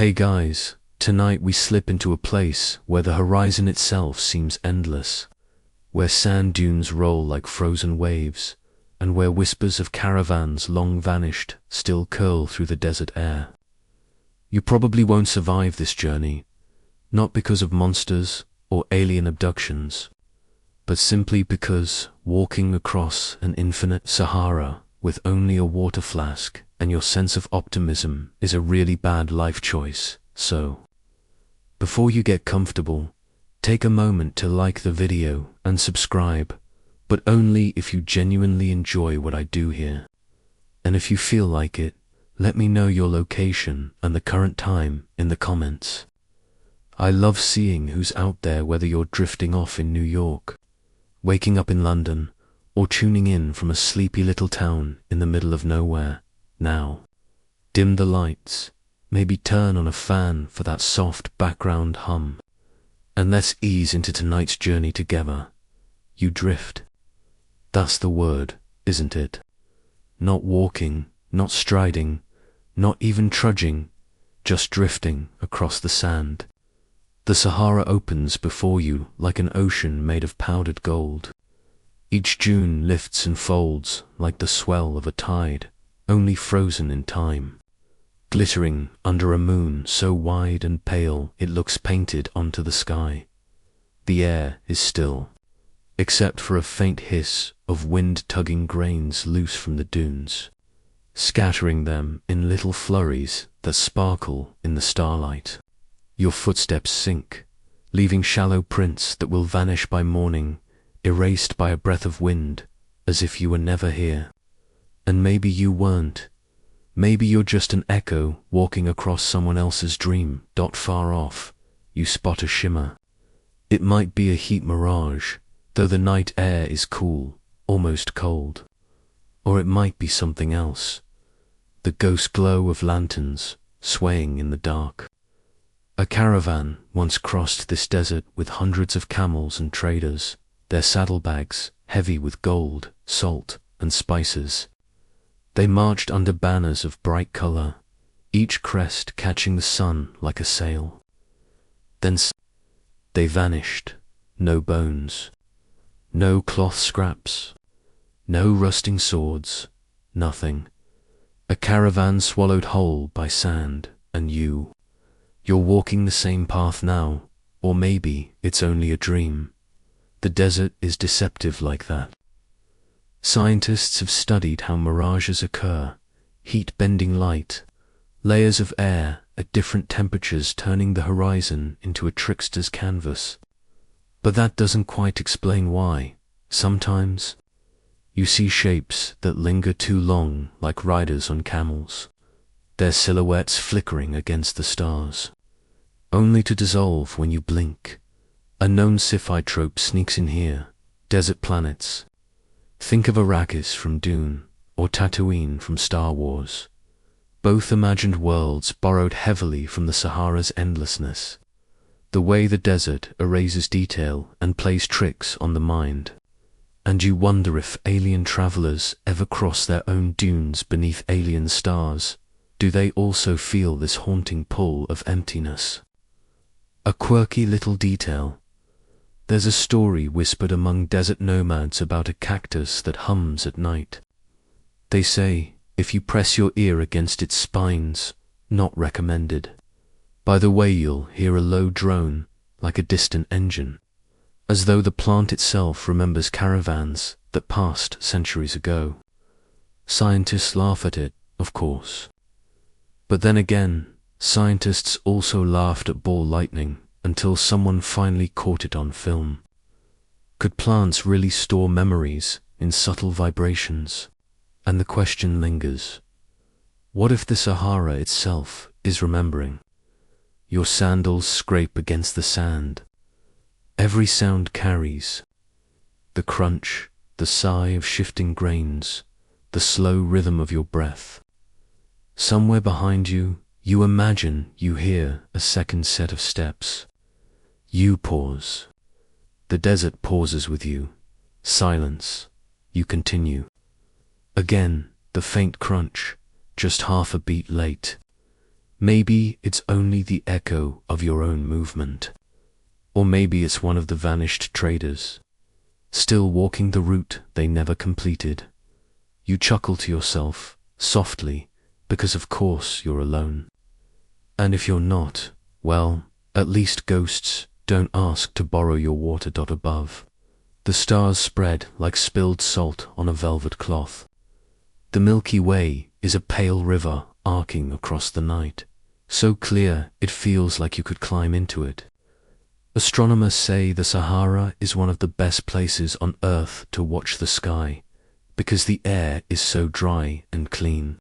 Hey guys, tonight we slip into a place where the horizon itself seems endless, where sand dunes roll like frozen waves, and where whispers of caravans long vanished still curl through the desert air. You probably won't survive this journey, not because of monsters or alien abductions, but simply because walking across an infinite Sahara with only a water flask and your sense of optimism is a really bad life choice. So, before you get comfortable, take a moment to like the video and subscribe, but only if you genuinely enjoy what I do here. And if you feel like it, let me know your location and the current time in the comments. I love seeing who's out there, whether you're drifting off in New York, waking up in London, or tuning in from a sleepy little town in the middle of nowhere. Now, dim the lights, maybe turn on a fan for that soft background hum, and let's ease into tonight's journey together. You drift. That's the word, isn't it? Not walking, not striding, not even trudging, just drifting across the sand. The Sahara opens before you like an ocean made of powdered gold. Each dune lifts and folds like the swell of a tide, only frozen in time, glittering under a moon so wide and pale it looks painted onto the sky. The air is still, except for a faint hiss of wind-tugging grains loose from the dunes, scattering them in little flurries that sparkle in the starlight. Your footsteps sink, leaving shallow prints that will vanish by morning, erased by a breath of wind, as if you were never here. And maybe you weren't. Maybe you're just an echo walking across someone else's dream. Far off, you spot a shimmer. It might be a heat mirage, though the night air is cool, almost cold. Or it might be something else. The ghost glow of lanterns swaying in the dark. A caravan once crossed this desert with hundreds of camels and traders, their saddlebags heavy with gold, salt, and spices. They marched under banners of bright color, each crest catching the sun like a sail. Then they vanished, no bones, no cloth scraps, no rusting swords, nothing. A caravan swallowed whole by sand, and you're walking the same path now, or maybe it's only a dream. The desert is deceptive like that. Scientists have studied how mirages occur, heat-bending light, layers of air at different temperatures turning the horizon into a trickster's canvas. But that doesn't quite explain why, sometimes, you see shapes that linger too long like riders on camels, their silhouettes flickering against the stars, only to dissolve when you blink. A known sci-fi trope sneaks in here, desert planets. Think of Arrakis from Dune, or Tatooine from Star Wars. Both imagined worlds borrowed heavily from the Sahara's endlessness. The way the desert erases detail and plays tricks on the mind. And you wonder if alien travelers ever cross their own dunes beneath alien stars. Do they also feel this haunting pull of emptiness? A quirky little detail. There's a story whispered among desert nomads about a cactus that hums at night. They say, if you press your ear against its spines, not recommended. By the way, you'll hear a low drone, like a distant engine, as though the plant itself remembers caravans that passed centuries ago. Scientists laugh at it, of course. But then again, scientists also laughed at ball lightning, until someone finally caught it on film. Could plants really store memories in subtle vibrations? And the question lingers. What if the Sahara itself is remembering? Your sandals scrape against the sand. Every sound carries. The crunch, the sigh of shifting grains, the slow rhythm of your breath. Somewhere behind you, you imagine you hear a second set of steps. You pause. The desert pauses with you. Silence. You continue. Again, the faint crunch, just half a beat late. Maybe it's only the echo of your own movement. Or maybe it's one of the vanished traders, still walking the route they never completed. You chuckle to yourself, softly, because of course you're alone. And if you're not, well, at least ghosts don't ask to borrow your water. Above, the stars spread like spilled salt on a velvet cloth. The Milky Way is a pale river arcing across the night, so clear it feels like you could climb into it. Astronomers say the Sahara is one of the best places on Earth to watch the sky, because the air is so dry and clean.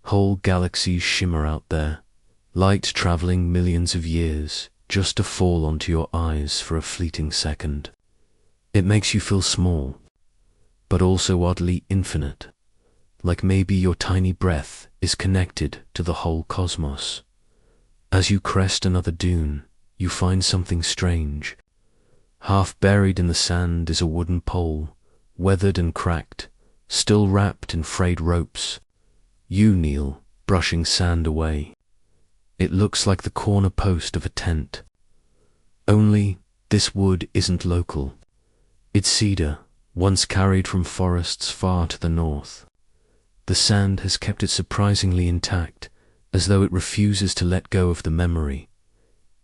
Whole galaxies shimmer out there, light traveling millions of years just to fall onto your eyes for a fleeting second. It makes you feel small, but also oddly infinite, like maybe your tiny breath is connected to the whole cosmos. As you crest another dune, you find something strange. Half buried in the sand is a wooden pole, weathered and cracked, still wrapped in frayed ropes. You kneel, brushing sand away. It looks like the corner post of a tent. Only, this wood isn't local. It's cedar, once carried from forests far to the north. The sand has kept it surprisingly intact, as though it refuses to let go of the memory.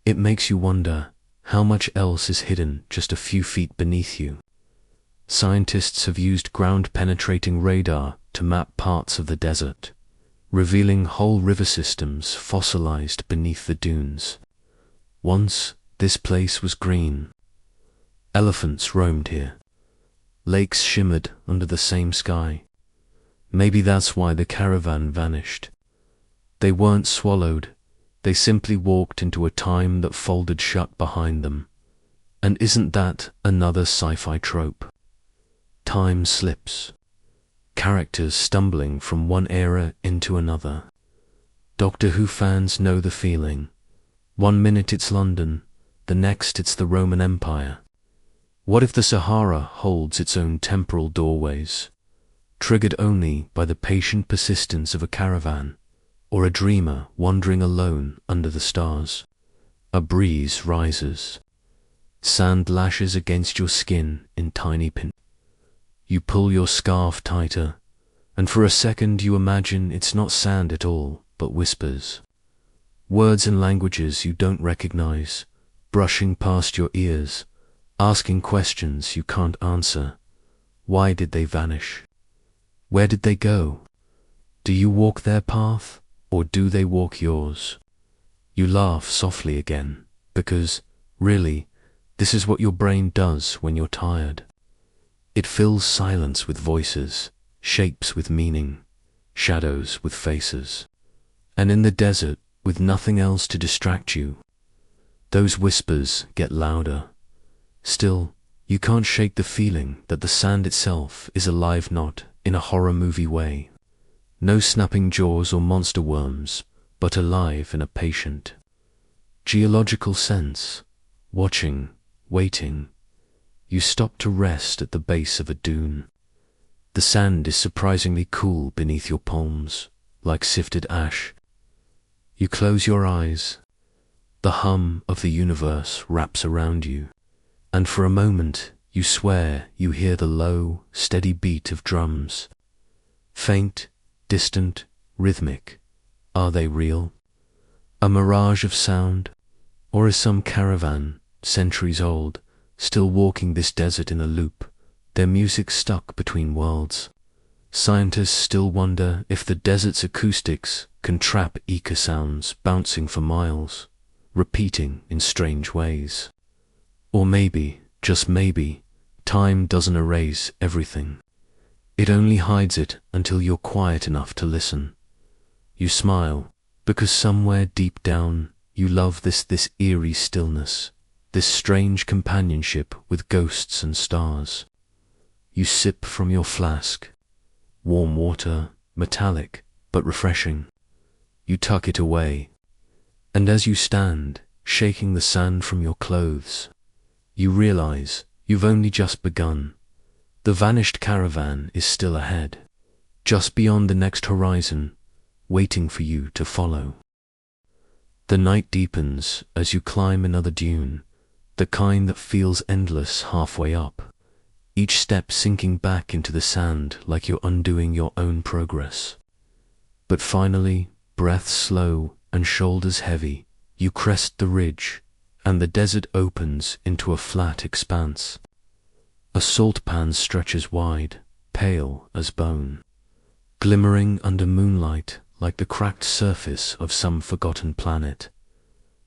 It makes you wonder how much else is hidden just a few feet beneath you. Scientists have used ground-penetrating radar to map parts of the desert, revealing whole river systems fossilized beneath the dunes. Once, this place was green. Elephants roamed here. Lakes shimmered under the same sky. Maybe that's why the caravan vanished. They weren't swallowed. They simply walked into a time that folded shut behind them. And isn't that another sci-fi trope? Time slips. Characters stumbling from one era into another. Doctor Who fans know the feeling. One minute it's London, the next it's the Roman Empire. What if the Sahara holds its own temporal doorways, triggered only by the patient persistence of a caravan, or a dreamer wandering alone under the stars? A breeze rises. Sand lashes against your skin in tiny pins. You pull your scarf tighter, and for a second you imagine it's not sand at all, but whispers. Words and languages you don't recognize, brushing past your ears, asking questions you can't answer. Why did they vanish? Where did they go? Do you walk their path, or do they walk yours? You laugh softly again, because, really, this is what your brain does when you're tired. It fills silence with voices, shapes with meaning, shadows with faces. And in the desert, with nothing else to distract you, those whispers get louder. Still, you can't shake the feeling that the sand itself is alive, not in a horror movie way. No snapping jaws or monster worms, but alive in a patient, geological sense, watching, waiting. You stop to rest at the base of a dune. The sand is surprisingly cool beneath your palms, like sifted ash. You close your eyes. The hum of the universe wraps around you, and for a moment you swear you hear the low, steady beat of drums. Faint, distant, rhythmic. Are they real? A mirage of sound? Or is some caravan, centuries old, still walking this desert in a loop, their music stuck between worlds? Scientists still wonder if the desert's acoustics can trap echo sounds bouncing for miles, repeating in strange ways. Or maybe, just maybe, time doesn't erase everything. It only hides it until you're quiet enough to listen. You smile, because somewhere deep down you love this eerie stillness, this strange companionship with ghosts and stars. You sip from your flask. Warm water, metallic, but refreshing. You tuck it away. And as you stand, shaking the sand from your clothes, you realize you've only just begun. The vanished caravan is still ahead, just beyond the next horizon, waiting for you to follow. The night deepens as you climb another dune, the kind that feels endless halfway up, each step sinking back into the sand like you're undoing your own progress. But finally, breath slow and shoulders heavy, you crest the ridge, and the desert opens into a flat expanse. A salt pan stretches wide, pale as bone, glimmering under moonlight like the cracked surface of some forgotten planet.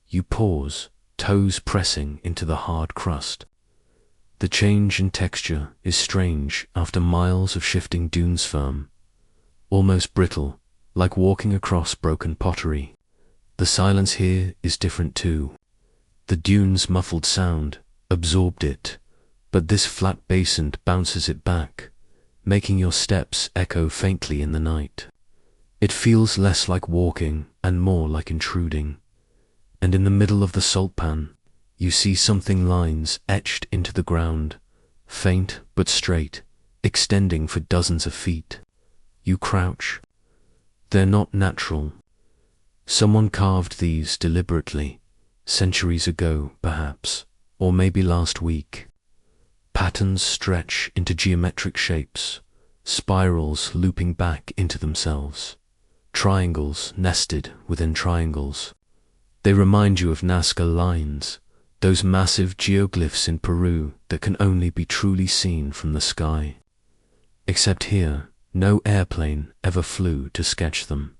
You pause, toes pressing into the hard crust. The change in texture is strange after miles of shifting dunes, firm, almost brittle, like walking across broken pottery. The silence here is different too. The dune's muffled sound absorbed it, but this flat basin bounces it back, making your steps echo faintly in the night. It feels less like walking and more like intruding. And in the middle of the salt pan, you see something lines etched into the ground, faint but straight, extending for dozens of feet. You crouch. They're not natural. Someone carved these deliberately, centuries ago, perhaps, or maybe last week. Patterns stretch into geometric shapes, spirals looping back into themselves, triangles nested within triangles. They remind you of Nazca lines, those massive geoglyphs in Peru that can only be truly seen from the sky. Except here, no airplane ever flew to sketch them.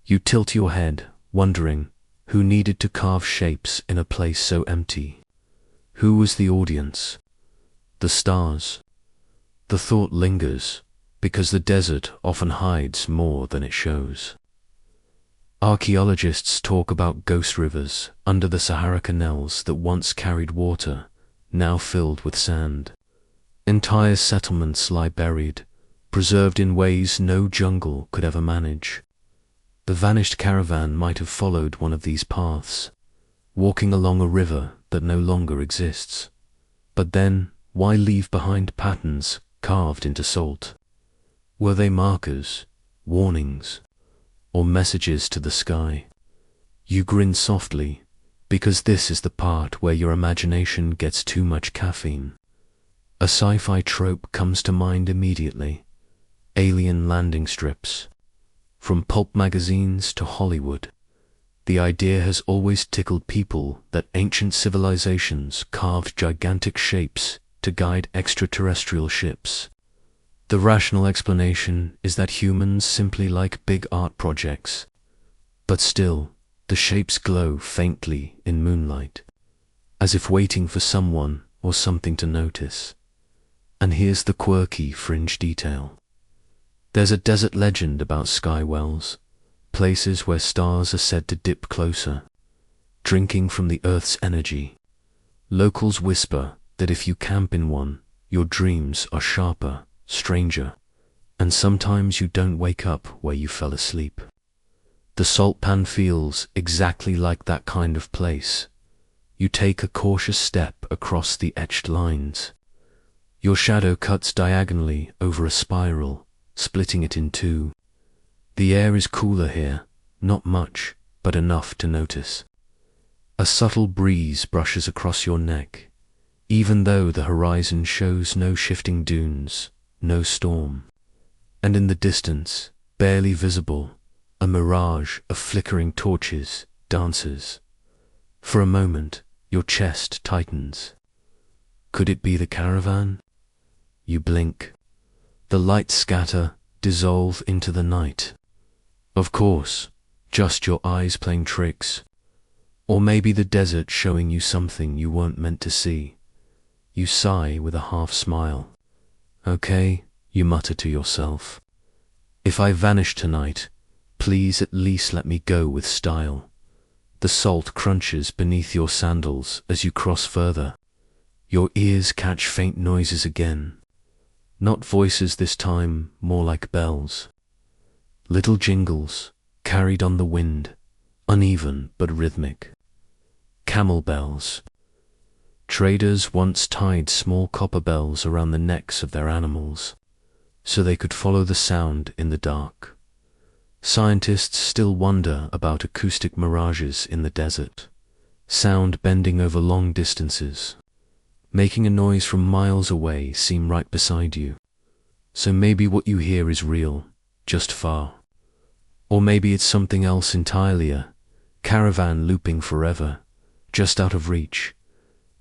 You tilt your head, wondering who needed to carve shapes in a place so empty. Who was the audience? The stars. The thought lingers, because the desert often hides more than it shows. Archaeologists talk about ghost rivers under the Sahara canals that once carried water, now filled with sand. Entire settlements lie buried, preserved in ways no jungle could ever manage. The vanished caravan might have followed one of these paths, walking along a river that no longer exists. But then, why leave behind patterns carved into salt? Were they markers, warnings, or messages to the sky? You grin softly, because this is the part where your imagination gets too much caffeine. A sci-fi trope comes to mind immediately. Alien landing strips. From pulp magazines to Hollywood, the idea has always tickled people that ancient civilizations carved gigantic shapes to guide extraterrestrial ships. The rational explanation is that humans simply like big art projects. But still, the shapes glow faintly in moonlight, as if waiting for someone or something to notice. And here's the quirky fringe detail. There's a desert legend about sky wells, places where stars are said to dip closer, drinking from the Earth's energy. Locals whisper that if you camp in one, your dreams are sharper, stranger, and sometimes you don't wake up where you fell asleep. The salt pan feels exactly like that kind of place. You take a cautious step across the etched lines. Your shadow cuts diagonally over a spiral, splitting it in two. The air is cooler here, not much, but enough to notice. A subtle breeze brushes across your neck, even though the horizon shows no shifting dunes, no storm. And in the distance, barely visible, a mirage of flickering torches dances. For a moment, your chest tightens. Could it be the caravan? You blink. The lights scatter, dissolve into the night. Of course, just your eyes playing tricks. Or maybe the desert showing you something you weren't meant to see. You sigh with a half smile. Okay, you mutter to yourself. If I vanish tonight, please at least let me go with style. The salt crunches beneath your sandals as you cross further. Your ears catch faint noises again. Not voices this time, more like bells. Little jingles, carried on the wind, uneven but rhythmic. Camel bells. Traders once tied small copper bells around the necks of their animals, so they could follow the sound in the dark. Scientists still wonder about acoustic mirages in the desert. Sound bending over long distances, making a noise from miles away seem right beside you. So maybe what you hear is real, just far. Or maybe it's something else entirely, a caravan looping forever, just out of reach.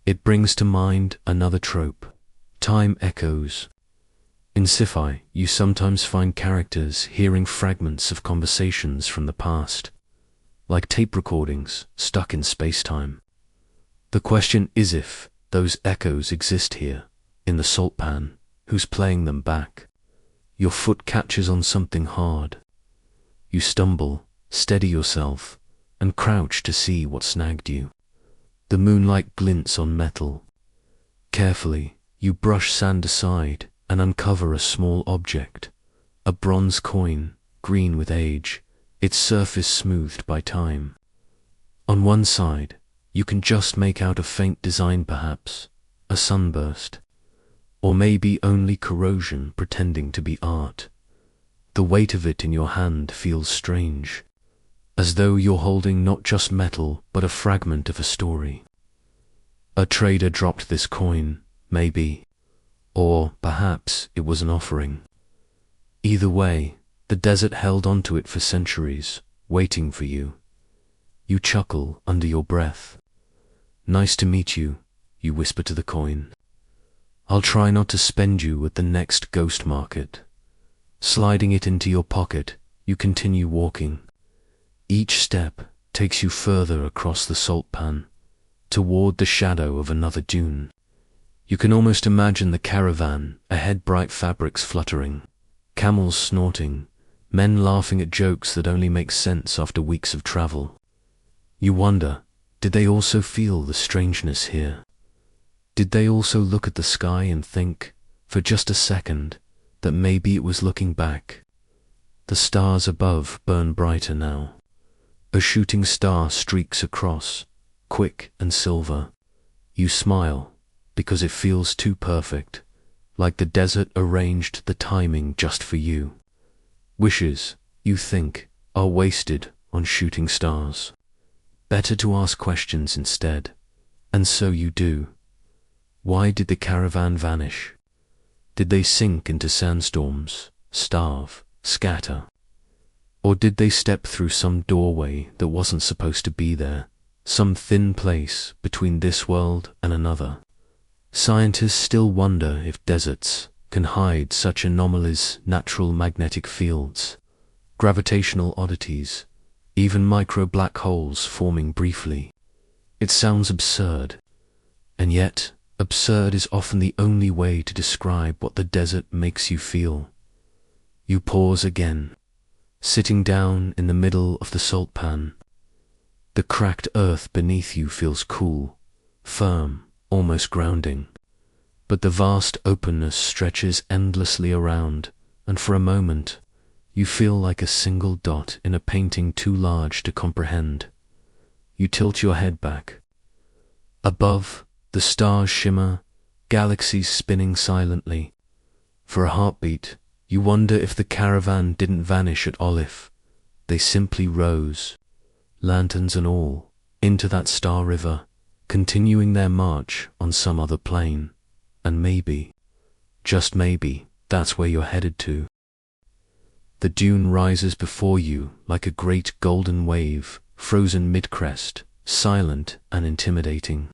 It brings to mind another trope, time echoes. In sci-fi, you sometimes find characters hearing fragments of conversations from the past, like tape recordings stuck in space-time. The question is if those echoes exist here, in the salt pan, who's playing them back? Your foot catches on something hard. You stumble, steady yourself, and crouch to see what snagged you. The moonlight glints on metal. Carefully, you brush sand aside and uncover a small object, a bronze coin, green with age, its surface smoothed by time. On one side, you can just make out a faint design perhaps, a sunburst, or maybe only corrosion pretending to be art. The weight of it in your hand feels strange, as though you're holding not just metal but a fragment of a story. A trader dropped this coin, maybe, or perhaps it was an offering. Either way, the desert held onto it for centuries, waiting for you. You chuckle under your breath. "Nice to meet you," you whisper to the coin. "I'll try not to spend you at the next ghost market." Sliding it into your pocket, you continue walking. Each step takes you further across the salt pan, toward the shadow of another dune. You can almost imagine the caravan ahead, bright fabrics fluttering, camels snorting, men laughing at jokes that only make sense after weeks of travel. You wonder, did they also feel the strangeness here? Did they also look at the sky and think, for just a second, that maybe it was looking back? The stars above burn brighter now. A shooting star streaks across, quick and silver. You smile, because it feels too perfect, like the desert arranged the timing just for you. Wishes, you think, are wasted on shooting stars. Better to ask questions instead, and so you do. Why did the caravan vanish? Did they sink into sandstorms, starve, scatter? Or did they step through some doorway that wasn't supposed to be there, some thin place between this world and another? Scientists still wonder if deserts can hide such anomalies, natural magnetic fields, gravitational oddities, even micro black holes forming briefly. It sounds absurd, and yet absurd is often the only way to describe what the desert makes you feel. You pause again, sitting down in the middle of the salt pan. The cracked earth beneath you feels cool, firm, almost grounding. But the vast openness stretches endlessly around, and for a moment, you feel like a single dot in a painting too large to comprehend. You tilt your head back. Above, the stars shimmer, galaxies spinning silently. For a heartbeat, you wonder if the caravan didn't vanish at Olive. They simply rose, lanterns and all, into that star river, continuing their march on some other plane. And maybe, just maybe, that's where you're headed to. The dune rises before you like a great golden wave, frozen mid-crest, silent and intimidating.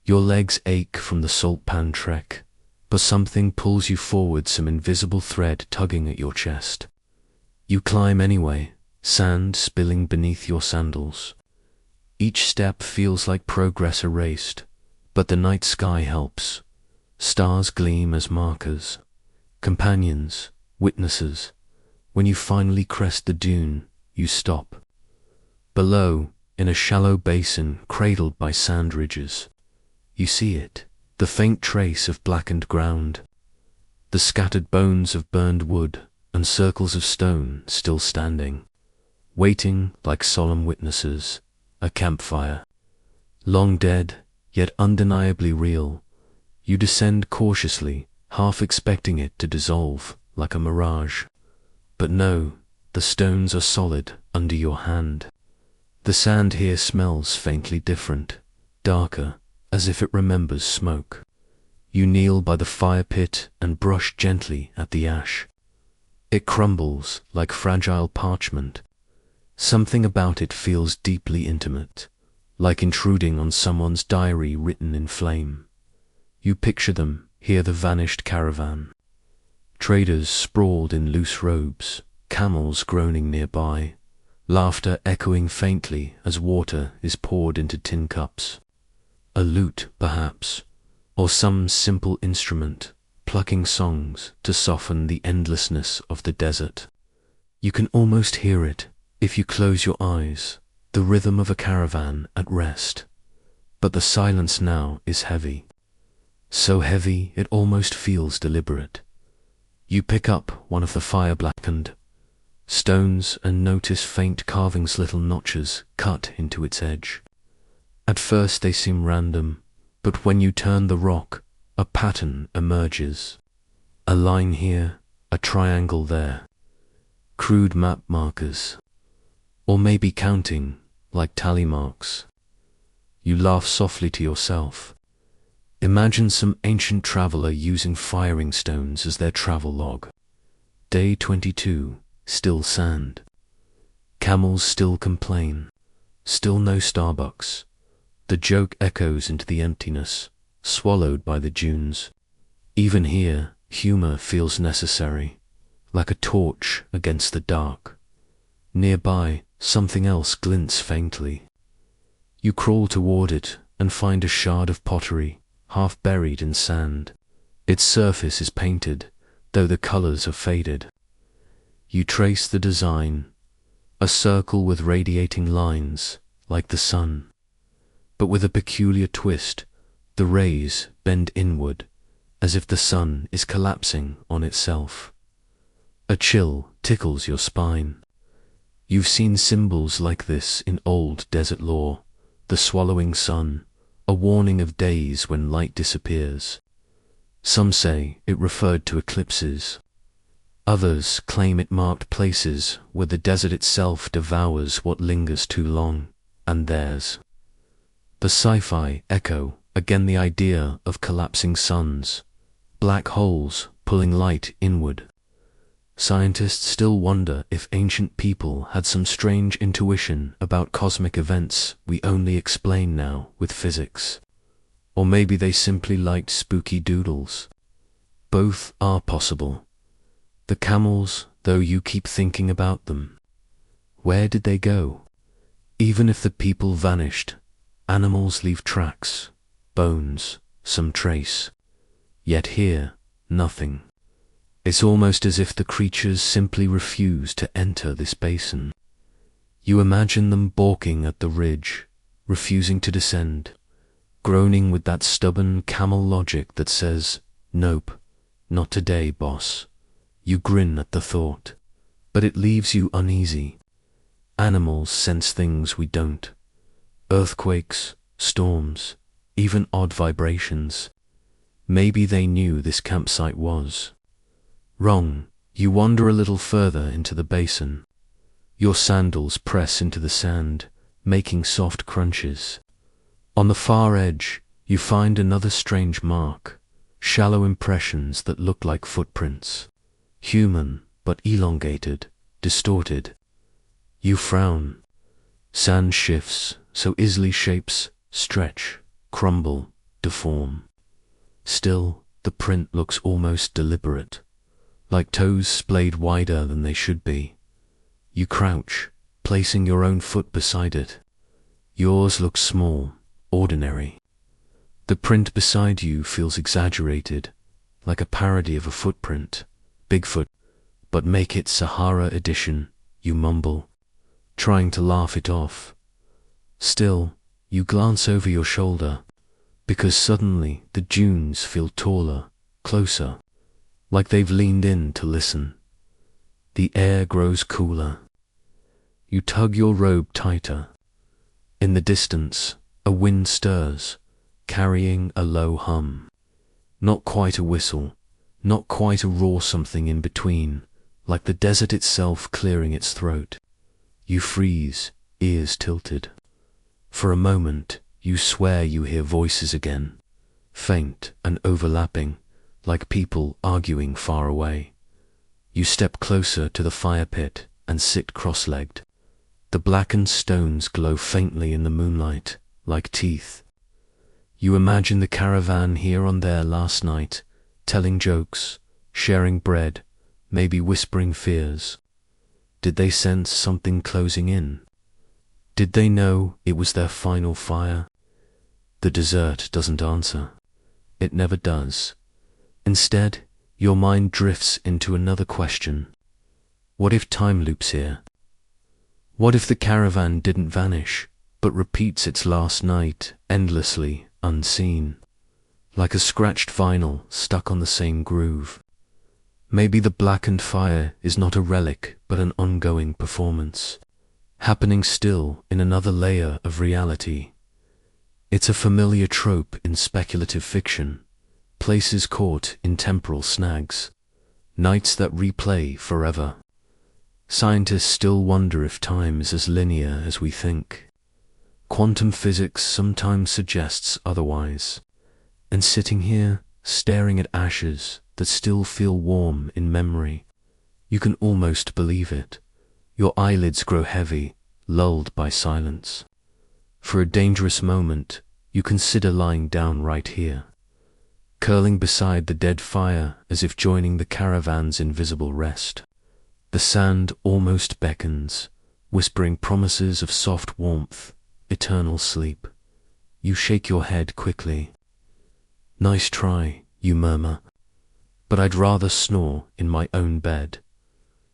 Your legs ache from the salt pan trek, but something pulls you forward, some invisible thread tugging at your chest. You climb anyway, sand spilling beneath your sandals. Each step feels like progress erased, but the night sky helps. Stars gleam as markers, companions, witnesses. When you finally crest the dune, you stop. Below, in a shallow basin cradled by sand ridges, you see it, the faint trace of blackened ground, the scattered bones of burned wood and circles of stone still standing, waiting like solemn witnesses, a campfire. Long dead, yet undeniably real. You descend cautiously, half expecting it to dissolve like a mirage. But no, the stones are solid under your hand. The sand here smells faintly different, darker, as if it remembers smoke. You kneel by the fire pit and brush gently at the ash. It crumbles like fragile parchment. Something about it feels deeply intimate, like intruding on someone's diary written in flame. You picture them, hear the vanished caravan. Traders sprawled in loose robes, camels groaning nearby, laughter echoing faintly as water is poured into tin cups. A lute, perhaps, or some simple instrument, plucking songs to soften the endlessness of the desert. You can almost hear it if you close your eyes, the rhythm of a caravan at rest. But the silence now is heavy. So heavy it almost feels deliberate. You pick up one of the fire-blackened stones and notice faint carvings, little notches cut into its edge. At first they seem random, but when you turn the rock, a pattern emerges. A line here, a triangle there. Crude map markers. Or maybe counting, like tally marks. You laugh softly to yourself. Imagine some ancient traveler using firing stones as their travel log. Day 22, still sand. Camels still complain. Still no Starbucks. The joke echoes into the emptiness, swallowed by the dunes. Even here, humor feels necessary, like a torch against the dark. Nearby, something else glints faintly. You crawl toward it and find a shard of pottery, half buried in sand. Its surface is painted, though the colors are faded. You trace the design, a circle with radiating lines, like the sun. But with a peculiar twist, the rays bend inward, as if the sun is collapsing on itself. A chill tickles your spine. You've seen symbols like this in old desert lore, the swallowing sun, a warning of days when light disappears. Some say it referred to eclipses. Others claim it marked places where the desert itself devours what lingers too long, and theirs. The sci-fi echo again the idea of collapsing suns, black holes pulling light inward. Scientists still wonder if ancient people had some strange intuition about cosmic events we only explain now with physics. Or maybe they simply liked spooky doodles. Both are possible. The camels, though, you keep thinking about them. Where did they go? Even if the people vanished, animals leave tracks, bones, some trace. Yet here, nothing. It's almost as if the creatures simply refuse to enter this basin. You imagine them balking at the ridge, refusing to descend, groaning with that stubborn camel logic that says, "Nope, not today, boss." You grin at the thought, but it leaves you uneasy. Animals sense things we don't. Earthquakes, storms, even odd vibrations. Maybe they knew this campsite was. Wrong. You wander a little further into the basin. Your sandals press into the sand, making soft crunches. On the far edge, you find another strange mark, shallow impressions that look like footprints. Human, but elongated, distorted. You frown. Sand shifts, so easily shapes stretch, crumble, deform. Still, the print looks almost deliberate, like toes splayed wider than they should be. You crouch, placing your own foot beside it. Yours looks small, ordinary. The print beside you feels exaggerated, like a parody of a footprint. Bigfoot, but make it Sahara edition, you mumble, trying to laugh it off. Still, you glance over your shoulder, because suddenly the dunes feel taller, closer, like they've leaned in to listen. The air grows cooler. You tug your robe tighter. In the distance, a wind stirs, carrying a low hum. Not quite a whistle, not quite a roar, something in between, like the desert itself clearing its throat. You freeze, ears tilted. For a moment, you swear you hear voices again, faint and overlapping, like people arguing far away. You step closer to the fire pit and sit cross-legged. The blackened stones glow faintly in the moonlight, like teeth. You imagine the caravan here on there last night, telling jokes, sharing bread, maybe whispering fears. Did they sense something closing in? Did they know it was their final fire? The desert doesn't answer. It never does. Instead, your mind drifts into another question. What if time loops here? What if the caravan didn't vanish, but repeats its last night endlessly, unseen, like a scratched vinyl stuck on the same groove? Maybe the blackened fire is not a relic, but an ongoing performance, happening still in another layer of reality. It's a familiar trope in speculative fiction, places caught in temporal snags, nights that replay forever. Scientists still wonder if time is as linear as we think. Quantum physics sometimes suggests otherwise. And sitting here, staring at ashes that still feel warm in memory, you can almost believe it. Your eyelids grow heavy, lulled by silence. For a dangerous moment, you consider lying down right here, curling beside the dead fire as if joining the caravan's invisible rest. The sand almost beckons, whispering promises of soft warmth, eternal sleep. You shake your head quickly. Nice try, you murmur, but I'd rather snore in my own bed.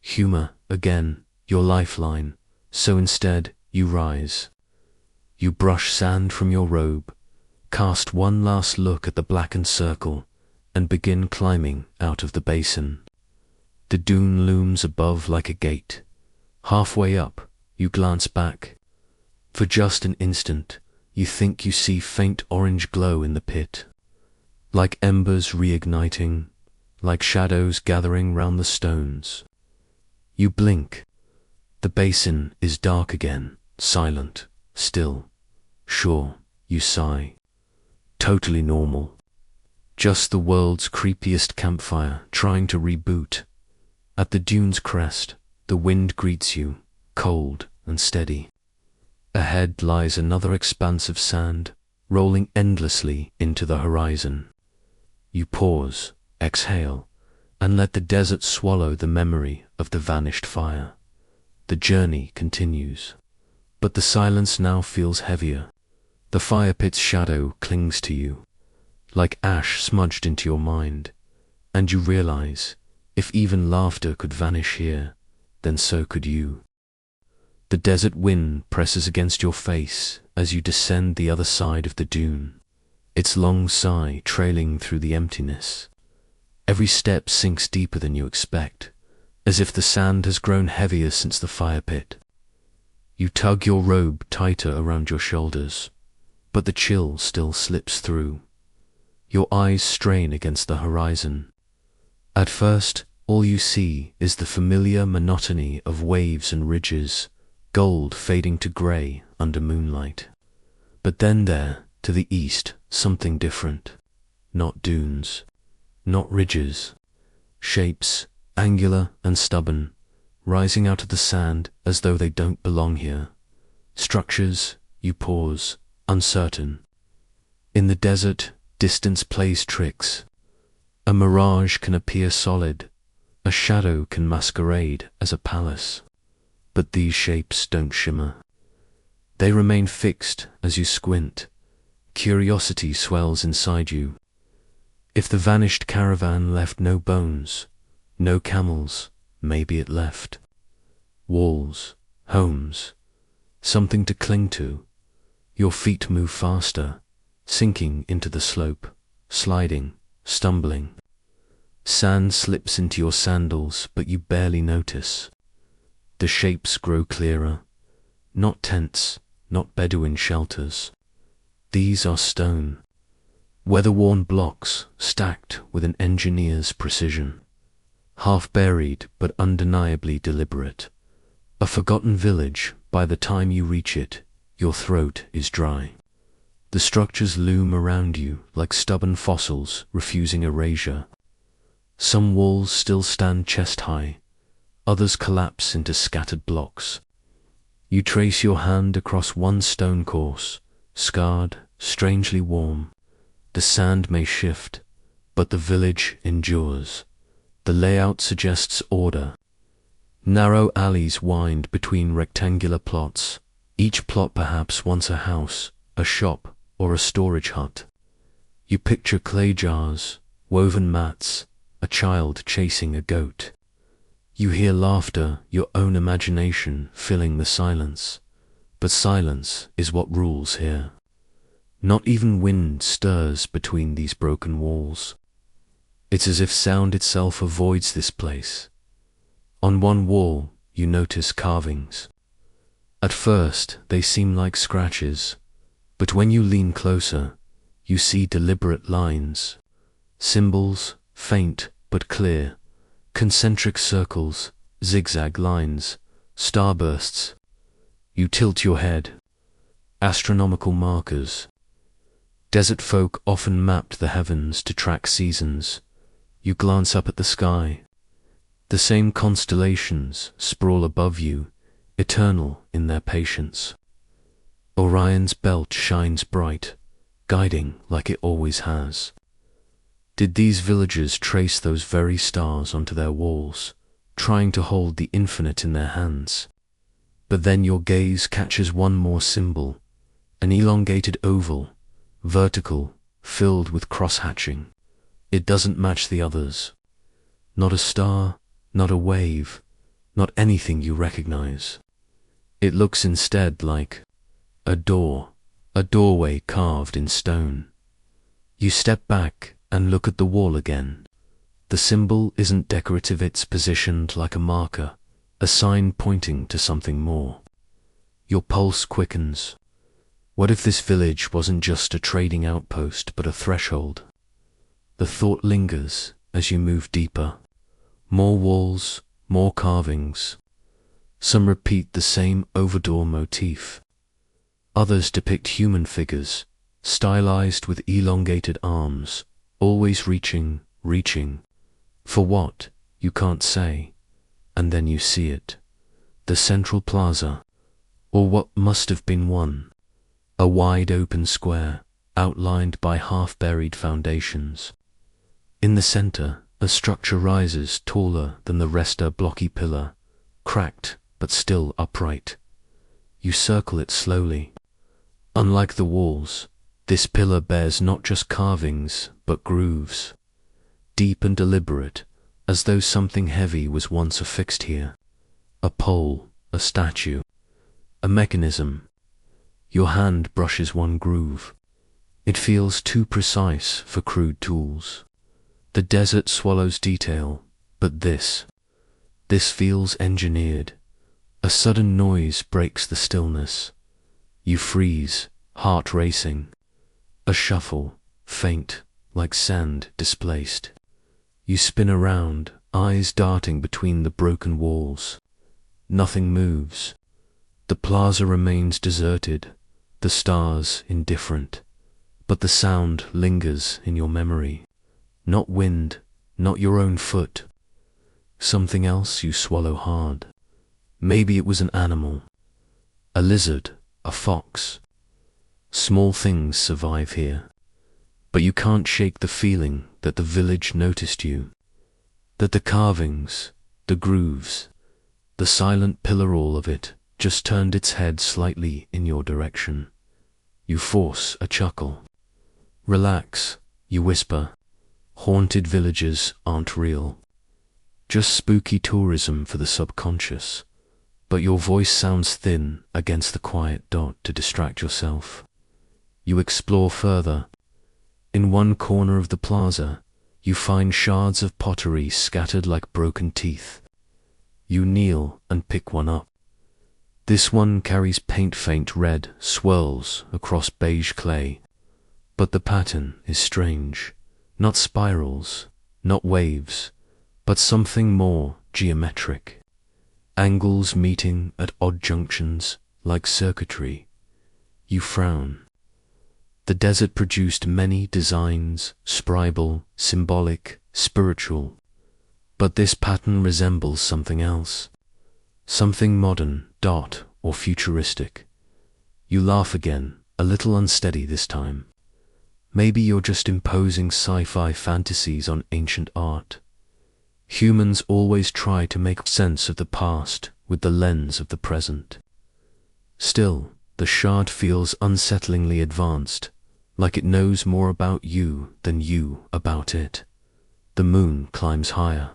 Humor, again, your lifeline, so instead you rise. You brush sand from your robe, cast one last look at the blackened circle, and begin climbing out of the basin. The dune looms above like a gate. Halfway up, you glance back. For just an instant, you think you see faint orange glow in the pit, like embers reigniting, like shadows gathering round the stones. You blink. The basin is dark again, silent, still. Sure, you sigh. Totally normal. Just the world's creepiest campfire trying to reboot. At the dune's crest, the wind greets you, cold and steady. Ahead lies another expanse of sand, rolling endlessly into the horizon. You pause, exhale, and let the desert swallow the memory of the vanished fire. The journey continues, but the silence now feels heavier. The fire pit's shadow clings to you, like ash smudged into your mind, and you realize, if even laughter could vanish here, then so could you. The desert wind presses against your face as you descend the other side of the dune, its long sigh trailing through the emptiness. Every step sinks deeper than you expect, as if the sand has grown heavier since the fire pit. You tug your robe tighter around your shoulders, but the chill still slips through. Your eyes strain against the horizon. At first, all you see is the familiar monotony of waves and ridges, gold fading to grey under moonlight. But then there, to the east, something different. Not dunes, not ridges. Shapes, angular and stubborn, rising out of the sand as though they don't belong here. Structures, you pause, uncertain. In the desert, distance plays tricks. A mirage can appear solid, a shadow can masquerade as a palace. But these shapes don't shimmer. They remain fixed as you squint. Curiosity swells inside you. If the vanished caravan left no bones, no camels, maybe it left walls, homes, something to cling to. Your feet move faster, sinking into the slope, sliding, stumbling. Sand slips into your sandals, but you barely notice. The shapes grow clearer. Not tents, not Bedouin shelters. These are stone, weather-worn blocks stacked with an engineer's precision. half buried but undeniably deliberate. A forgotten village. By the time you reach it, your throat is dry. The structures loom around you like stubborn fossils refusing erasure. Some walls still stand chest high, others collapse into scattered blocks. You trace your hand across one stone course, scarred, strangely warm. The sand may shift, but the village endures. The layout suggests order. Narrow alleys wind between rectangular plots, each plot perhaps once a house, a shop, or a storage hut. You picture clay jars, woven mats, a child chasing a goat. You hear laughter, your own imagination filling the silence. But silence is what rules here. Not even wind stirs between these broken walls. It's as if sound itself avoids this place. On one wall, you notice carvings. At first, they seem like scratches, but when you lean closer, you see deliberate lines, symbols, faint but clear, concentric circles, zigzag lines, starbursts. You tilt your head. Astronomical markers. Desert folk often mapped the heavens to track seasons. You glance up at the sky. The same constellations sprawl above you, eternal in their patience. Orion's belt shines bright, guiding like it always has. Did these villagers trace those very stars onto their walls, trying to hold the infinite in their hands? But then your gaze catches one more symbol, an elongated oval, vertical, filled with cross-hatching. It doesn't match the others. Not a star, not a wave, not anything you recognize. It looks instead like a doorway carved in stone. You step back and look at the wall again. The symbol isn't decorative, it's positioned like a marker, a sign pointing to something more. Your pulse quickens. What if this village wasn't just a trading outpost but a threshold? The thought lingers as you move deeper. More walls, more carvings. Some repeat the same over-door motif. Others depict human figures, stylized with elongated arms, always reaching. For what? You can't say. And then you see it. The central plaza, or what must have been one. A wide open square, outlined by half-buried foundations. In the center, a structure rises taller than the rest, a blocky pillar, cracked but still upright. You circle it slowly. Unlike the walls, this pillar bears not just carvings but grooves, deep and deliberate, as though something heavy was once affixed here. A pole, a statue, a mechanism. Your hand brushes one groove. It feels too precise for crude tools. The desert swallows detail, but this feels engineered. A sudden noise breaks the stillness. You freeze, heart racing. A shuffle, faint, like sand displaced. You spin around, eyes darting between the broken walls. Nothing moves. The plaza remains deserted, the stars indifferent, but the sound lingers in your memory. Not wind, not your own foot. Something else you swallow hard. Maybe it was an animal. A lizard, a fox. Small things survive here. But you can't shake the feeling that the village noticed you. That the carvings, the grooves, the silent pillar, all of it just turned its head slightly in your direction. You force a chuckle. Relax, you whisper. Haunted villages aren't real. Just spooky tourism for the subconscious. But your voice sounds thin against the quiet dot to distract yourself. You explore further. In one corner of the plaza, you find shards of pottery scattered like broken teeth. You kneel and pick one up. This one carries paint, faint red swirls across beige clay. But the pattern is strange. Not spirals, not waves, but something more geometric. Angles meeting at odd junctions, like circuitry. You frown. The desert produced many designs, scribal, symbolic, spiritual. But this pattern resembles something else. Something modern, or futuristic. You laugh again, a little unsteady this time. Maybe you're just imposing sci-fi fantasies on ancient art. Humans always try to make sense of the past with the lens of the present. Still, the shard feels unsettlingly advanced, like it knows more about you than you about it. The moon climbs higher.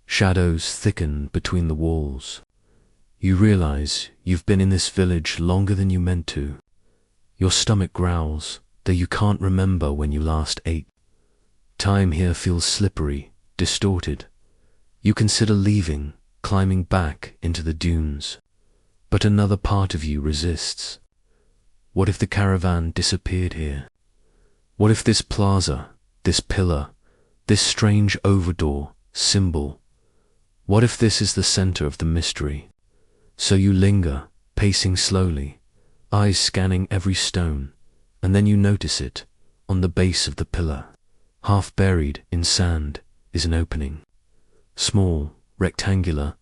Shadows thicken between the walls. You realize you've been in this village longer than you meant to. Your stomach growls, though you can't remember when you last ate. Time here feels slippery, distorted. You consider leaving, climbing back into the dunes. But another part of you resists. What if the caravan disappeared here? What if this plaza, this pillar, this strange overdoor, symbol, what if this is the center of the mystery? So you linger, pacing slowly, eyes scanning every stone, and then you notice it, on the base of the pillar, half buried in sand, is an opening. Small, rectangular,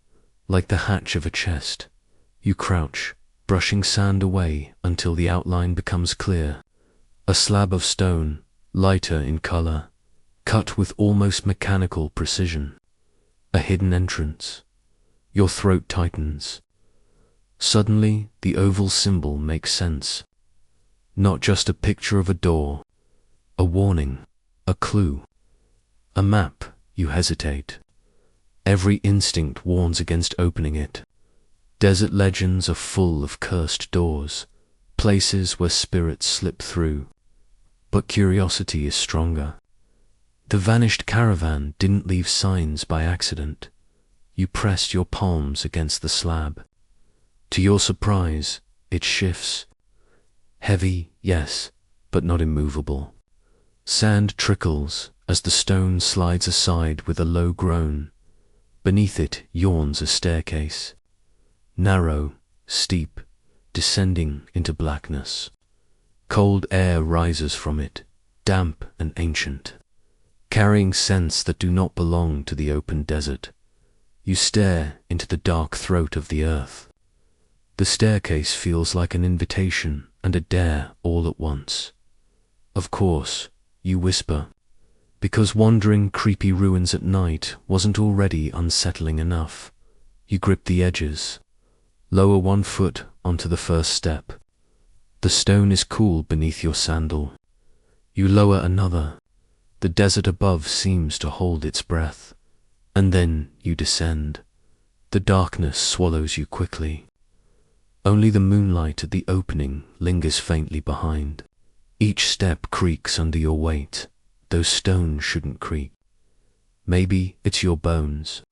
like the hatch of a chest. You crouch, brushing sand away until the outline becomes clear. A slab of stone, lighter in color, cut with almost mechanical precision. A hidden entrance. Your throat tightens. Suddenly, the oval symbol makes sense. Not just a picture of a door, a warning, a clue, a map. You hesitate. Every instinct warns against opening it. Desert legends are full of cursed doors, places where spirits slip through. But curiosity is stronger. The vanished caravan didn't leave signs by accident. You pressed your palms against the slab. To your surprise, it shifts. Heavy, yes, but not immovable. Sand trickles as the stone slides aside with a low groan. Beneath it yawns a staircase. Narrow, steep, descending into blackness. Cold air rises from it, damp and ancient, carrying scents that do not belong to the open desert. You stare into the dark throat of the earth. The staircase feels like an invitation and a dare all at once. Of course, you whisper, because wandering creepy ruins at night wasn't already unsettling enough. You grip the edges, lower one foot onto the first step. The stone is cool beneath your sandal. You lower another. The desert above seems to hold its breath. And then you descend. The darkness swallows you quickly. Only the moonlight at the opening lingers faintly behind. Each step creaks under your weight. Those stones shouldn't creak. Maybe it's your bones.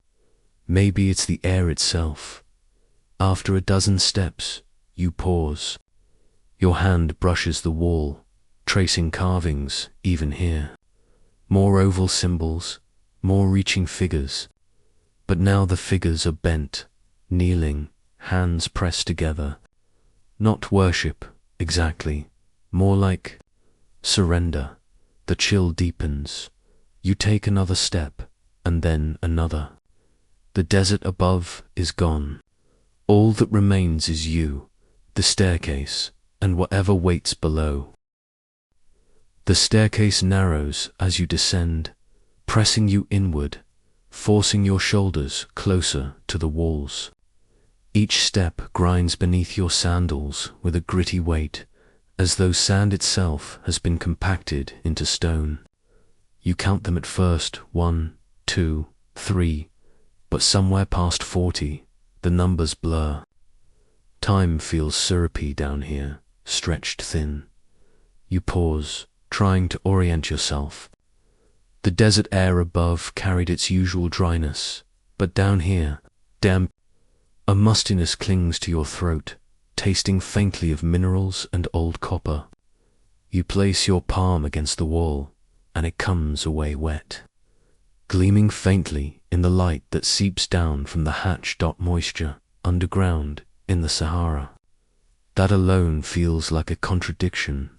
Maybe it's the air itself. After a dozen steps, you pause. Your hand brushes the wall, tracing carvings even here. More oval symbols, more reaching figures. But now the figures are bent, kneeling, hands pressed together. Not worship, exactly. More like surrender. The chill deepens. You take another step, and then another. The desert above is gone. All that remains is you, the staircase, and whatever waits below. The staircase narrows as you descend, pressing you inward, forcing your shoulders closer to the walls. Each step grinds beneath your sandals with a gritty weight, as though sand itself has been compacted into stone. You count them at first, 1, 2, 3, but somewhere past 40, the numbers blur. Time feels syrupy down here, stretched thin. You pause, trying to orient yourself. The desert air above carried its usual dryness, but down here, damp. A mustiness clings to your throat, tasting faintly of minerals and old copper. You place your palm against the wall, and it comes away wet. gleaming faintly in the light that seeps down from the hatch. Moisture underground in the Sahara. That alone feels like a contradiction.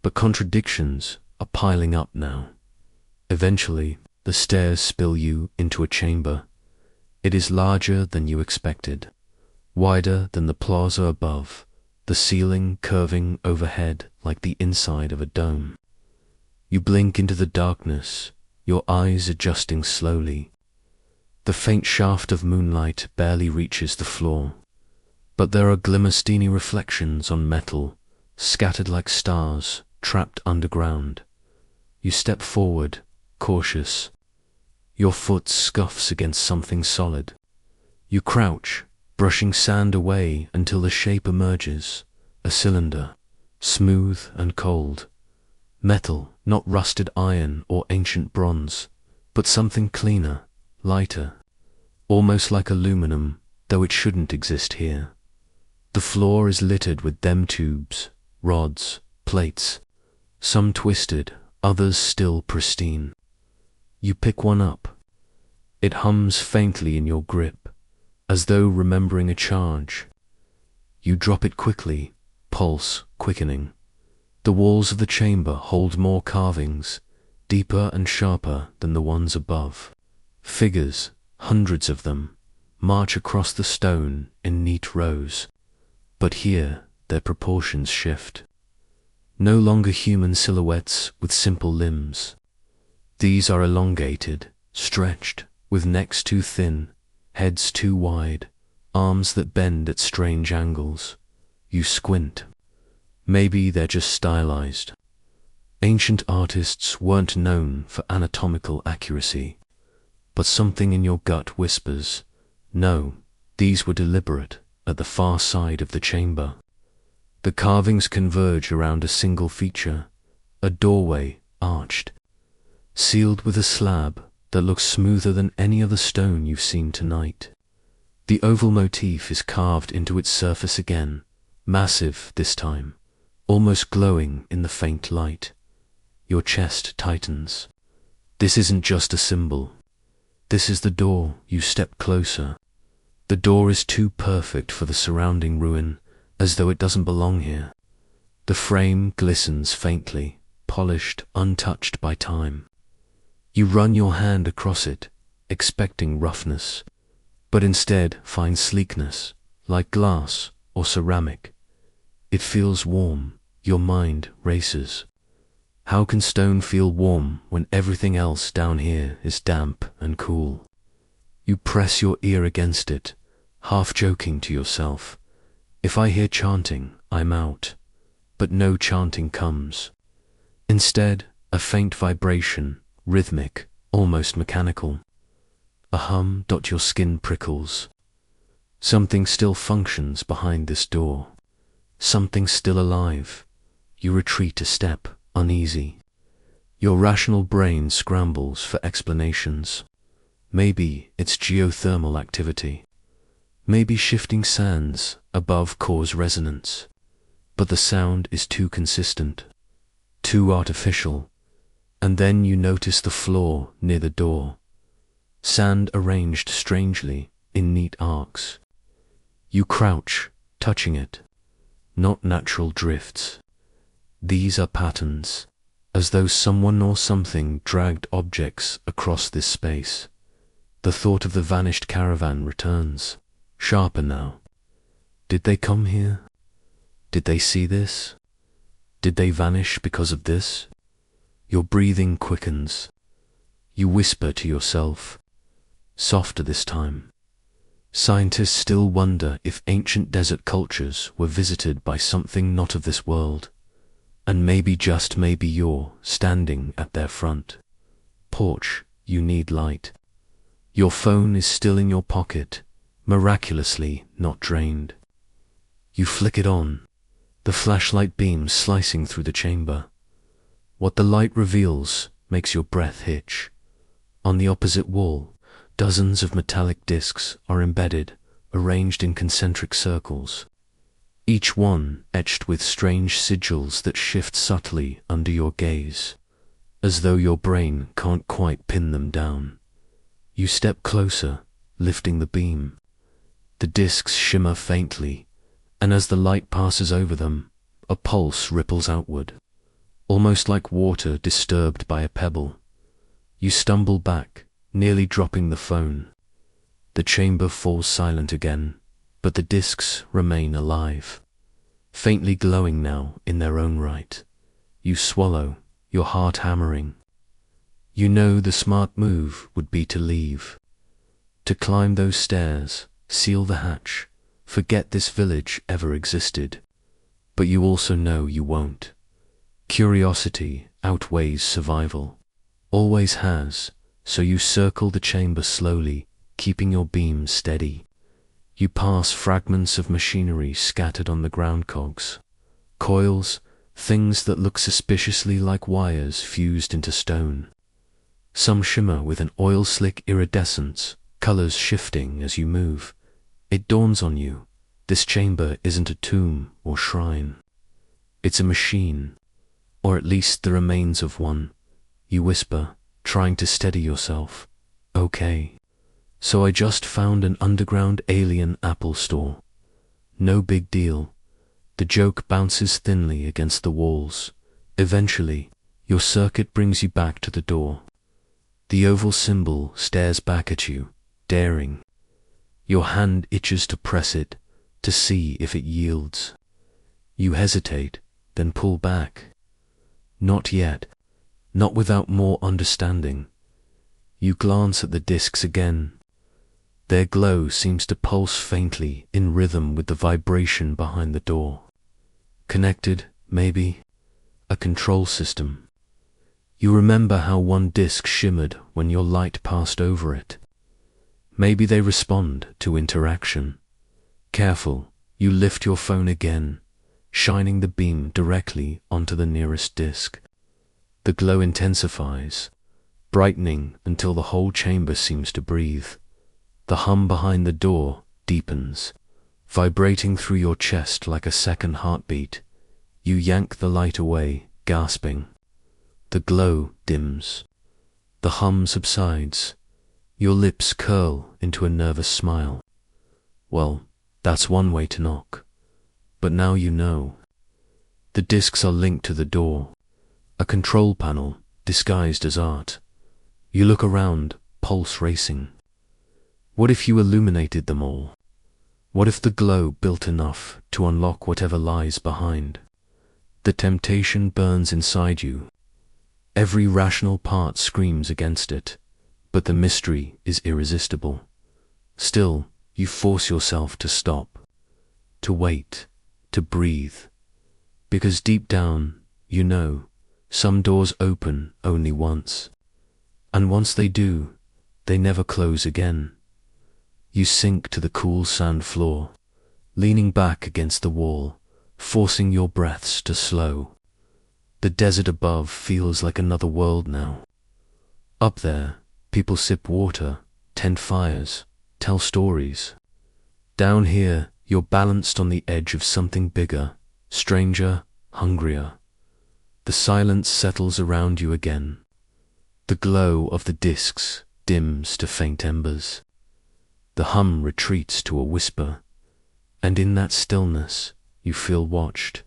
But contradictions are piling up now. Eventually, the stairs spill you into a chamber. It is larger than you expected, wider than the plaza above, the ceiling curving overhead like the inside of a dome. You blink into the darkness, your eyes adjusting slowly. The faint shaft of moonlight barely reaches the floor, but there are glimmer-steeny reflections on metal, scattered like stars, trapped underground. You step forward, cautious. Your foot scuffs against something solid. You crouch, brushing sand away until the shape emerges, a cylinder, smooth and cold. Metal, not rusted iron or ancient bronze, but something cleaner, lighter, almost like aluminum, though it shouldn't exist here. The floor is littered with them tubes, rods, plates, some twisted, others still pristine. You pick one up. It hums faintly in your grip, as though remembering a charge. You drop it quickly, pulse quickening. The walls of the chamber hold more carvings, deeper and sharper than the ones above. Figures, hundreds of them, march across the stone in neat rows. But here their proportions shift. No longer human silhouettes with simple limbs. These are elongated, stretched, with necks too thin, heads too wide, arms that bend at strange angles. You squint. Maybe they're just stylized. Ancient artists weren't known for anatomical accuracy, but something in your gut whispers, no, these were deliberate at the far side of the chamber. The carvings converge around a single feature, a doorway arched, sealed with a slab that looks smoother than any other stone you've seen tonight. The oval motif is carved into its surface again, massive this time, almost glowing in the faint light. Your chest tightens. This isn't just a symbol. This is the door. You step closer. The door is too perfect for the surrounding ruin, as though it doesn't belong here. The frame glistens faintly, polished, untouched by time. You run your hand across it, expecting roughness, but instead find sleekness, like glass or ceramic. It feels warm. Your mind races. How can stone feel warm when everything else down here is damp and cool? You press your ear against it, half joking to yourself. If I hear chanting, I'm out. But no chanting comes. Instead, a faint vibration, rhythmic, almost mechanical. A hum. Your skin prickles. Something still functions behind this door. Something still alive. You retreat a step, uneasy. Your rational brain scrambles for explanations. Maybe it's geothermal activity. Maybe shifting sands above cause resonance. But the sound is too consistent, too artificial. And then you notice the floor near the door. Sand arranged strangely in neat arcs. You crouch, touching it. Not natural drifts. These are patterns, as though someone or something dragged objects across this space. The thought of the vanished caravan returns, sharper now. Did they come here? Did they see this? Did they vanish because of this? Your breathing quickens. You whisper to yourself, softer this time. Scientists still wonder if ancient desert cultures were visited by something not of this world. And maybe, just maybe, you're standing at their front porch. You need light. Your phone is still in your pocket, miraculously not drained. You flick it on, the flashlight beam slicing through the chamber. What the light reveals makes your breath hitch. On the opposite wall, dozens of metallic discs are embedded, arranged in concentric circles. Each one etched with strange sigils that shift subtly under your gaze. as though your brain can't quite pin them down. You step closer, lifting the beam. The discs shimmer faintly, and as the light passes over them, a pulse ripples outward, almost like water disturbed by a pebble. You stumble back, nearly dropping the phone. The chamber falls silent again, but the discs remain alive, faintly glowing now in their own right. You swallow, your heart hammering. You know the smart move would be to leave, to climb those stairs, seal the hatch, forget this village ever existed. But you also know you won't. Curiosity outweighs survival. Always has, so you circle the chamber slowly, keeping your beam steady. You pass fragments of machinery scattered on the ground cogs, coils, things that look suspiciously like wires fused into stone. Some shimmer with an oil-slick iridescence, colors shifting as you move. It dawns on you, this chamber isn't a tomb or shrine. It's a machine, or at least the remains of one. You whisper, trying to steady yourself. Okay. So I just found an underground alien Apple store. No big deal. The joke bounces thinly against the walls. Eventually, your circuit brings you back to the door. The oval symbol stares back at you, daring. Your hand itches to press it, to see if it yields. You hesitate, then pull back. Not yet. Not without more understanding. You glance at the discs again. Their glow seems to pulse faintly in rhythm with the vibration behind the door. Connected, maybe? A control system. You remember how one disc shimmered when your light passed over it. Maybe they respond to interaction. Careful, you lift your phone again, shining the beam directly onto the nearest disc. The glow intensifies, brightening until the whole chamber seems to breathe. The hum behind the door deepens, vibrating through your chest like a second heartbeat. You yank the light away, gasping. The glow dims. The hum subsides. Your lips curl into a nervous smile. Well, that's one way to knock. But now you know. The discs are linked to the door, a control panel disguised as art. You look around, pulse racing. What if you illuminated them all? What if the glow built enough to unlock whatever lies behind? The temptation burns inside you. Every rational part screams against it, but the mystery is irresistible. Still, you force yourself to stop, to wait, to breathe. Because deep down, you know, some doors open only once. And once they do, they never close again. You sink to the cool sand floor, leaning back against the wall, forcing your breaths to slow. The desert above feels like another world now. Up there, people sip water, tend fires, tell stories. Down here, you're balanced on the edge of something bigger, stranger, hungrier. The silence settles around you again. The glow of the discs dims to faint embers. The hum retreats to a whisper, and in that stillness you feel watched,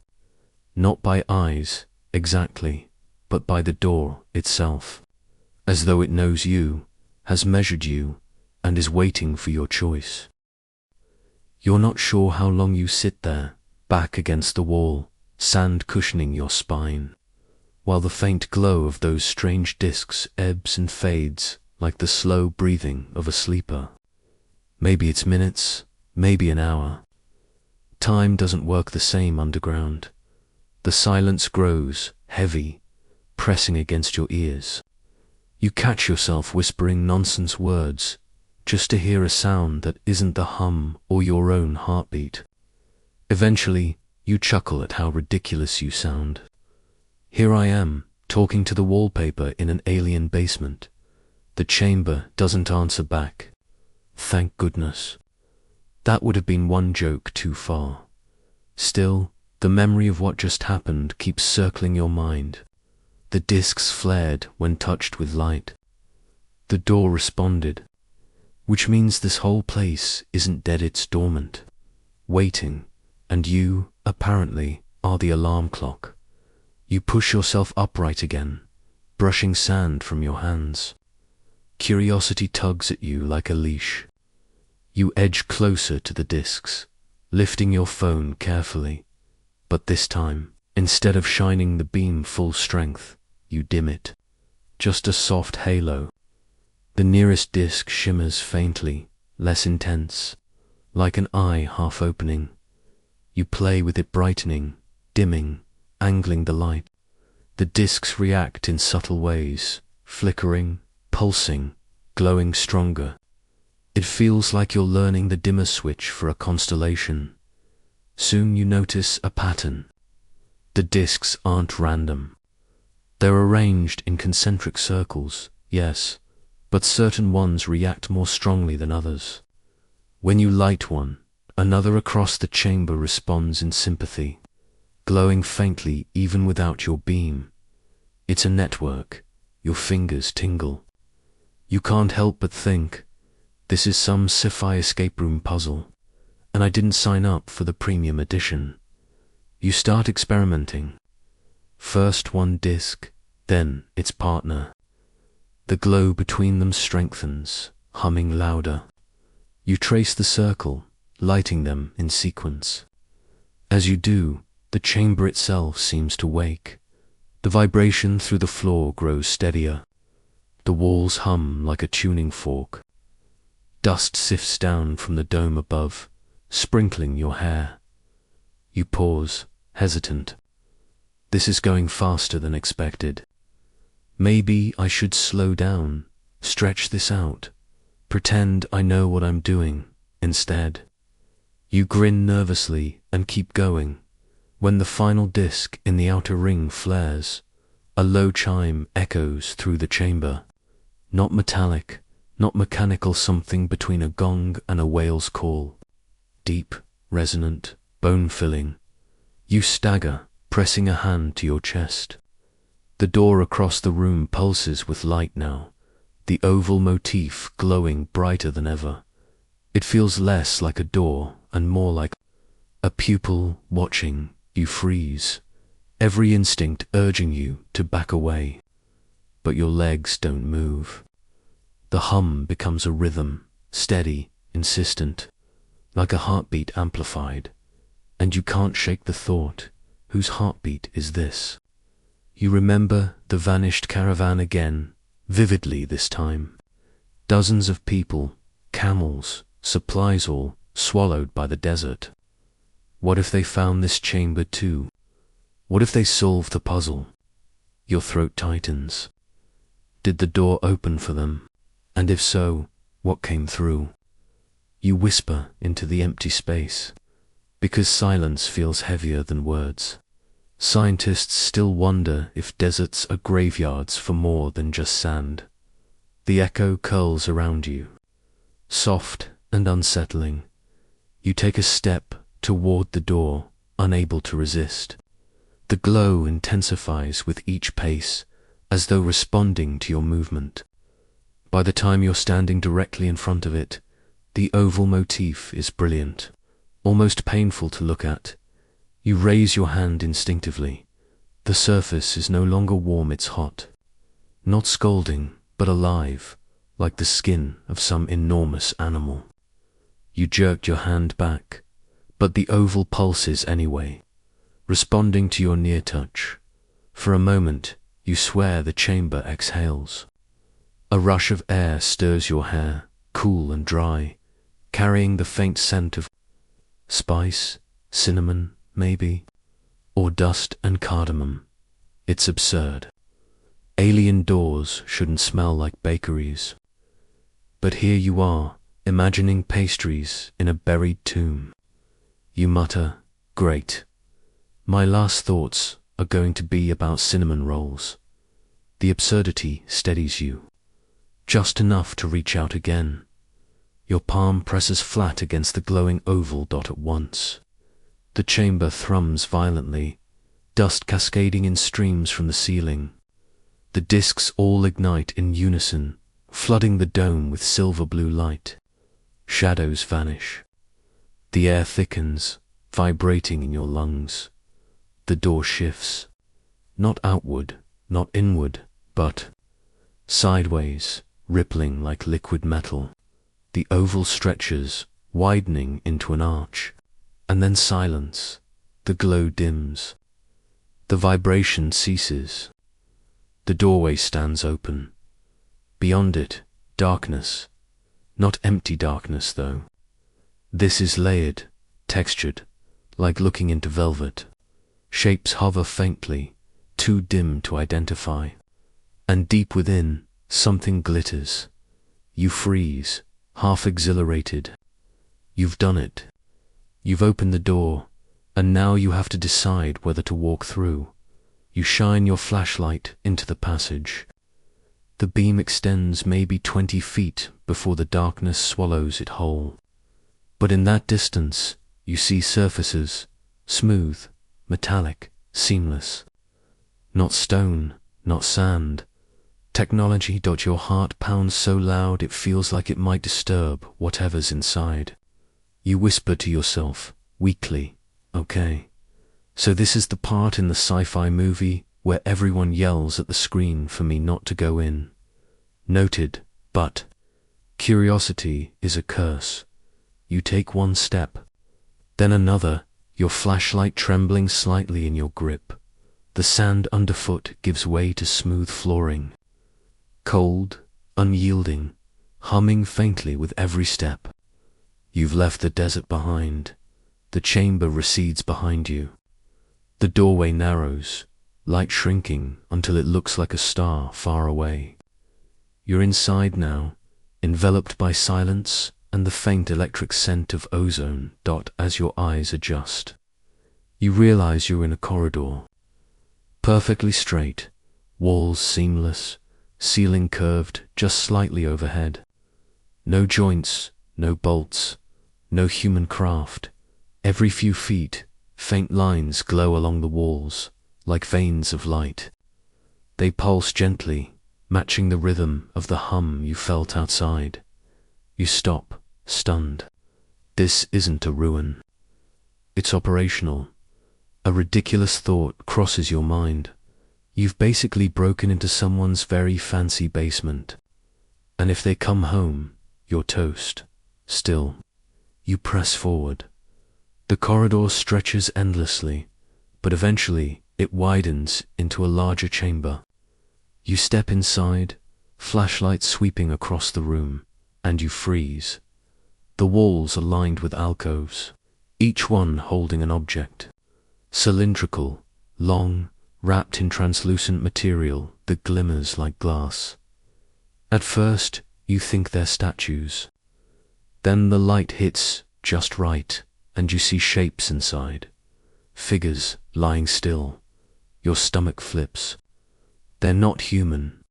not by eyes exactly, but by the door itself, as though it knows you, has measured you, and is waiting for your choice. You're not sure how long you sit there, back against the wall, sand cushioning your spine, while the faint glow of those strange discs ebbs and fades like the slow breathing of a sleeper. Maybe it's minutes, maybe an hour. Time doesn't work the same underground. The silence grows, heavy, pressing against your ears. You catch yourself whispering nonsense words, just to hear a sound that isn't the hum or your own heartbeat. Eventually, you chuckle at how ridiculous you sound. Here I am, talking to the wallpaper in an alien basement. The chamber doesn't answer back. Thank goodness. That would have been one joke too far. Still, the memory of what just happened keeps circling your mind. The discs flared when touched with light. The door responded, which means this whole place isn't dead, it's dormant, waiting, and you, apparently, are the alarm clock. You push yourself upright again, brushing sand from your hands. Curiosity tugs at you like a leash. You edge closer to the discs, lifting your phone carefully, but this time, instead of shining the beam full strength, you dim it. Just a soft halo. The nearest disc shimmers faintly, less intense, like an eye half opening. You play with it, brightening, dimming, angling the light. The discs react in subtle ways, flickering, pulsing, glowing stronger. It feels like you're learning the dimmer switch for a constellation. Soon you notice a pattern. The discs aren't random. They're arranged in concentric circles, yes, but certain ones react more strongly than others. When you light one, another across the chamber responds in sympathy, glowing faintly even without your beam. It's a network. Your fingers tingle. You can't help but think, this is some sci-fi escape room puzzle, and I didn't sign up for the premium edition. You start experimenting. First one disc, then its partner. The glow between them strengthens, humming louder. You trace the circle, lighting them in sequence. As you do, the chamber itself seems to wake. The vibration through the floor grows steadier. The walls hum like a tuning fork. Dust sifts down from the dome above, sprinkling your hair. You pause, hesitant. This is going faster than expected. Maybe I should slow down, stretch this out, pretend I know what I'm doing instead. You grin nervously and keep going. When the final disc in the outer ring flares, a low chime echoes through the chamber. Not metallic, not mechanical, something between a gong and a whale's call. Deep, resonant, bone-filling. You stagger, pressing a hand to your chest. The door across the room pulses with light now, the oval motif glowing brighter than ever. It feels less like a door and more like a pupil watching. You freeze, every instinct urging you to back away. But your legs don't move. The hum becomes a rhythm, steady, insistent, like a heartbeat amplified. And you can't shake the thought, whose heartbeat is this? You remember the vanished caravan again, vividly this time. Dozens of people, camels, supplies, all swallowed by the desert. What if they found this chamber too? What if they solved the puzzle? Your throat tightens. Did the door open for them? And if so, what came through? You whisper into the empty space, because silence feels heavier than words. Scientists still wonder if deserts are graveyards for more than just sand. The echo curls around you, soft and unsettling. You take a step toward the door, unable to resist. The glow intensifies with each pace, as though responding to your movement. By the time you're standing directly in front of it, the oval motif is brilliant, almost painful to look at. You raise your hand instinctively. The surface is no longer warm, it's hot. Not scalding, but alive, like the skin of some enormous animal. You jerked your hand back, but the oval pulses anyway, responding to your near touch. For a moment, you swear the chamber exhales. A rush of air stirs your hair, cool and dry, carrying the faint scent of spice, cinnamon, maybe, or dust and cardamom. It's absurd. Alien doors shouldn't smell like bakeries. But here you are, imagining pastries in a buried tomb. You mutter, "Great. My last thoughts are going to be about cinnamon rolls." The absurdity steadies you, just enough to reach out again. Your palm presses flat against the glowing oval dot at once. The chamber thrums violently, dust cascading in streams from the ceiling. The discs all ignite in unison, flooding the dome with silver-blue light. Shadows vanish. The air thickens, vibrating in your lungs. The door shifts. Not outward, not inward, but sideways, rippling like liquid metal. The oval stretches, widening into an arch. And then silence. The glow dims. The vibration ceases. The doorway stands open. Beyond it, darkness. Not empty darkness, though. This is layered, textured, like looking into velvet. Shapes hover faintly, too dim to identify. And deep within, something glitters. You freeze, half exhilarated. You've done it. You've opened the door, and now you have to decide whether to walk through. You shine your flashlight into the passage. The beam extends maybe 20 feet before the darkness swallows it whole. But in that distance, you see surfaces, smooth, metallic, seamless. Not stone, not sand. Technology. Your heart pounds so loud it feels like it might disturb whatever's inside. You whisper to yourself, weakly, okay. So this is the part in the sci-fi movie where everyone yells at the screen for me not to go in. Noted, but curiosity is a curse. You take one step, then another, your flashlight trembling slightly in your grip. The sand underfoot gives way to smooth flooring. Cold, unyielding, humming faintly with every step. You've left the desert behind. The chamber recedes behind you. The doorway narrows, light shrinking until it looks like a star far away. You're inside now, enveloped by silence and the faint electric scent of ozone. As your eyes adjust, you realize you're in a corridor. Perfectly straight, walls seamless, ceiling curved just slightly overhead. No joints, no bolts, no human craft. Every few feet, faint lines glow along the walls, like veins of light. They pulse gently, matching the rhythm of the hum you felt outside. You stop, stunned. This isn't a ruin. It's operational. A ridiculous thought crosses your mind. You've basically broken into someone's very fancy basement. And if they come home, you're toast. Still, you press forward. The corridor stretches endlessly, but eventually it widens into a larger chamber. You step inside, flashlight sweeping across the room, and you freeze. The walls are lined with alcoves, each one holding an object. Cylindrical, long, wrapped in translucent material that glimmers like glass. At first, you think they're statues. Then the light hits just right, and you see shapes inside. Figures lying still. Your stomach flips. They're not human.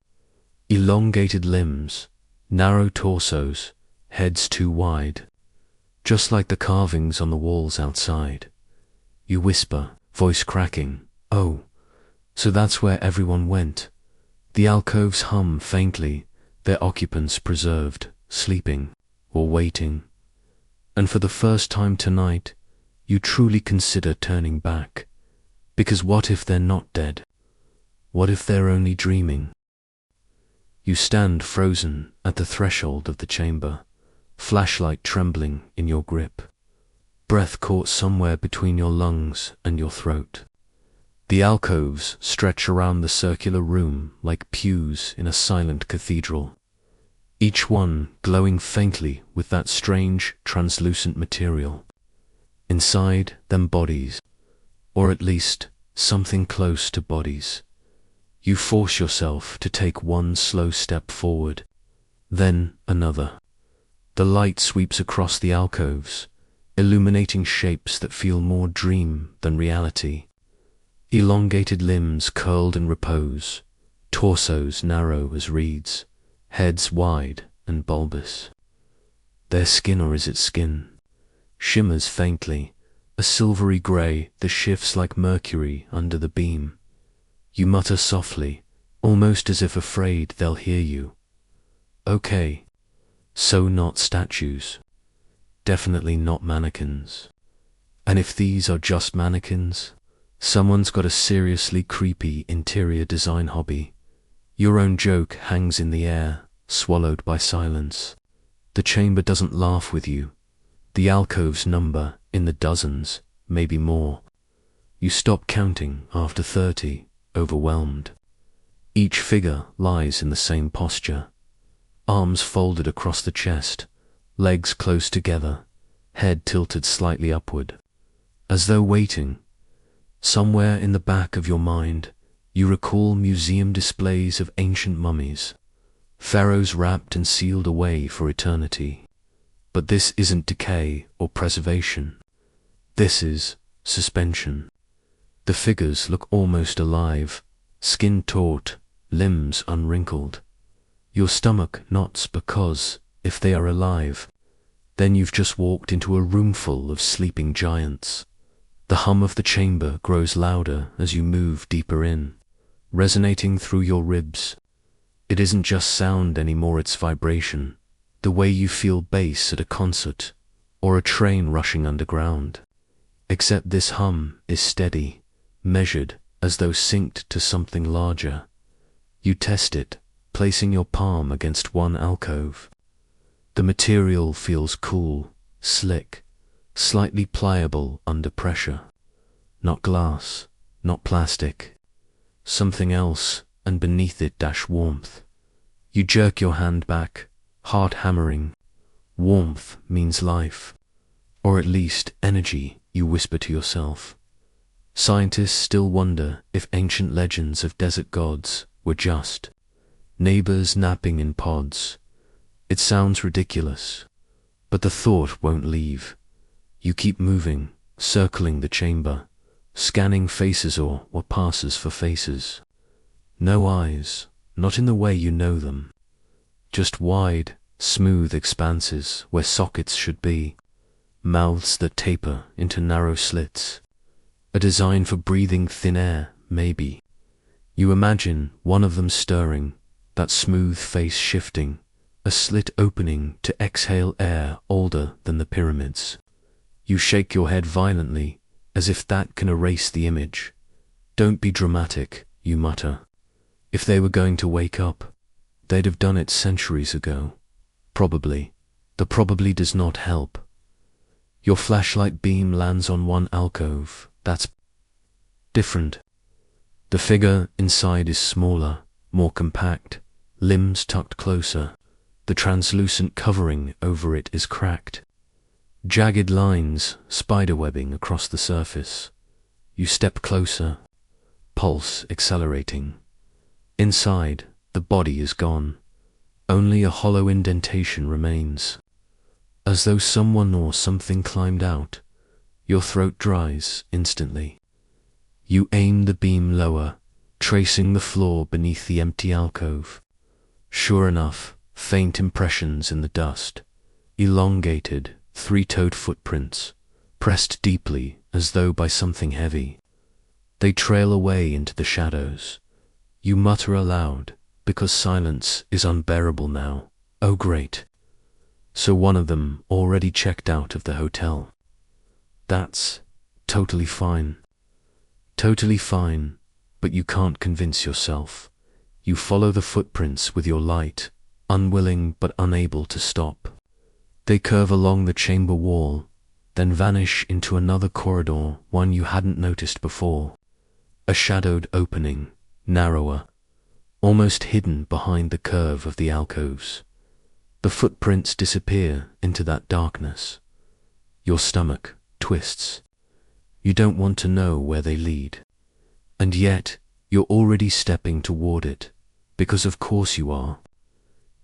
Elongated limbs, narrow torsos, heads too wide. Just like the carvings on the walls outside. You whisper, voice cracking, "Oh, so that's where everyone went." The alcoves hum faintly, their occupants preserved, sleeping, or waiting. And for the first time tonight, you truly consider turning back. Because what if they're not dead? What if they're only dreaming? You stand frozen at the threshold of the chamber, flashlight trembling in your grip, breath caught somewhere between your lungs and your throat. The alcoves stretch around the circular room like pews in a silent cathedral, each one glowing faintly with that strange, translucent material. Inside them bodies, or at least something close to bodies. You force yourself to take one slow step forward, then another. The light sweeps across the alcoves, illuminating shapes that feel more dream than reality. Elongated limbs curled in repose, torsos narrow as reeds, heads wide and bulbous. Their skin, or is it skin, shimmers faintly, a silvery grey that shifts like mercury under the beam. You mutter softly, almost as if afraid they'll hear you. Okay, so not statues. Definitely not mannequins. And if these are just mannequins, someone's got a seriously creepy interior design hobby. Your own joke hangs in the air, swallowed by silence. The chamber doesn't laugh with you. The alcoves number in the dozens, maybe more. You stop counting after 30, overwhelmed. Each figure lies in the same posture. Arms folded across the chest, legs close together, head tilted slightly upward, as though waiting. Somewhere in the back of your mind, you recall museum displays of ancient mummies, pharaohs wrapped and sealed away for eternity. But this isn't decay or preservation. This is suspension. The figures look almost alive, skin taut, limbs unwrinkled. Your stomach knots because, if they are alive, then you've just walked into a roomful of sleeping giants. The hum of the chamber grows louder as you move deeper in, resonating through your ribs. It isn't just sound anymore, it's vibration, the way you feel bass at a concert or a train rushing underground. Except this hum is steady, measured as though synced to something larger. You test it, placing your palm against one alcove. The material feels cool, slick, slightly pliable under pressure. Not glass, not plastic. Something else, and beneath it warmth. You jerk your hand back, heart hammering. Warmth means life, or at least energy, you whisper to yourself. Scientists still wonder if ancient legends of desert gods were just neighbors napping in pods. It sounds ridiculous, but the thought won't leave. You keep moving, circling the chamber, scanning faces or what passes for faces. No eyes, not in the way you know them. Just wide, smooth expanses where sockets should be, mouths that taper into narrow slits. A design for breathing thin air, maybe. You imagine one of them stirring, that smooth face shifting, a slit opening to exhale air older than the pyramids. You shake your head violently, as if that can erase the image. Don't be dramatic, you mutter. If they were going to wake up, they'd have done it centuries ago. Probably. The probably does not help. Your flashlight beam lands on one alcove. That's different. The figure inside is smaller, more compact, limbs tucked closer. The translucent covering over it is cracked. Jagged lines, spiderwebbing across the surface. You step closer, pulse accelerating. Inside, the body is gone. Only a hollow indentation remains. As though someone or something climbed out, your throat dries instantly. You aim the beam lower, tracing the floor beneath the empty alcove. Sure enough, faint impressions in the dust, elongated, three-toed footprints, pressed deeply as though by something heavy. They trail away into the shadows. You mutter aloud, because silence is unbearable now. Oh great. So one of them already checked out of the hotel. That's totally fine. Totally fine, but you can't convince yourself. You follow the footprints with your light, unwilling but unable to stop. They curve along the chamber wall, then vanish into another corridor, one you hadn't noticed before. A shadowed opening, narrower, almost hidden behind the curve of the alcoves. The footprints disappear into that darkness. Your stomach twists. You don't want to know where they lead. And yet, you're already stepping toward it, because of course you are.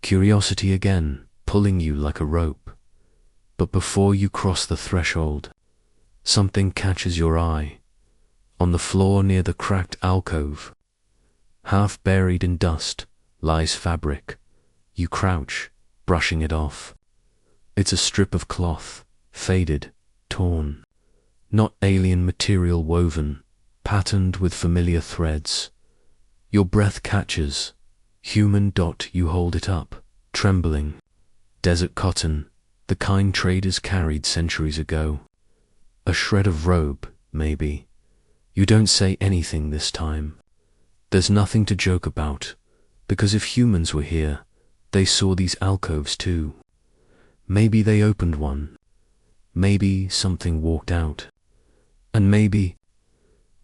Curiosity again, pulling you like a rope. But before you cross the threshold, something catches your eye. On the floor near the cracked alcove, half buried in dust, lies fabric. You crouch, brushing it off. It's a strip of cloth, faded, torn. Not alien material woven, patterned with familiar threads. Your breath catches. Human. You hold it up, trembling. Desert cotton, the kind traders carried centuries ago. A shred of robe, maybe. You don't say anything this time. There's nothing to joke about, because if humans were here, they saw these alcoves too. Maybe they opened one. Maybe something walked out. And maybe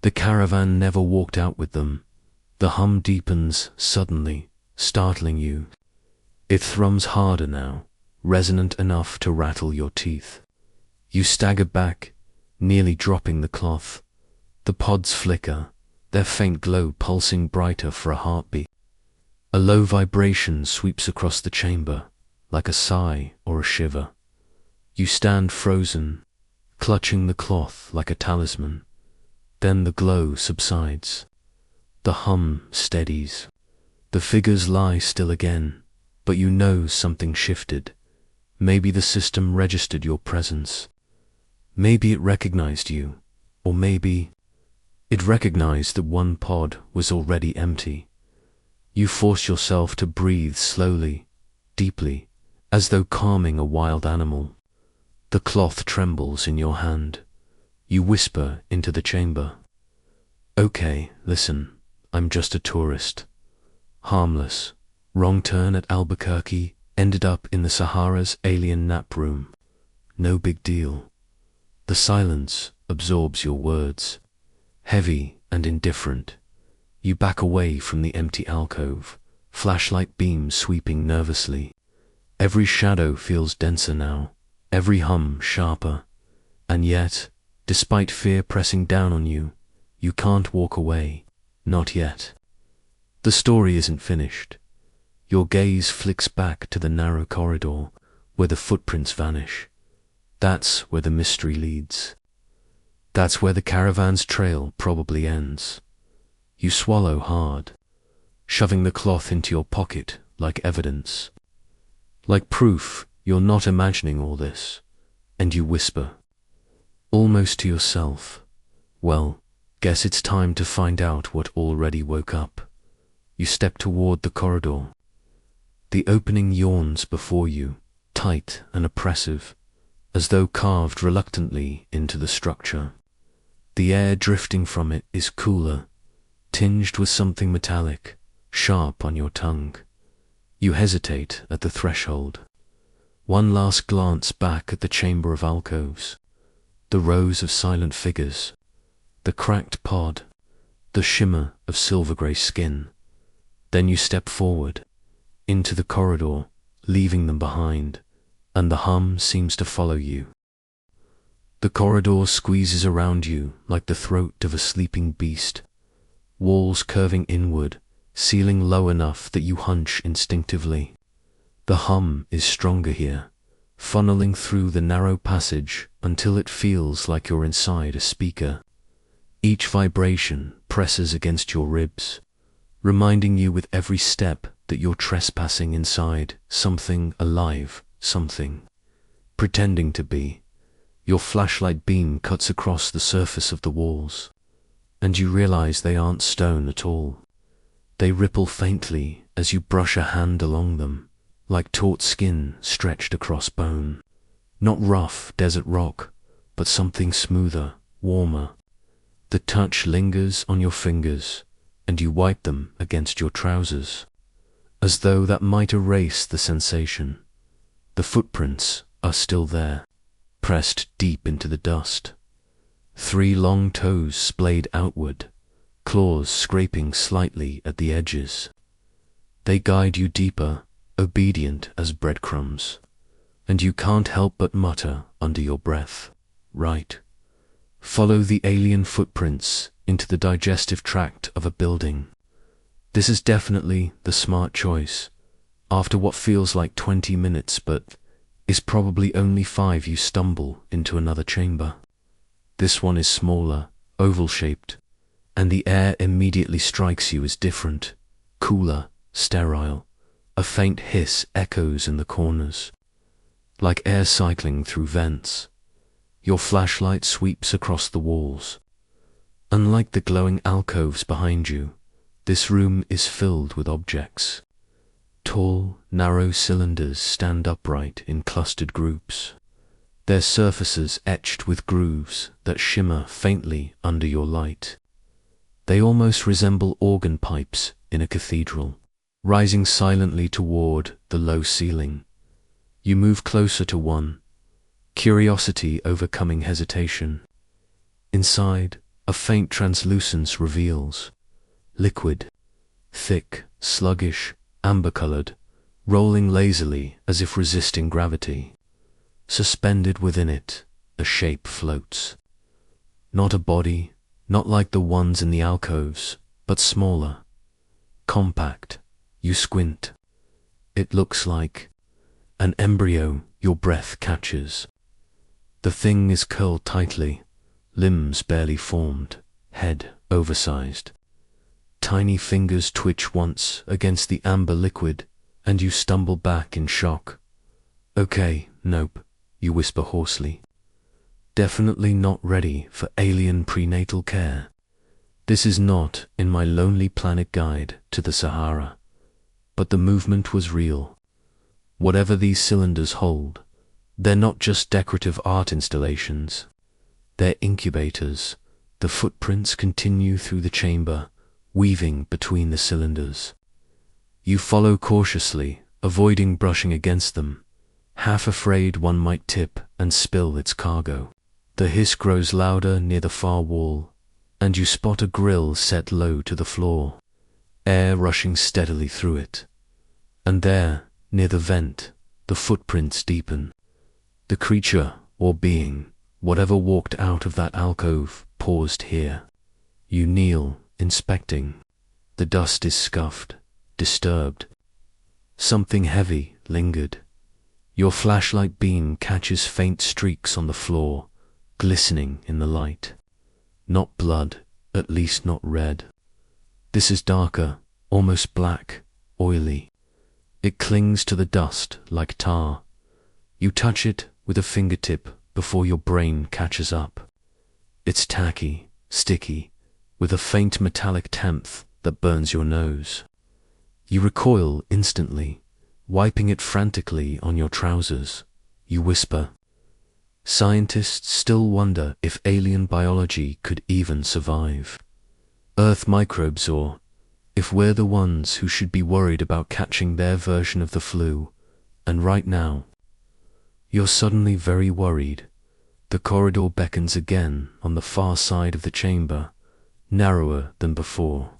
the caravan never walked out with them. The hum deepens suddenly, startling you. It thrums harder now, resonant enough to rattle your teeth. You stagger back, nearly dropping the cloth. The pods flicker, their faint glow pulsing brighter for a heartbeat. A low vibration sweeps across the chamber, like a sigh or a shiver. You stand frozen, clutching the cloth like a talisman. Then the glow subsides. The hum steadies. The figures lie still again, but you know something shifted. Maybe the system registered your presence. Maybe it recognized you, or maybe it recognized that one pod was already empty. You force yourself to breathe slowly, deeply, as though calming a wild animal. The cloth trembles in your hand. You whisper into the chamber. Okay, listen, I'm just a tourist. Harmless. Wrong turn at Albuquerque, ended up in the Sahara's alien nap room. No big deal. The silence absorbs your words. Heavy and indifferent. You back away from the empty alcove, flashlight beams sweeping nervously. Every shadow feels denser now, every hum sharper. And yet, despite fear pressing down on you, you can't walk away. Not yet. The story isn't finished. Your gaze flicks back to the narrow corridor where the footprints vanish. That's where the mystery leads. That's where the caravan's trail probably ends. You swallow hard, shoving the cloth into your pocket like evidence. Like proof you're not imagining all this, and you whisper, almost to yourself, well, guess it's time to find out what already woke up. You step toward the corridor. The opening yawns before you, tight and oppressive, as though carved reluctantly into the structure. The air drifting from it is cooler, tinged with something metallic, sharp on your tongue. You hesitate at the threshold. One last glance back at the chamber of alcoves, the rows of silent figures, the cracked pod, the shimmer of silver-grey skin. Then you step forward, into the corridor, leaving them behind, and the hum seems to follow you. The corridor squeezes around you like the throat of a sleeping beast, walls curving inward, ceiling low enough that you hunch instinctively. The hum is stronger here, funneling through the narrow passage until it feels like you're inside a speaker. Each vibration presses against your ribs, reminding you with every step that you're trespassing inside something alive, something pretending to be. Your flashlight beam cuts across the surface of the walls, and you realize they aren't stone at all. They ripple faintly as you brush a hand along them, like taut skin stretched across bone. Not rough desert rock, but something smoother, warmer. The touch lingers on your fingers, and you wipe them against your trousers, as though that might erase the sensation. The footprints are still there, pressed deep into the dust. 3 long toes splayed outward, claws scraping slightly at the edges. They guide you deeper, obedient as breadcrumbs, and you can't help but mutter under your breath, right. Follow the alien footprints into the digestive tract of a building. This is definitely the smart choice. After what feels like 20 minutes but is probably only 5, you stumble into another chamber. This one is smaller, oval-shaped, and the air immediately strikes you as different, cooler, sterile. A faint hiss echoes in the corners, like air cycling through vents. Your flashlight sweeps across the walls. Unlike the glowing alcoves behind you, This room is filled with objects. Tall, narrow cylinders stand upright in clustered groups, their surfaces etched with grooves that shimmer faintly under your light. They almost resemble organ pipes in a cathedral, rising silently toward the low ceiling. You move closer to one, curiosity overcoming hesitation. Inside, a faint translucence reveals, liquid, thick, sluggish, amber-colored, rolling lazily as if resisting gravity. Suspended within it, a shape floats. Not a body, not like the ones in the alcoves, but smaller, compact. You squint. It looks like an embryo your breath catches. The thing is curled tightly, limbs barely formed, head oversized. Tiny fingers twitch once against the amber liquid, and you stumble back in shock. Okay, nope, you whisper hoarsely. Definitely not ready for alien prenatal care. This is not in my Lonely Planet guide to the Sahara. But the movement was real. Whatever these cylinders hold, they're not just decorative art installations. They're incubators. The footprints continue through the chamber, weaving between the cylinders. You follow cautiously, avoiding brushing against them, half afraid one might tip and spill its cargo. The hiss grows louder near the far wall, and you spot a grill set low to the floor, air rushing steadily through it. And there, near the vent, the footprints deepen. The creature, or being, whatever walked out of that alcove, paused here. You kneel, inspecting. The dust is scuffed, disturbed. Something heavy lingered. Your flashlight beam catches faint streaks on the floor, glistening in the light. Not blood, at least not red. This is darker, almost black, oily. It clings to the dust like tar. You touch it with a fingertip before your brain catches up. It's tacky, sticky, with a faint metallic tenth that burns your nose. You recoil instantly, wiping it frantically on your trousers. You whisper. Scientists still wonder if alien biology could even survive. Earth microbes, or if we're the ones who should be worried about catching their version of the flu. And right now, you're suddenly very worried. The corridor beckons again on the far side of the chamber, narrower than before.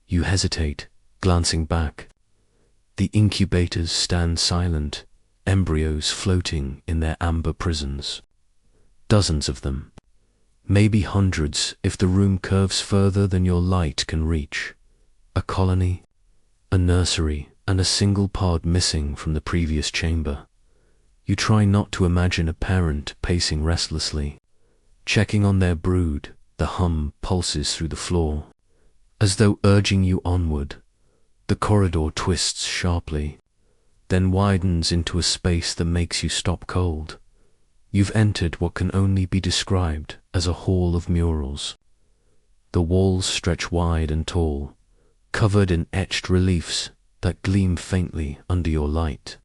You hesitate, glancing back. The incubators stand silent, embryos floating in their amber prisons. Dozens of them. Maybe hundreds if the room curves further than your light can reach. A colony, a nursery, and a single pod missing from the previous chamber. You try not to imagine a parent pacing restlessly, checking on their brood. The hum pulses through the floor, as though urging you onward. The corridor twists sharply, then widens into a space that makes you stop cold. You've entered what can only be described as a hall of murals. The walls stretch wide and tall, covered in etched reliefs that gleam faintly under your light.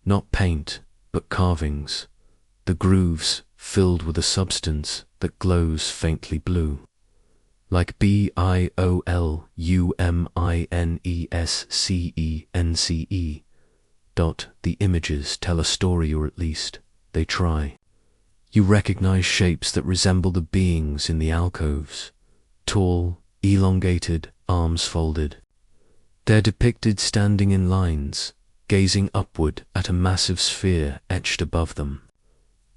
Not paint, but carvings, the grooves filled with a substance that glows faintly blue. Like bioluminescence. The images tell a story, or at least they try. You recognize shapes that resemble the beings in the alcoves, tall, elongated, arms folded. They're depicted standing in lines, gazing upward at a massive sphere etched above them.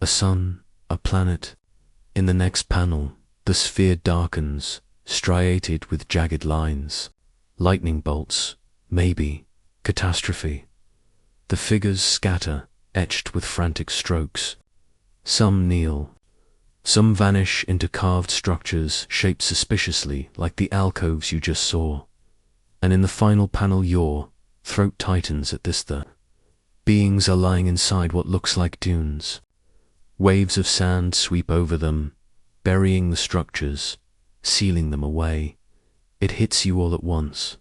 A sun, a planet. In the next panel, the sphere darkens, striated with jagged lines. Lightning bolts, maybe, catastrophe. The figures scatter, etched with frantic strokes. Some kneel. Some vanish into carved structures shaped suspiciously like the alcoves you just saw. And in the final panel, your throat tightens at this. The beings are lying inside what looks like dunes. Waves of sand sweep over them, burying the structures, sealing them away. it hits you all at once.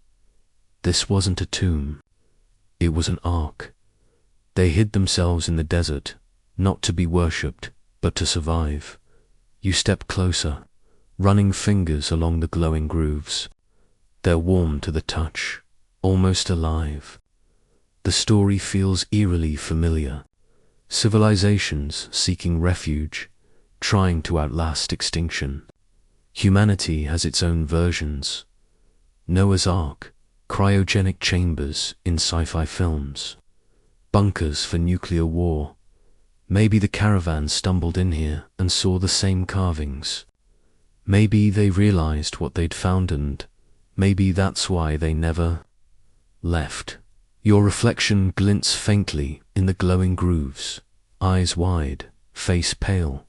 This wasn't a tomb. It was an ark. They hid themselves in the desert, not to be worshipped, but to survive. You step closer, running fingers along the glowing grooves. They're warm to the touch, almost alive. The story feels eerily familiar. Civilizations seeking refuge, trying to outlast extinction. Humanity has its own versions. Noah's Ark, cryogenic chambers in sci-fi films, bunkers for nuclear war. Maybe the Caravan stumbled in here and saw the same carvings. Maybe they realized what they'd found, and maybe that's why they never left. Your reflection glints faintly in the glowing grooves, eyes wide, face pale.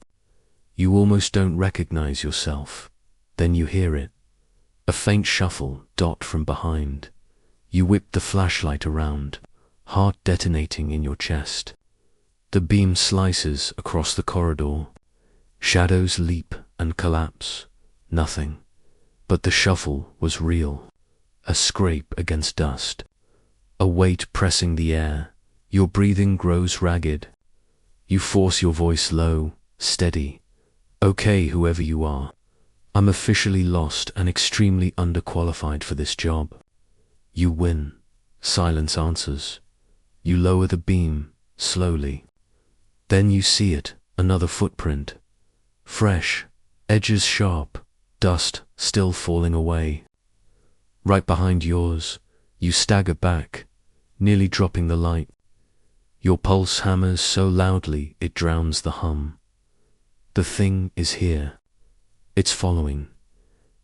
You almost don't recognize yourself. Then you hear it. A faint shuffle, dot from behind. You whip the flashlight around, heart detonating in your chest. The beam slices across the corridor. Shadows leap and collapse. Nothing. But the shuffle was real. A scrape against dust. A weight pressing the air. Your breathing grows ragged. You force your voice low, steady. Okay, whoever you are. I'm officially lost and extremely underqualified for this job. You win. Silence answers. You lower the beam, slowly. Then you see it, another footprint. Fresh, edges sharp, dust still falling away. Right behind yours, you stagger back, nearly dropping the light. Your pulse hammers so loudly it drowns the hum. The thing is here. It's following.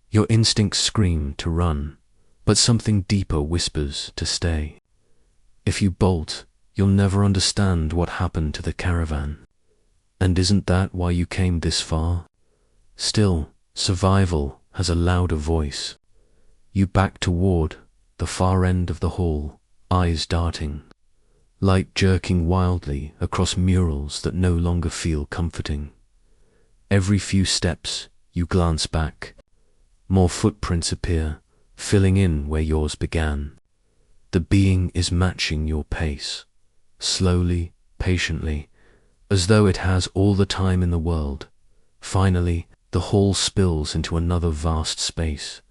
Your instincts scream to run, but something deeper whispers to stay. If you bolt, you'll never understand what happened to the Caravan. And isn't that why you came this far? Still, survival has a louder voice. You back toward the far end of the hall, eyes darting. Light jerking wildly across murals that no longer feel comforting. Every few steps, you glance back. More footprints appear, filling in where yours began. The being is matching your pace, slowly, patiently, as though it has all the time in the world. Finally, the hall spills into another vast space.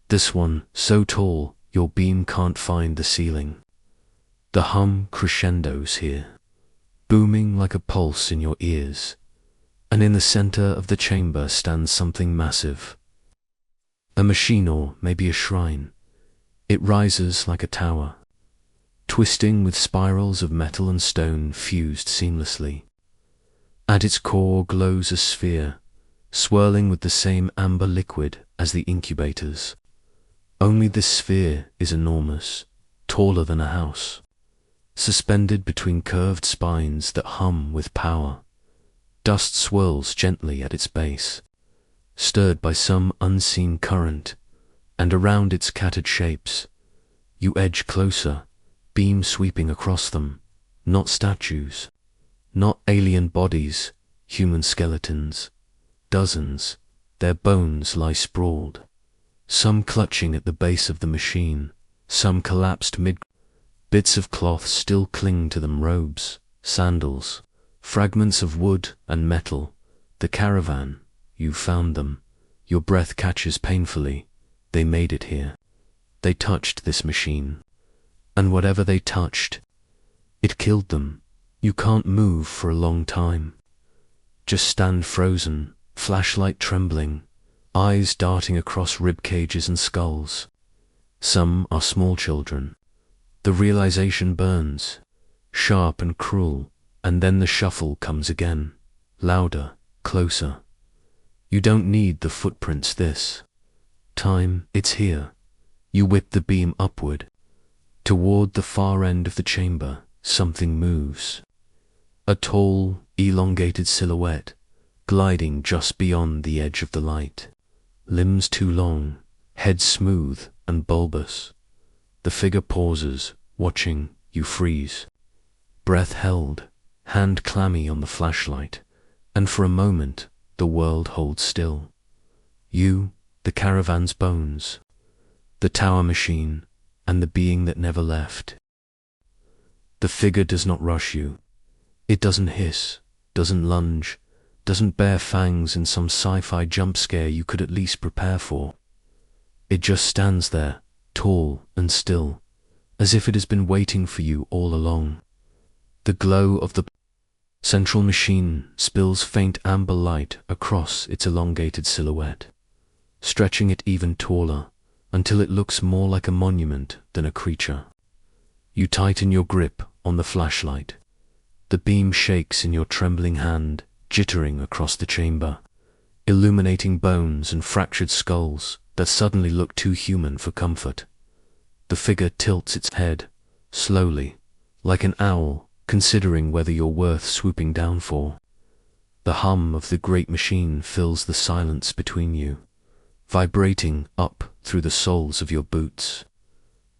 This one so tall, your beam can't find the ceiling. The hum crescendos here, booming like a pulse in your ears. And in the center of the chamber stands something massive. A machine, or maybe a shrine. It rises like a tower, twisting with spirals of metal and stone fused seamlessly. At its core glows a sphere, swirling with the same amber liquid as the incubators. Only this sphere is enormous, taller than a house, suspended between curved spines that hum with power. Dust swirls gently at its base, stirred by some unseen current, and around its scattered shapes. You edge closer, beam sweeping across them. Not statues, not alien bodies, human skeletons. Dozens, their bones lie sprawled, some clutching at the base of the machine, some collapsed mid. Bits of cloth still cling to them, robes, sandals, fragments of wood and metal. The Caravan, you found them. Your breath catches painfully. They made it here. They touched this machine. And whatever they touched, it killed them. You can't move for a long time. Just stand frozen, flashlight trembling, eyes darting across rib cages and skulls. Some are small children. The realization burns, sharp and cruel, and then the shuffle comes again, louder, closer. You don't need the footprints this time, it's here. You whip the beam upward. Toward the far end of the chamber, something moves. A tall, elongated silhouette, gliding just beyond the edge of the light. Limbs too long, head smooth and bulbous. The figure pauses, watching. You freeze. Breath held, hand clammy on the flashlight, and for a moment the world holds still. You, the Caravan's bones. the tower machine, and the being that never left. The figure does not rush you. It doesn't hiss, doesn't lunge, doesn't bare fangs in some sci-fi jump scare you could at least prepare for. It just stands there, tall and still, as if it has been waiting for you all along. The glow of the central machine spills faint amber light across its elongated silhouette, stretching it even taller until it looks more like a monument than a creature. You tighten your grip on the flashlight. The beam shakes in your trembling hand, jittering across the chamber, illuminating bones and fractured skulls that suddenly look too human for comfort. The figure tilts its head, slowly, like an owl considering whether you're worth swooping down for. The hum of the great machine fills the silence between you, vibrating up through the soles of your boots,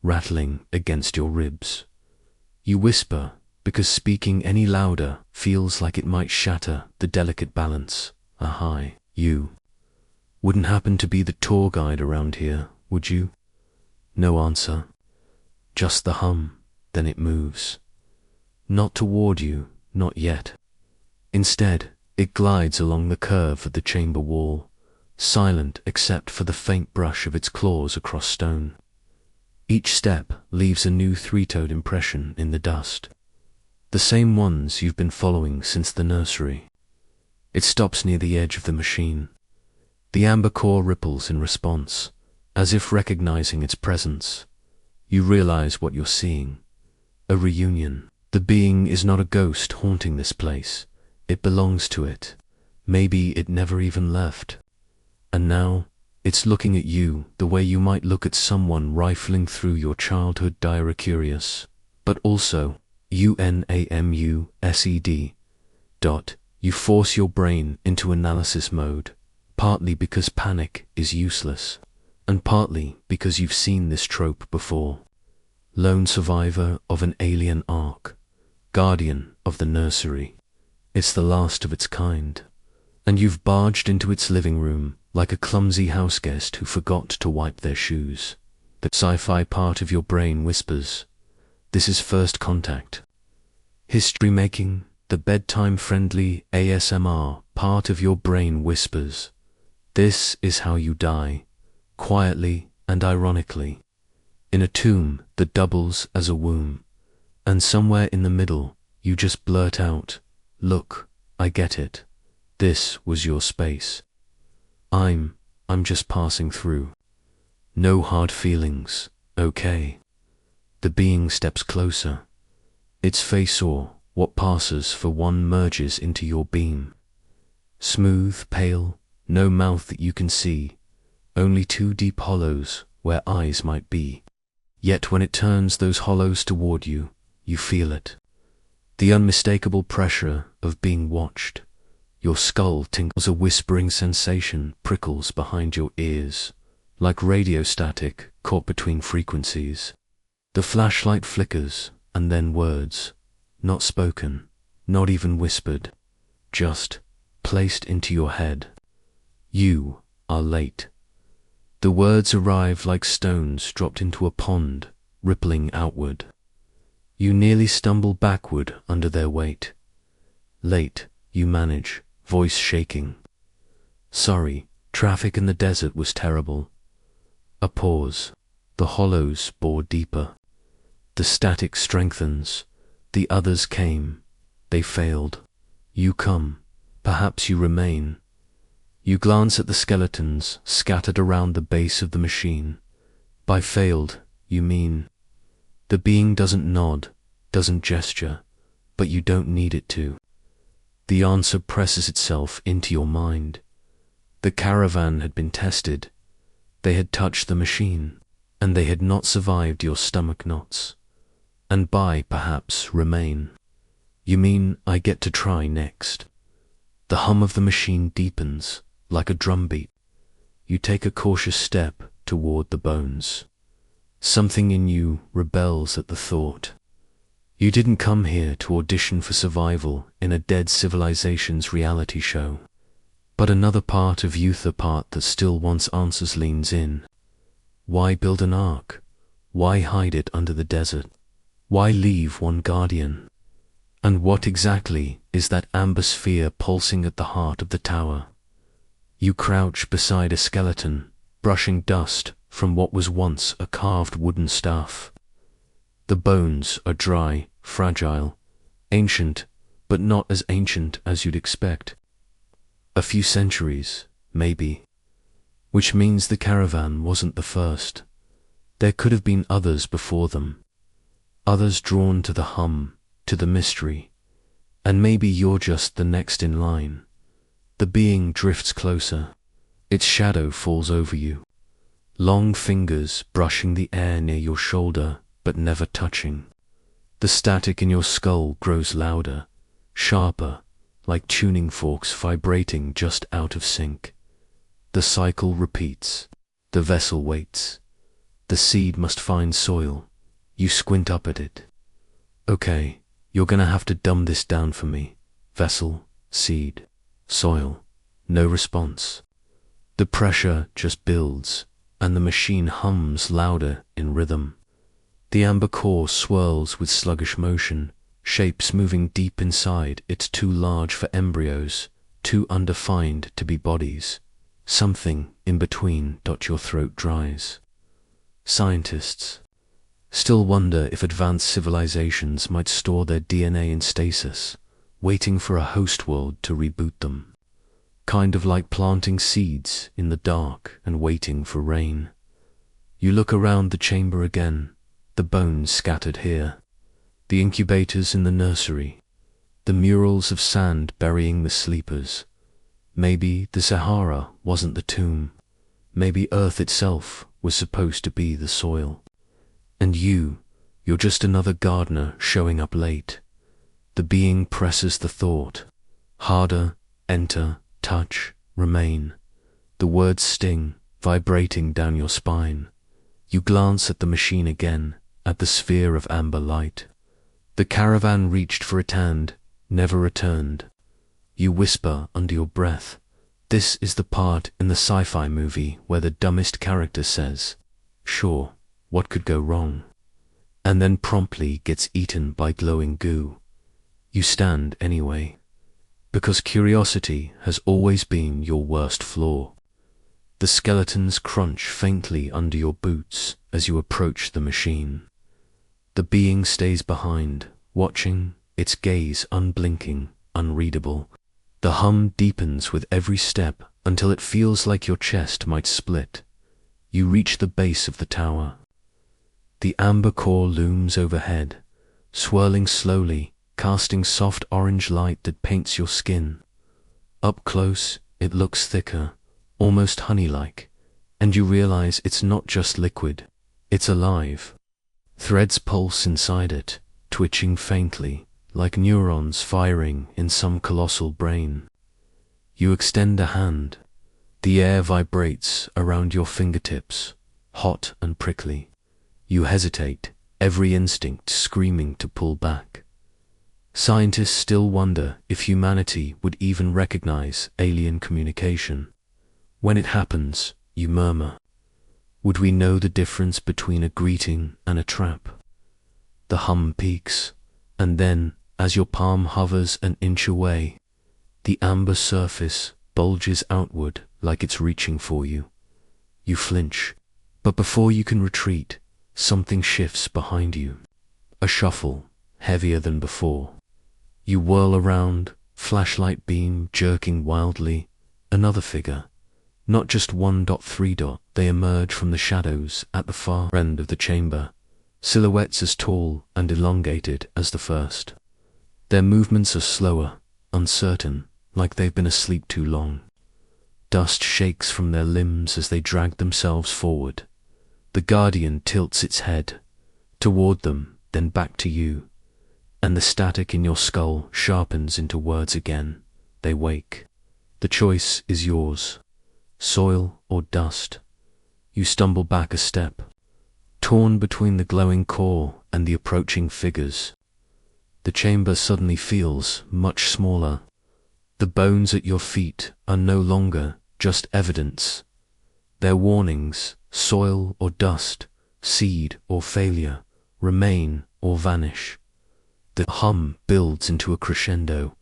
rattling against your ribs. You whisper, because speaking any louder feels like it might shatter the delicate balance. Hi, you. Wouldn't happen to be the tour guide around here, would you? No answer. Just the hum, then it moves. Not toward you, not yet. Instead, it glides along the curve of the chamber wall, silent except for the faint brush of its claws across stone. Each step leaves a new three-toed impression in the dust, the same ones you've been following since the nursery. It stops near the edge of the machine. The amber core ripples in response, as if recognizing its presence. You realize what you're seeing. A reunion. The being is not a ghost haunting this place. It belongs to it. Maybe it never even left. And now, it's looking at you the way you might look at someone rifling through your childhood diary curious, but also, UNAMUSED. You force your brain into analysis mode, partly because panic is useless, and partly because you've seen this trope before. Lone survivor of an alien ark, guardian of the nursery. It's the last of its kind, and you've barged into its living room like a clumsy houseguest who forgot to wipe their shoes. The sci-fi part of your brain whispers, this is first contact. History-making, the bedtime-friendly ASMR part of your brain whispers, this is how you die, quietly and ironically, in a tomb that doubles as a womb, and somewhere in the middle you just blurt out, look, I get it, this was your space. I'm just passing through. No hard feelings, okay. The being steps closer. Its face or what passes for one merges into your beam. Smooth, pale, no mouth that you can see, only two deep hollows where eyes might be. Yet when it turns those hollows toward you, you feel it. The unmistakable pressure of being watched. Your skull tingles, a whispering sensation prickles behind your ears, like radio static caught between frequencies. The flashlight flickers, and then words, not spoken, not even whispered, just placed into your head. You are late. The words arrive like stones dropped into a pond, rippling outward. You nearly stumble backward under their weight. Late, you manage, voice shaking. Sorry, traffic in the desert was terrible. A pause. The hollows bore deeper. The static strengthens. The others came. They failed. You come. Perhaps you remain. You glance at the skeletons scattered around the base of the machine. By failed, you mean. The being doesn't nod, doesn't gesture, but you don't need it to. The answer presses itself into your mind. The caravan had been tested. They had touched the machine, and they had not survived your stomach knots. And by, perhaps, remain. You mean I get to try next. The hum of the machine deepens, like a drumbeat. You take a cautious step toward the bones. Something in you rebels at the thought. You didn't come here to audition for survival in a dead civilization's reality show. But another part of youth, a part that still wants answers, leans in. Why build an ark? Why hide it under the desert? Why leave one guardian? And what exactly is that amber sphere pulsing at the heart of the tower? You crouch beside a skeleton, brushing dust from what was once a carved wooden staff. The bones are dry, fragile, ancient, but not as ancient as you'd expect. A few centuries, maybe. Which means the caravan wasn't the first. There could have been others before them. Others drawn to the hum, to the mystery. And maybe you're just the next in line. The being drifts closer. Its shadow falls over you. Long fingers brushing the air near your shoulder, but never touching. The static in your skull grows louder, sharper, like tuning forks vibrating just out of sync. The cycle repeats. The vessel waits. The seed must find soil. You squint up at it. Okay, you're gonna have to dumb this down for me. Vessel, seed, soil. No response. The pressure just builds, and the machine hums louder in rhythm. The amber core swirls with sluggish motion, shapes moving deep inside. It's too large for embryos, too undefined to be bodies. Something in between. Your throat dries. Scientists still wonder if advanced civilizations might store their DNA in stasis, waiting for a host world to reboot them. Kind of like planting seeds in the dark and waiting for rain. You look around the chamber again, the bones scattered here, the incubators in the nursery, the murals of sand burying the sleepers. Maybe the Sahara wasn't the tomb. Maybe Earth itself was supposed to be the soil. And you're just another gardener showing up late. The being presses the thought. Harder, enter, touch, remain. The words sting, vibrating down your spine. You glance at the machine again, at the sphere of amber light. The caravan reached for its hand, never returned. You whisper under your breath. This is the part in the sci-fi movie where the dumbest character says, "Sure, what could go wrong?" And then promptly gets eaten by glowing goo. You stand anyway, because curiosity has always been your worst flaw. The skeletons crunch faintly under your boots as you approach the machine. The being stays behind, watching, its gaze unblinking, unreadable. The hum deepens with every step until it feels like your chest might split. You reach the base of the tower. The amber core looms overhead, swirling slowly, casting soft orange light that paints your skin. Up close, it looks thicker, almost honey-like, and you realize it's not just liquid, it's alive. Threads pulse inside it, twitching faintly, like neurons firing in some colossal brain. You extend a hand. The air vibrates around your fingertips, hot and prickly. You hesitate, every instinct screaming to pull back. Scientists still wonder if humanity would even recognize alien communication. When it happens, you murmur. Would we know the difference between a greeting and a trap? The hum peaks, and then, as your palm hovers an inch away, the amber surface bulges outward like it's reaching for you. You flinch, but before you can retreat, something shifts behind you. A shuffle, heavier than before. You whirl around, flashlight beam jerking wildly. Another figure. Not just 1.3. They emerge from the shadows at the far end of the chamber, silhouettes as tall and elongated as the first. Their movements are slower, uncertain, like they've been asleep too long. Dust shakes from their limbs as they drag themselves forward. The guardian tilts its head, toward them, then back to you, and the static in your skull sharpens into words again. They wake. The choice is yours. Soil or dust. You stumble back a step, torn between the glowing core and the approaching figures. The chamber suddenly feels much smaller. The bones at your feet are no longer just evidence. They're warnings, soil or dust, seed or failure, remain or vanish. The hum builds into a crescendo,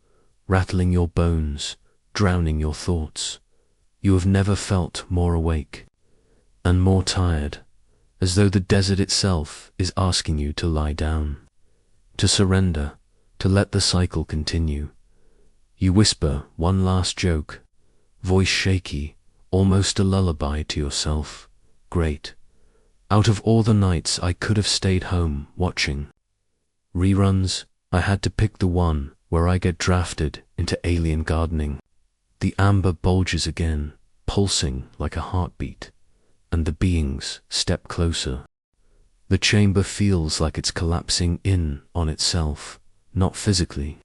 rattling your bones, drowning your thoughts. You have never felt more awake and more tired, as though the desert itself is asking you to lie down, to surrender, to let the cycle continue. You whisper one last joke, voice shaky, almost a lullaby to yourself. Great. Out of all the nights I could have stayed home watching reruns, I had to pick the one where I get drafted into alien gardening. The amber bulges again, pulsing like a heartbeat, and the beings step closer. The chamber feels like it's collapsing in on itself, not physically,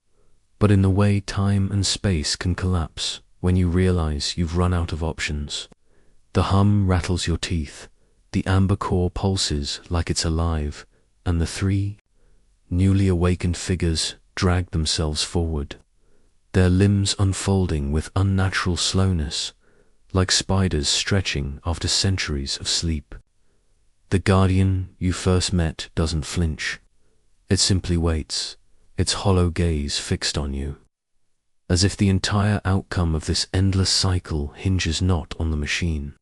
but in the way time and space can collapse when you realize you've run out of options. The hum rattles your teeth, the amber core pulses like it's alive, and the three newly awakened figures drag themselves forward, their limbs unfolding with unnatural slowness, like spiders stretching after centuries of sleep. The guardian you first met doesn't flinch. It simply waits, its hollow gaze fixed on you, as if the entire outcome of this endless cycle hinges not on the machine,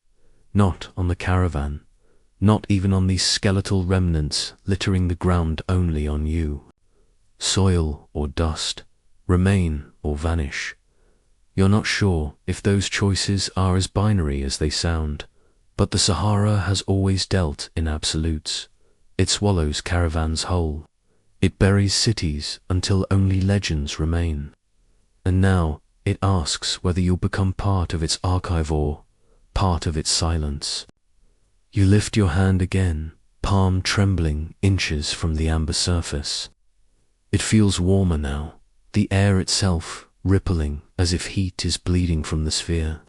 not on the caravan, not even on these skeletal remnants littering the ground, only on you. Soil or dust, remain or vanish. You're not sure if those choices are as binary as they sound, but the Sahara has always dealt in absolutes. It swallows caravans whole. It buries cities until only legends remain. And now it asks whether you'll become part of its archive or part of its silence. You lift your hand again, palm trembling inches from the amber surface. It feels warmer now, the air itself rippling as if heat is bleeding from the sphere.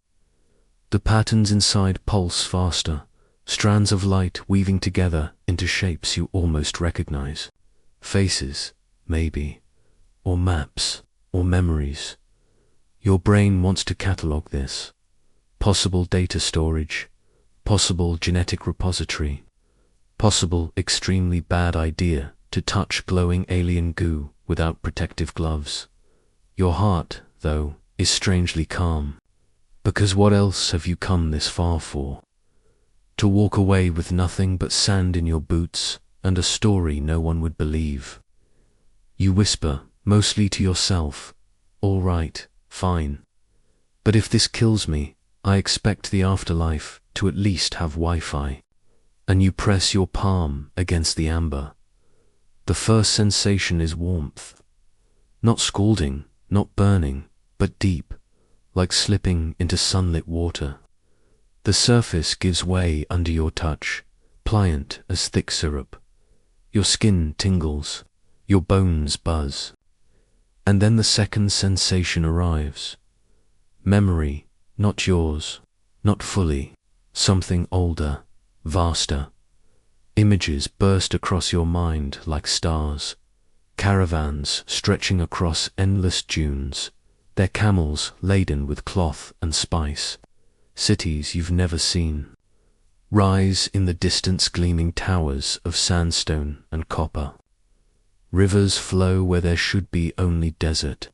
The patterns inside pulse faster, strands of light weaving together into shapes you almost recognize. Faces, maybe, or maps, or memories. Your brain wants to catalog this. Possible data storage, possible genetic repository, possible extremely bad idea to touch glowing alien goo without protective gloves. Your heart, though, is strangely calm, because what else have you come this far for? To walk away with nothing but sand in your boots and a story no one would believe. You whisper, mostly to yourself, all right, fine. But if this kills me, I expect the afterlife to at least have Wi-Fi. And you press your palm against the amber. The first sensation is warmth. Not scalding, not burning, but deep, like slipping into sunlit water. The surface gives way under your touch, pliant as thick syrup. Your skin tingles, your bones buzz. And then the second sensation arrives. Memory, not yours, not fully, something older, vaster. Images burst across your mind like stars. Caravans stretching across endless dunes, their camels laden with cloth and spice. Cities you've never seen rise in the distance, gleaming towers of sandstone and copper. Rivers flow where there should be only desert,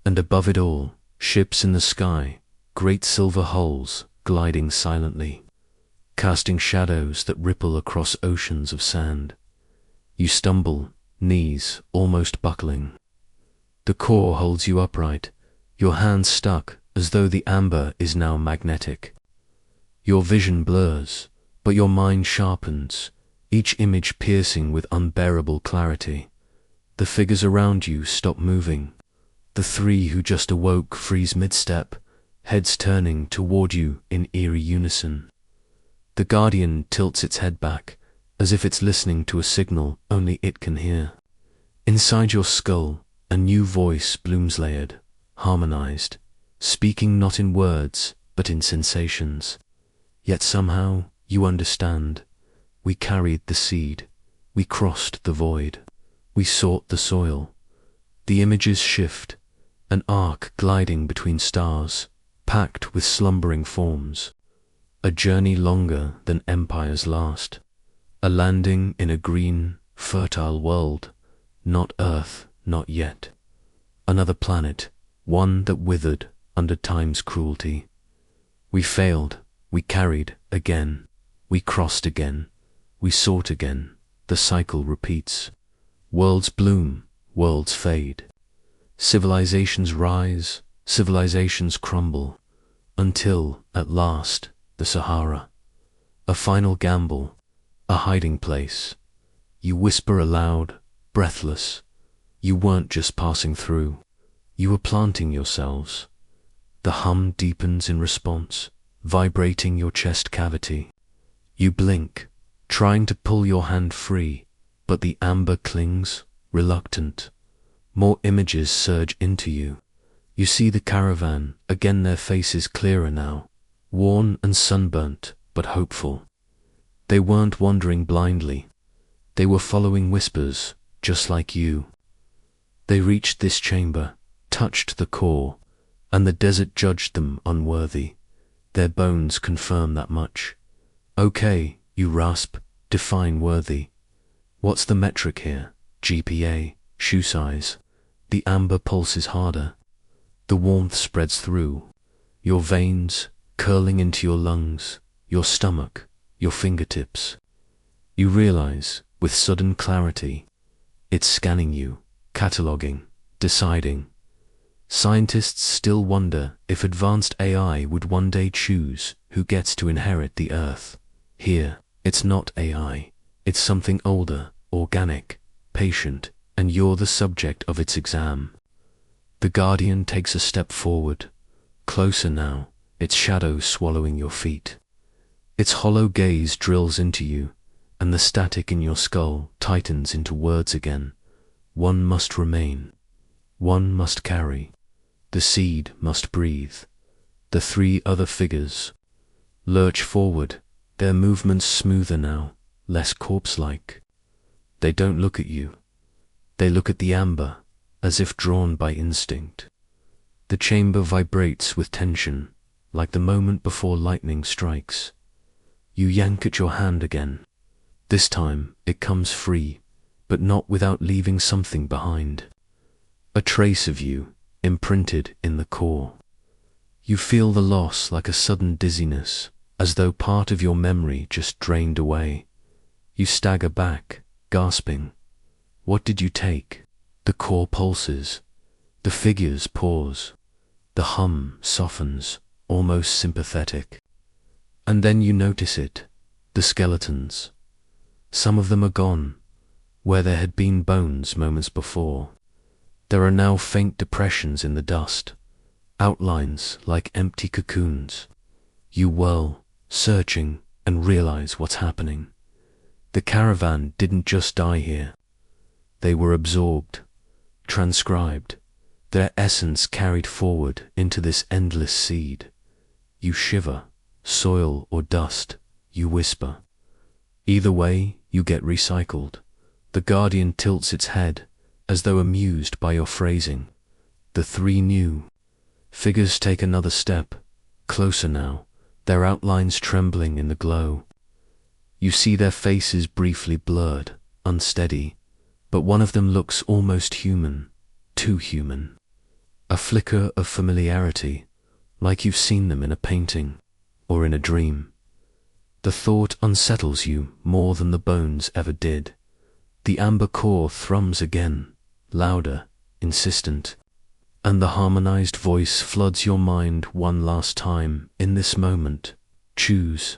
and above it all, ships in the sky, great silver hulls gliding silently, casting shadows that ripple across oceans of sand. You stumble, knees almost buckling. The core holds you upright, your hands stuck as though the amber is now magnetic. Your vision blurs, but your mind sharpens, each image piercing with unbearable clarity. The figures around you stop moving. The three who just awoke freeze mid-step, heads turning toward you in eerie unison. The guardian tilts its head back, as if it's listening to a signal only it can hear. Inside your skull, a new voice blooms, layered, harmonized, speaking not in words, but in sensations. Yet somehow you understand. We carried the seed. We crossed the void. We sought the soil. The images shift, an arc gliding between stars, packed with slumbering forms. A journey longer than empires last. A landing in a green, fertile world. Not Earth, not yet. Another planet, one that withered under time's cruelty. We failed, we carried again, we crossed again, we sought again. The cycle repeats. Worlds bloom, worlds fade. Civilizations rise, civilizations crumble, until, at last, the Sahara. A final gamble, a hiding place. You whisper aloud, breathless. You weren't just passing through, you were planting yourselves. The hum deepens in response, vibrating your chest cavity. You blink, trying to pull your hand free, but the amber clings, reluctant. More images surge into you. You see the caravan, again their faces clearer now, worn and sunburnt, but hopeful. They weren't wandering blindly. They were following whispers, just like you. They reached this chamber, touched the core, and the desert judged them unworthy. Their bones confirm that much. Okay, you rasp, define worthy. What's the metric here? GPA, shoe size. The amber pulses harder. The warmth spreads through. Your veins, curling into your lungs, your stomach, your fingertips. You realize, with sudden clarity, it's scanning you, cataloging, deciding. Scientists still wonder if advanced AI would one day choose who gets to inherit the Earth. Here, it's not AI. It's something older, organic, patient, and you're the subject of its exam. The Guardian takes a step forward, closer now, its shadow swallowing your feet. Its hollow gaze drills into you, and the static in your skull tightens into words again. One must remain. One must carry. The seed must breathe. The three other figures lurch forward, their movements smoother now, less corpse-like. They don't look at you. They look at the amber, as if drawn by instinct. The chamber vibrates with tension, like the moment before lightning strikes. You yank at your hand again. This time it comes free, but not without leaving something behind. A trace of you, imprinted in the core. You feel the loss like a sudden dizziness, as though part of your memory just drained away. You stagger back, gasping. What did you take? The core pulses. The figures pause. The hum softens, almost sympathetic. And then you notice it, the skeletons. Some of them are gone, where there had been bones moments before. There are now faint depressions in the dust, outlines like empty cocoons. You whirl, searching, and realize what's happening. The caravan didn't just die here. They were absorbed, transcribed, their essence carried forward into this endless seed. You shiver, soil or dust, you whisper. Either way, you get recycled. The Guardian tilts its head, as though amused by your phrasing. The three new figures take another step, closer now, their outlines trembling in the glow. You see their faces briefly blurred, unsteady, but one of them looks almost human, too human. A flicker of familiarity, like you've seen them in a painting, or in a dream. The thought unsettles you more than the bones ever did. The amber core thrums again, louder, insistent, and the harmonized voice floods your mind one last time in this moment. Choose,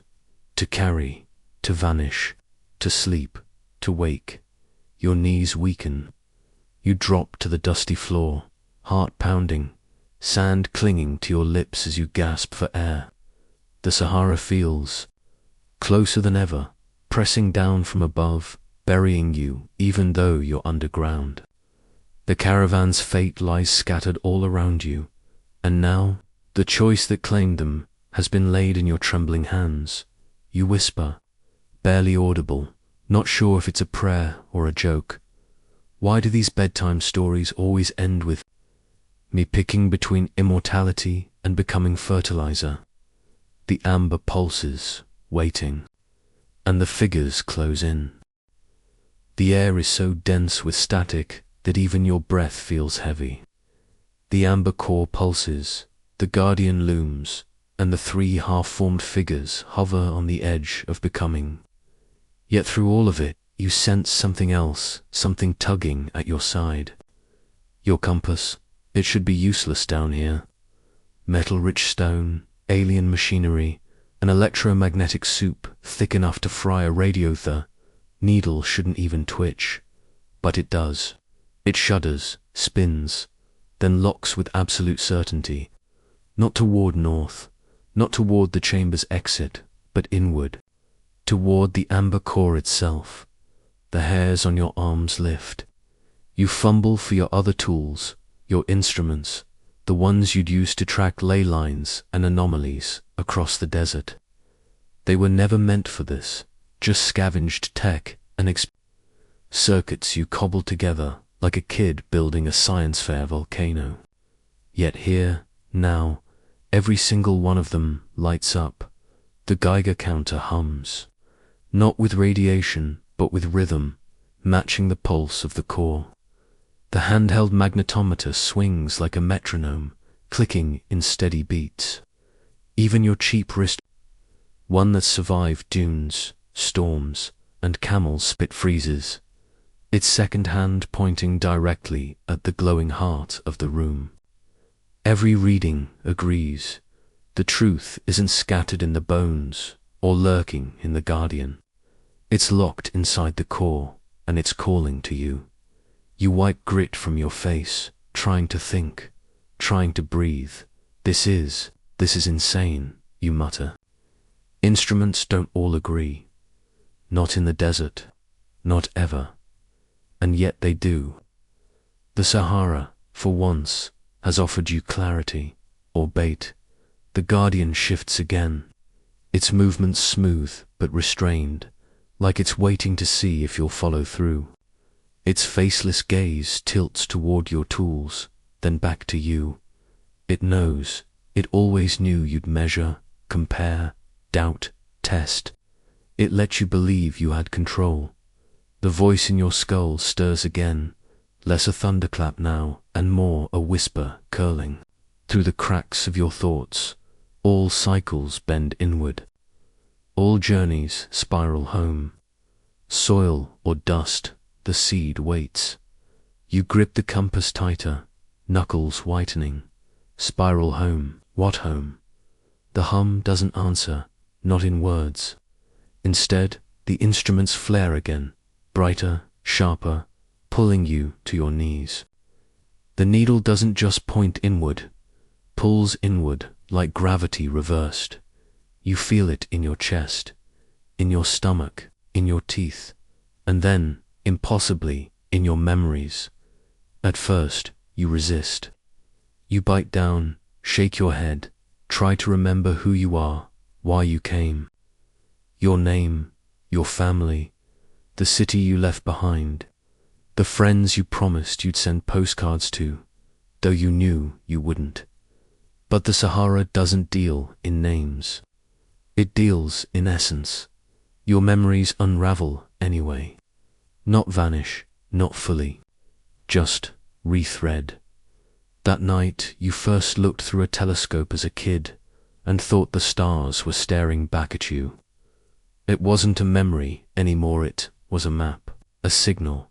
to carry, to vanish, to sleep, to wake. Your knees weaken. You drop to the dusty floor, heart pounding, sand clinging to your lips as you gasp for air. The Sahara feels closer than ever, pressing down from above, burying you even though you're underground. The caravan's fate lies scattered all around you, and now the choice that claimed them has been laid in your trembling hands. You whisper, barely audible, not sure if it's a prayer or a joke. Why do these bedtime stories always end with me picking between immortality and becoming fertilizer? The amber pulses, waiting, and the figures close in. The air is so dense with static that even your breath feels heavy. The amber core pulses, the guardian looms, and the three half-formed figures hover on the edge of becoming. Yet through all of it, you sense something else, something tugging at your side. Your compass, it should be useless down here. Metal-rich stone, alien machinery, an electromagnetic soup thick enough to fry a radiother. Needle shouldn't even twitch, but it does. It shudders, spins, then locks with absolute certainty, not toward north, not toward the chamber's exit, but inward, toward the amber core itself. The hairs on your arms lift. You fumble for your other tools, your instruments, the ones you'd use to track ley lines and anomalies across the desert. They were never meant for this, just scavenged tech and circuits you cobbled together like a kid building a science fair volcano. Yet here, now, every single one of them lights up. The Geiger counter hums, not with radiation, but with rhythm, matching the pulse of the core. The handheld magnetometer swings like a metronome, clicking in steady beats. Even your cheap wrist, one that survived dunes, storms, and camel spit freezes, its second hand pointing directly at the glowing heart of the room. Every reading agrees. The truth isn't scattered in the bones or lurking in the guardian. It's locked inside the core, and it's calling to you. You wipe grit from your face, trying to think, trying to breathe. This is insane, you mutter. Instruments don't all agree. Not in the desert, not ever. And yet they do. The Sahara, for once, has offered you clarity, or bait. The guardian shifts again, its movements smooth but restrained, like it's waiting to see if you'll follow through. Its faceless gaze tilts toward your tools, then back to you. It knows, it always knew you'd measure, compare, doubt, test. It let you believe you had control. The voice in your skull stirs again, less a thunderclap now, and more a whisper curling through the cracks of your thoughts. All cycles bend inward. All journeys spiral home. Soil or dust, the seed waits. You grip the compass tighter, knuckles whitening. Spiral home. What home? The hum doesn't answer, not in words. Instead, the instruments flare again, brighter, sharper, pulling you to your knees. The needle doesn't just point inward, pulls inward like gravity reversed. You feel it in your chest, in your stomach, in your teeth, and then, impossibly, in your memories. At first, you resist. You bite down, shake your head, try to remember who you are, why you came. Your name, your family, the city you left behind, the friends you promised you'd send postcards to, though you knew you wouldn't. But the Sahara doesn't deal in names. It deals in essence. Your memories unravel anyway. Not vanish, not fully. Just rethread. That night you first looked through a telescope as a kid and thought the stars were staring back at you. It wasn't a memory anymore, it was a map, a signal,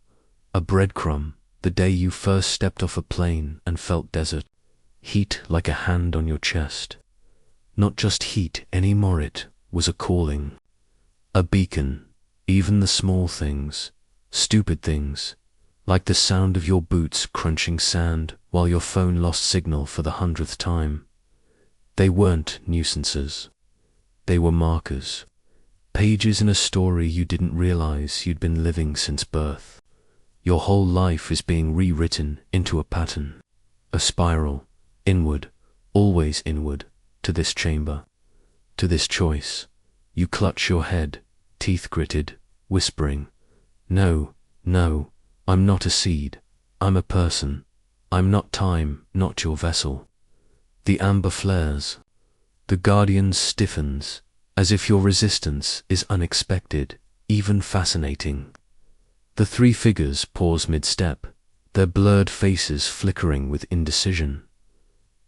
a breadcrumb, the day you first stepped off a plane and felt desert. Heat like a hand on your chest. Not just heat anymore, it was a calling. A beacon, even the small things, stupid things, like the sound of your boots crunching sand while your phone lost signal for the 100th time. They weren't nuisances. They were markers. Pages in a story you didn't realize you'd been living since birth. Your whole life is being rewritten into a pattern, a spiral, inward, always inward, to this chamber, to this choice. You clutch your head, teeth gritted, whispering, "No, no, I'm not a seed. I'm a person. I'm not time, not your vessel." The amber flares. The guardian stiffens, as if your resistance is unexpected, even fascinating. The three figures pause mid-step, their blurred faces flickering with indecision.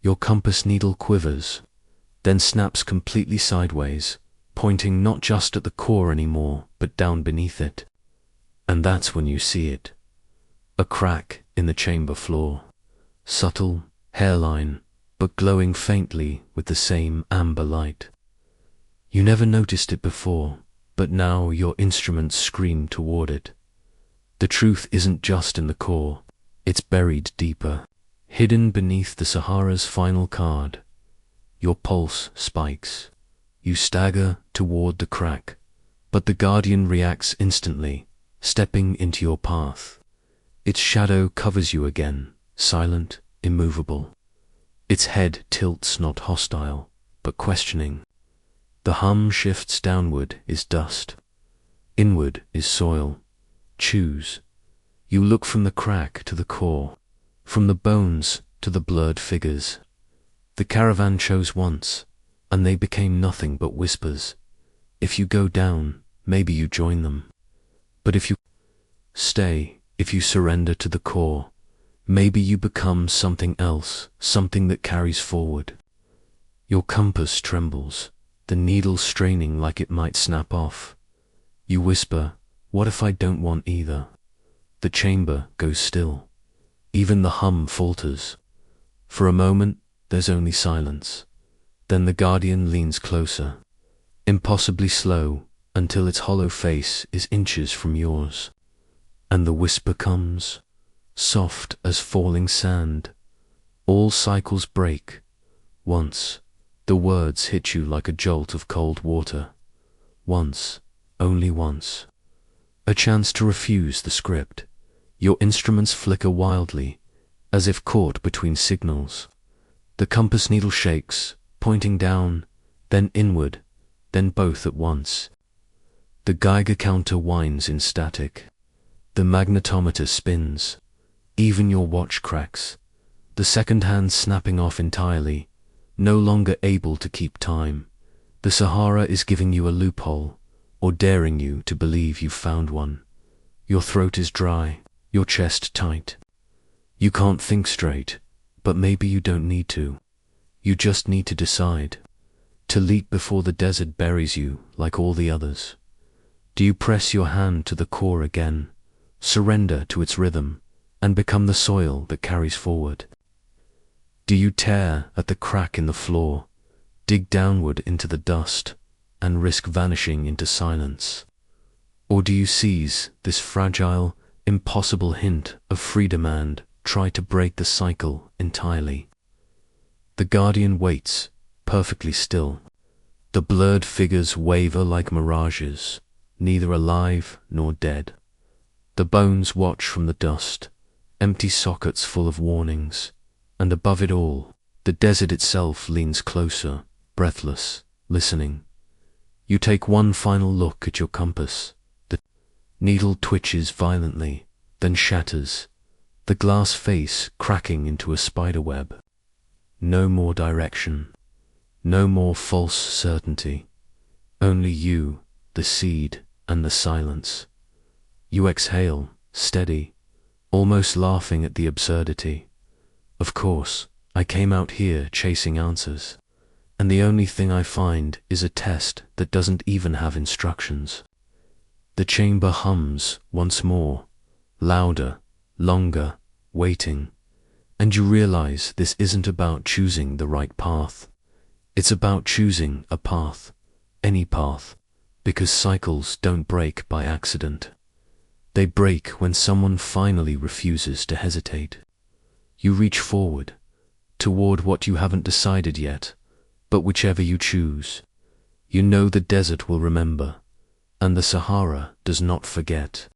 Your compass needle quivers, then snaps completely sideways, pointing not just at the core anymore, but down beneath it. And that's when you see it. A crack in the chamber floor. Subtle, hairline, but glowing faintly with the same amber light. You never noticed it before, but now your instruments scream toward it. The truth isn't just in the core, it's buried deeper, hidden beneath the Sahara's final card. Your pulse spikes. You stagger toward the crack, but the guardian reacts instantly, stepping into your path. Its shadow covers you again, silent, immovable. Its head tilts not hostile, but questioning. The hum shifts downward is dust. Inward is soil. Choose. You look from the crack to the core, from the bones to the blurred figures. The caravan chose once, and they became nothing but whispers. If you go down, maybe you join them. But if you stay, if you surrender to the core, maybe you become something else, something that carries forward. Your compass trembles, the needle straining like it might snap off. You whisper, "What if I don't want either?" The chamber goes still. Even the hum falters. For a moment, there's only silence. Then the guardian leans closer, impossibly slow, until its hollow face is inches from yours. And the whisper comes, soft as falling sand. All cycles break. Once, the words hit you like a jolt of cold water. Once, only once. A chance to refuse the script. Your instruments flicker wildly, as if caught between signals. The compass needle shakes, pointing down, then inward, then both at once. The Geiger counter whines in static. The magnetometer spins. Even your watch cracks. The second hand snapping off entirely, no longer able to keep time. The Sahara is giving you a loophole, or daring you to believe you've found one. Your throat is dry, your chest tight. You can't think straight, but maybe you don't need to. You just need to decide. To leap before the desert buries you like all the others. Do you press your hand to the core again, surrender to its rhythm, and become the soil that carries forward? Do you tear at the crack in the floor, dig downward into the dust, and risk vanishing into silence? Or do you seize this fragile, impossible hint of freedom and try to break the cycle entirely? The guardian waits, perfectly still. The blurred figures waver like mirages, neither alive nor dead. The bones watch from the dust, empty sockets full of warnings, and above it all, the desert itself leans closer, breathless, listening. You take one final look at your compass. The needle twitches violently, then shatters, the glass face cracking into a spider web. No more direction, no more false certainty, only you, the seed, and the silence. You exhale, steady, almost laughing at the absurdity. Of course, I came out here chasing answers, and the only thing I find is a test that doesn't even have instructions. The chamber hums once more, louder, longer, waiting, and you realize this isn't about choosing the right path. It's about choosing a path, any path, because cycles don't break by accident. They break when someone finally refuses to hesitate. You reach forward, toward what you haven't decided yet, but whichever you choose, you know the desert will remember, and the Sahara does not forget.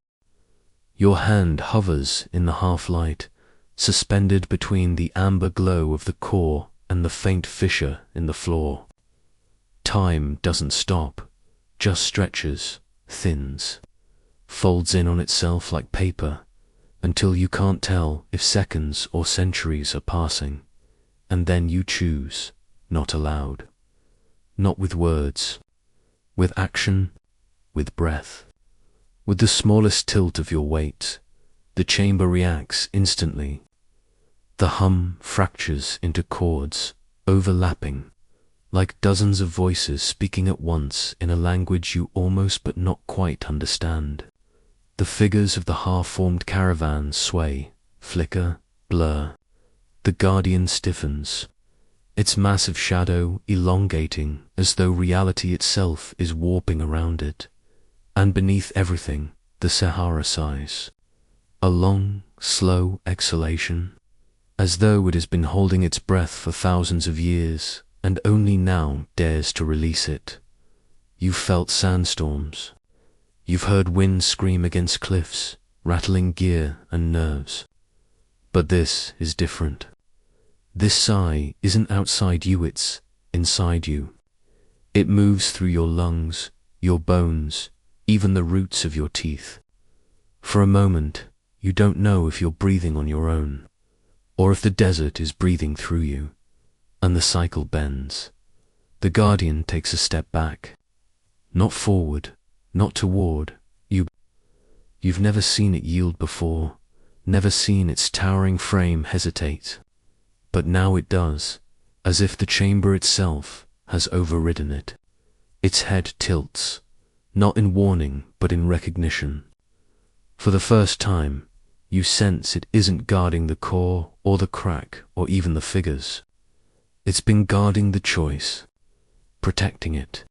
Your hand hovers in the half-light, suspended between the amber glow of the core and the faint fissure in the floor. Time doesn't stop, just stretches, thins, folds in on itself like paper, until you can't tell if seconds or centuries are passing, and then you choose, not aloud. not with words, with action, with breath. With the smallest tilt of your weight, the chamber reacts instantly. The hum fractures into chords, overlapping, like dozens of voices speaking at once in a language you almost but not quite understand. The figures of the half-formed caravan sway, flicker, blur. The guardian stiffens, its massive shadow elongating as though reality itself is warping around it. And beneath everything, the Sahara sighs. A long, slow exhalation, as though it has been holding its breath for thousands of years and only now dares to release it. You've felt sandstorms. You've heard wind scream against cliffs, rattling gear and nerves. But this is different. This sigh isn't outside you, it's inside you. It moves through your lungs, your bones, even the roots of your teeth. For a moment, you don't know if you're breathing on your own, or if the desert is breathing through you, and the cycle bends. The guardian takes a step back, not forward, not toward you. You've never seen it yield before, never seen its towering frame hesitate. But now it does, as if the chamber itself has overridden it. Its head tilts, not in warning but in recognition. For the first time, you sense it isn't guarding the core or the crack or even the figures. It's been guarding the choice, protecting it,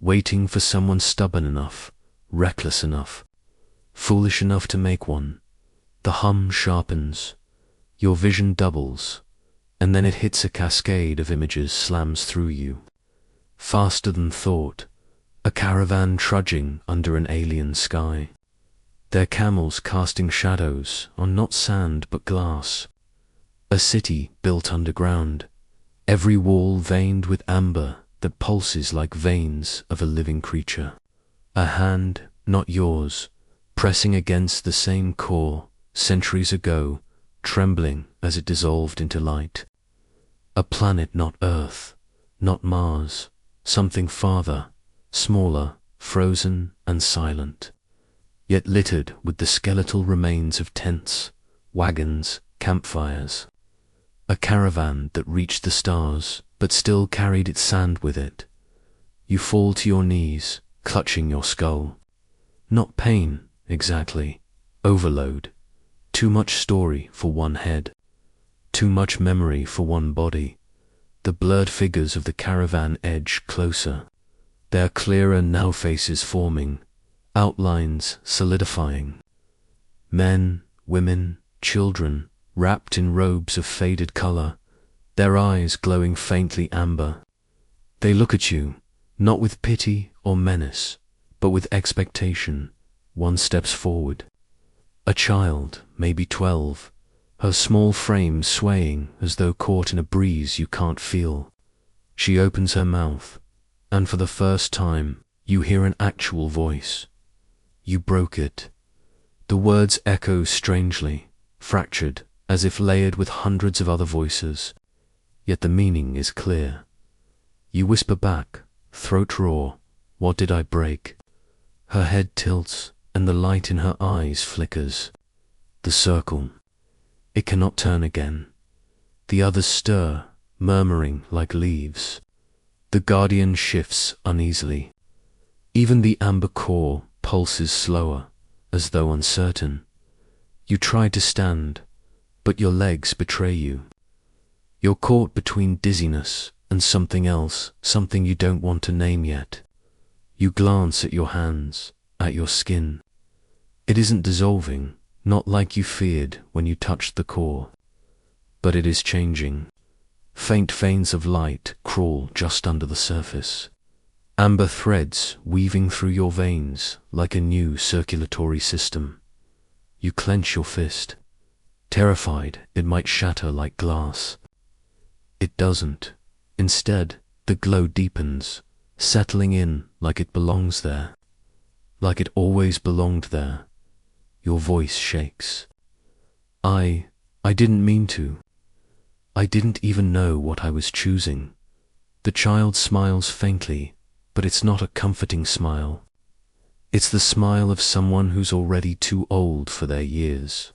waiting for someone stubborn enough, reckless enough, foolish enough to make one. The hum sharpens, your vision doubles, and then it hits a cascade of images slams through you. Faster than thought, a caravan trudging under an alien sky. Their camels casting shadows on not sand but glass. A city built underground, every wall veined with amber that pulses like veins of a living creature. A hand, not yours, pressing against the same core centuries ago, trembling as it dissolved into light. A planet not Earth, not Mars, something farther, smaller, frozen and silent, yet littered with the skeletal remains of tents, wagons, campfires. A caravan that reached the stars, but still carried its sand with it. You fall to your knees, clutching your skull. Not pain, exactly. Overload. Too much story for one head. Too much memory for one body. The blurred figures of the caravan edge closer. Their clearer now faces forming, outlines solidifying. Men, women, children, wrapped in robes of faded color, their eyes glowing faintly amber. They look at you, not with pity or menace, but with expectation. One steps forward. A child, maybe 12, her small frame swaying as though caught in a breeze you can't feel. She opens her mouth, and for the first time, you hear an actual voice. You broke it. The words echo strangely, fractured, as if layered with hundreds of other voices, yet the meaning is clear. You whisper back, throat raw, "What did I break?" Her head tilts, and the light in her eyes flickers. The circle. It cannot turn again. The others stir, murmuring like leaves. The guardian shifts uneasily. Even the amber core pulses slower, as though uncertain. You try to stand, but your legs betray you. You're caught between dizziness and something else, something you don't want to name yet. You glance at your hands, at your skin. It isn't dissolving, not like you feared when you touched the core. But it is changing. Faint veins of light crawl just under the surface. Amber threads weaving through your veins like a new circulatory system. You clench your fist, terrified it might shatter like glass. It doesn't. Instead, the glow deepens, settling in like it belongs there, like it always belonged there. Your voice shakes. I didn't mean to. I didn't even know what I was choosing. The child smiles faintly, but it's not a comforting smile. It's the smile of someone who's already too old for their years.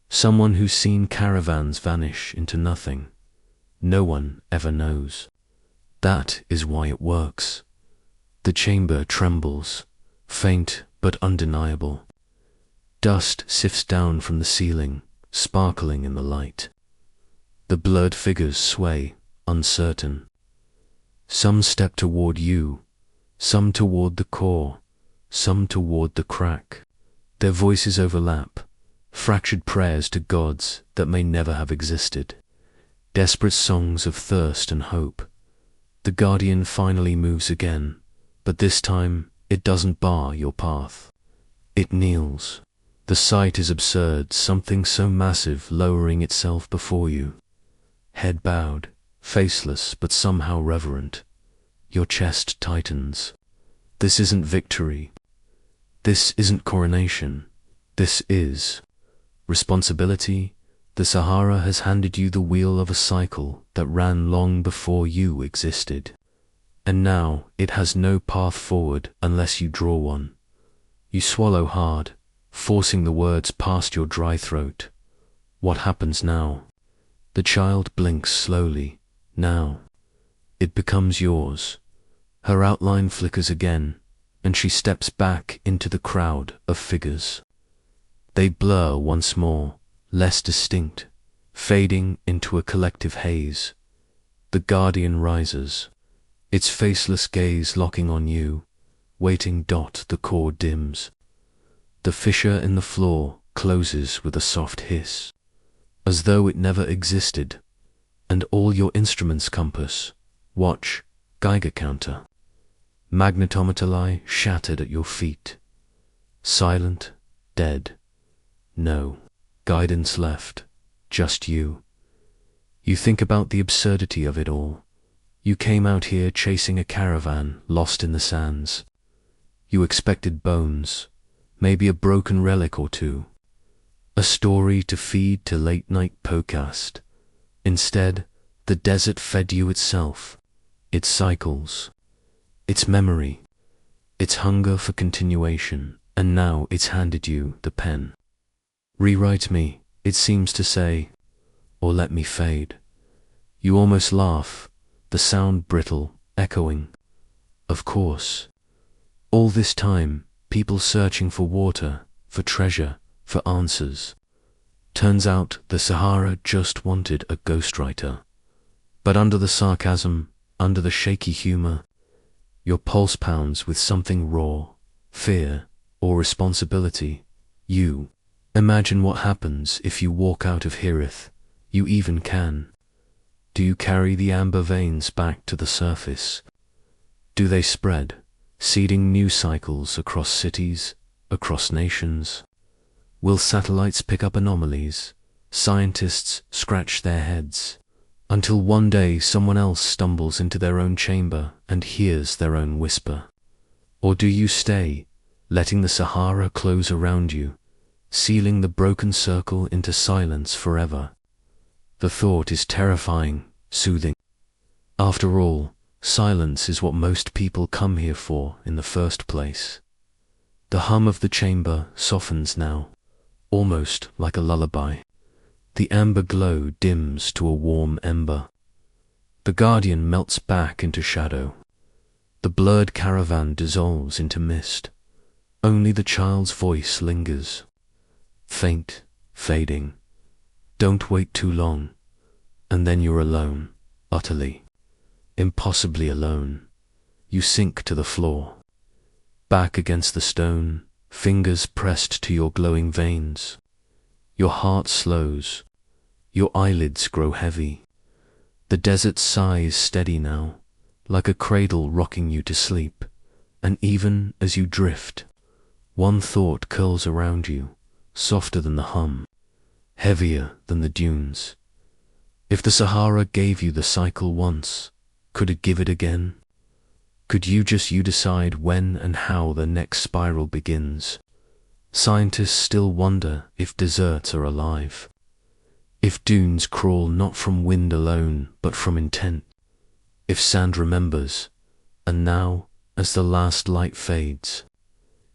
Someone who's seen caravans vanish into nothing. No one ever knows. That is why it works. The chamber trembles, faint but undeniable. Dust sifts down from the ceiling, sparkling in the light. The blurred figures sway, uncertain. Some step toward you, some toward the core, some toward the crack. Their voices overlap, fractured prayers to gods that may never have existed. Desperate songs of thirst and hope. The guardian finally moves again, but this time it doesn't bar your path. It kneels. The sight is absurd, something so massive lowering itself before you. Head bowed, faceless but somehow reverent. Your chest tightens. This isn't victory. This isn't coronation. This is responsibility. The Sahara has handed you the wheel of a cycle that ran long before you existed. And now it has no path forward unless you draw one. You swallow hard, forcing the words past your dry throat. What happens now? The child blinks slowly. Now. It becomes yours. Her outline flickers again, and she steps back into the crowd of figures. They blur once more, less distinct, fading into a collective haze. The guardian rises, its faceless gaze locking on you. Waiting. The core dims. The fissure in the floor closes with a soft hiss, as though it never existed, and all your instruments, compass, watch, Geiger counter, magnetometer lie shattered at your feet. Silent, dead. No guidance left, just you. You think about the absurdity of it all. You came out here chasing a caravan lost in the sands. You expected bones, maybe a broken relic or two, a story to feed to late-night podcast. Instead, the desert fed you itself, its cycles, its memory, its hunger for continuation, and now it's handed you the pen. Rewrite me, it seems to say, or let me fade. You almost laugh, the sound brittle, echoing. Of course. All this time, people searching for water, for treasure, for answers. Turns out the Sahara just wanted a ghostwriter. But under the sarcasm, under the shaky humor, your pulse pounds with something raw, fear, or responsibility. You imagine what happens if you walk out of Hirith. You even can. Do you carry the amber veins back to the surface? Do they spread, seeding new cycles across cities, across nations? Will satellites pick up anomalies? Scientists scratch their heads, until one day someone else stumbles into their own chamber and hears their own whisper? Or do you stay, letting the Sahara close around you, sealing the broken circle into silence forever? The thought is terrifying, soothing. After all, silence is what most people come here for in the first place. The hum of the chamber softens now, almost like a lullaby. The amber glow dims to a warm ember. The guardian melts back into shadow. The blurred caravan dissolves into mist. Only the child's voice lingers. Faint, fading. Don't wait too long. And then you're alone, utterly, impossibly alone. You sink to the floor. Back against the stone, fingers pressed to your glowing veins. Your heart slows. Your eyelids grow heavy. The desert sigh is steady now, like a cradle rocking you to sleep. And even as you drift, one thought curls around you, softer than the hum, heavier than the dunes. If the Sahara gave you the cycle once, could it give it again? Could you decide when and how the next spiral begins? Scientists still wonder if deserts are alive, if dunes crawl not from wind alone, but from intent. if sand remembers, and now, as the last light fades,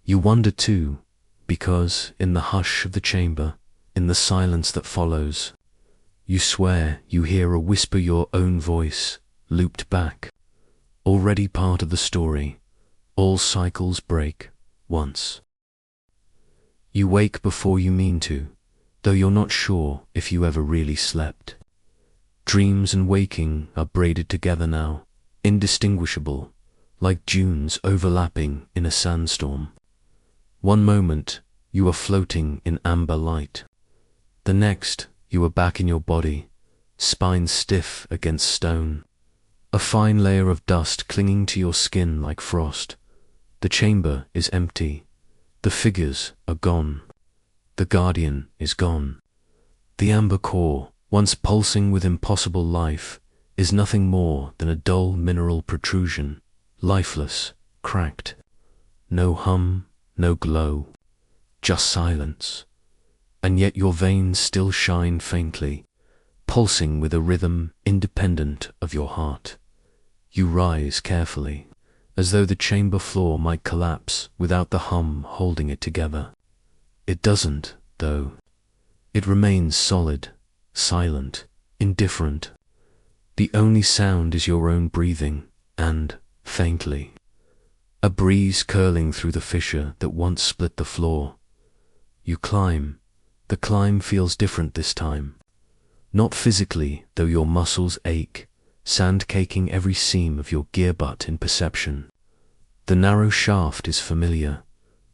you wonder too, because in the hush of the chamber, in the silence that follows, you swear you hear a whisper, your own voice, looped back, already part of the story. All cycles break once. You wake before you mean to, though you're not sure if you ever really slept. Dreams and waking are braided together now, indistinguishable, like dunes overlapping in a sandstorm. One moment, you are floating in amber light. The next, you are back in your body, spine stiff against stone, a fine layer of dust clinging to your skin like frost. The chamber is empty. The figures are gone. The guardian is gone. The amber core, once pulsing with impossible life, is nothing more than a dull mineral protrusion, lifeless, cracked. No hum, no glow, just silence. And yet your veins still shine faintly, pulsing with a rhythm independent of your heart. You rise carefully, as though the chamber floor might collapse without the hum holding it together. It doesn't, though. It remains solid, silent, indifferent. The only sound is your own breathing, and, faintly, a breeze curling through the fissure that once split the floor. You climb. The climb feels different this time. Not physically, though your muscles ache, sand caking every seam of your gear butt in perception. The narrow shaft is familiar,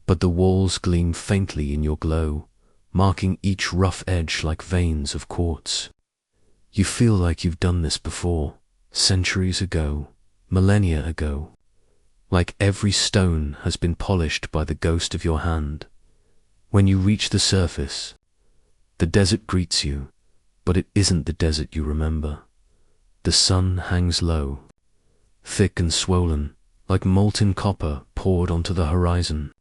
but the walls gleam faintly in your glow, marking each rough edge like veins of quartz. You feel like you've done this before, centuries ago, millennia ago. Like every stone has been polished by the ghost of your hand. When you reach the surface, the desert greets you, but it isn't the desert you remember. The sun hangs low, thick and swollen, like molten copper poured onto the horizon.